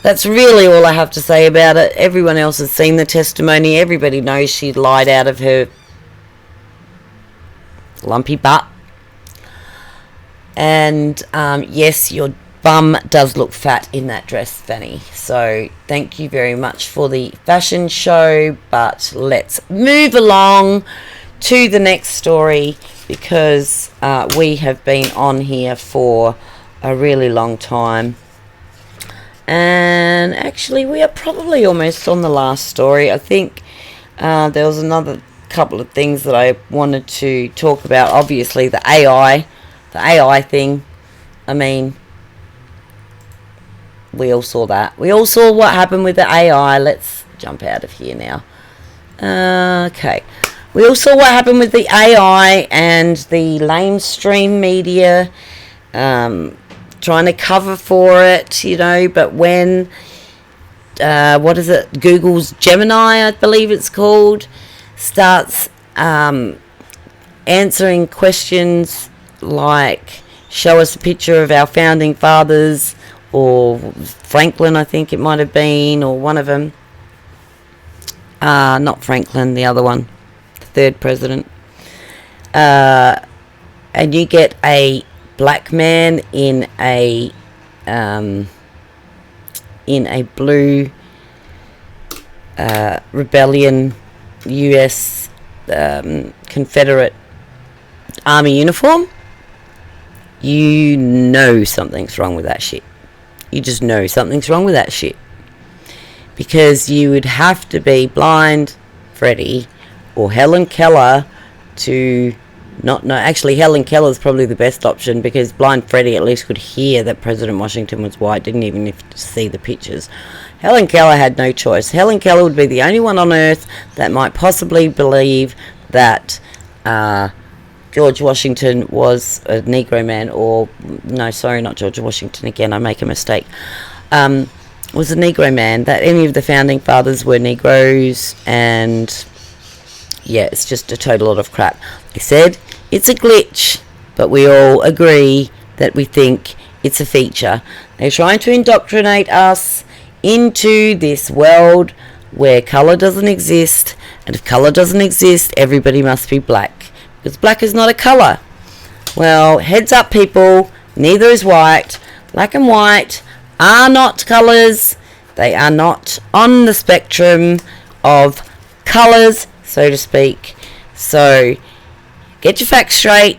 That's really all I have to say about it. Everyone else has seen the testimony. Everybody knows she lied out of her lumpy butt. And yes, your bum does look fat in that dress, Fanny. So thank you very much for the fashion show. But let's move along to the next story, because we have been on here for a really long time, and actually we are probably almost on the last story. I think there was another couple of things that I wanted to talk about. Obviously the AI thing. I mean, we all saw that. We all saw what happened with the AI. Let's jump out of here now. Okay, we all saw what happened with the AI and the lamestream media trying to cover for it, you know. But when what is it, Google's Gemini, I believe it's called, starts answering questions like, show us a picture of our founding fathers, or Franklin, I think it might have been, or one of them, not Franklin, the other one, the third president, and you get a black man in a blue rebellion US Confederate Army uniform, you know something's wrong with that shit. You just know something's wrong with that shit, because you would have to be Blind Freddy or Helen Keller to not know. Actually, Helen Keller's probably the best option, because Blind Freddy at least could hear that President Washington was white, didn't even have to see the pictures. Helen Keller had no choice. Helen Keller would be the only one on earth that might possibly believe that George Washington was a Negro man, or no, sorry, not George Washington again, I make a mistake, was a Negro man, that any of the founding fathers were Negroes, and yeah, it's just a total lot of crap. They said it's a glitch, but we all agree that we think it's a feature. They're trying to indoctrinate us into this world where colour doesn't exist, and if colour doesn't exist, everybody must be black, because black is not a colour. Well, heads up people, neither is white. Black and white are not colours. They are not on the spectrum of colours, so to speak. So get your facts straight.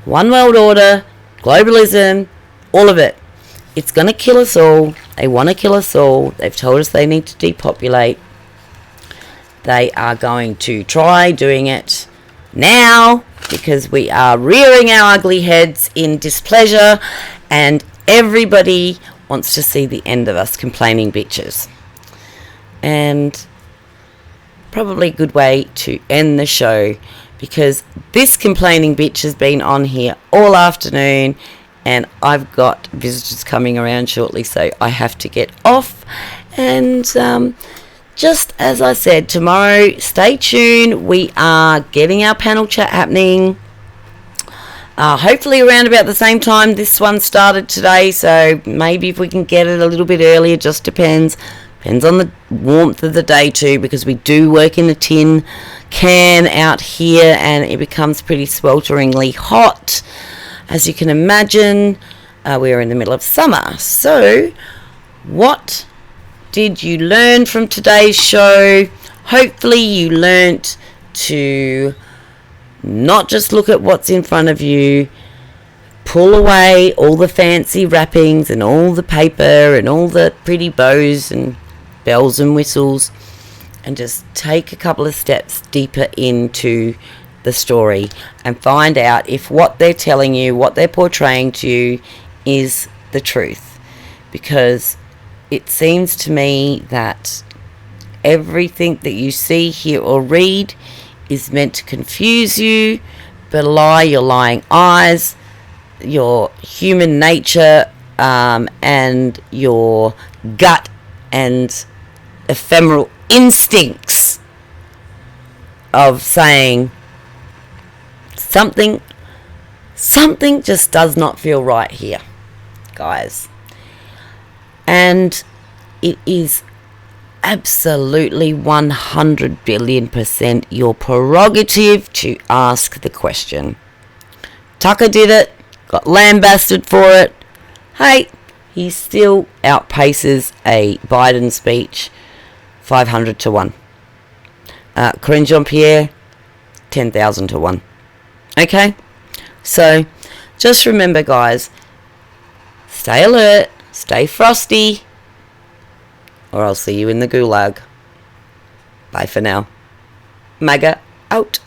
One world order, globalism, all of it. It's going to kill us all. They want to kill us all. They've told us they need to depopulate. They are going to try doing it now, because we are rearing our ugly heads in displeasure, and everybody wants to see the end of us complaining bitches. And probably a good way to end the show, because this complaining bitch has been on here all afternoon and I've got visitors coming around shortly, so I have to get off. And just as I said, tomorrow, stay tuned. We are getting our panel chat happening. Hopefully around about the same time this one started today, so maybe if we can get it a little bit earlier, just depends. Depends on the warmth of the day too, because we do work in a tin can out here and it becomes pretty swelteringly hot. As you can imagine, we're in the middle of summer. So, what did you learn from today's show? Hopefully you learnt to not just look at what's in front of you, pull away all the fancy wrappings and all the paper and all the pretty bows and bells and whistles, and just take a couple of steps deeper into the story and find out if what they're telling you, what they're portraying to you, is the truth. Because it seems to me that everything that you see, hear or read is meant to confuse you, belie your lying eyes, your human nature, and your gut and ephemeral instincts of saying something just does not feel right here, guys. And it is absolutely 100 billion% your prerogative to ask the question. Tucker did it, got lambasted for it. Hey, he still outpaces a Biden speech 500 to 1. Corinne Jean-Pierre, 10,000 to 1. Okay? So, just remember, guys, stay alert, stay frosty, or I'll see you in the gulag. Bye for now. MAGA out.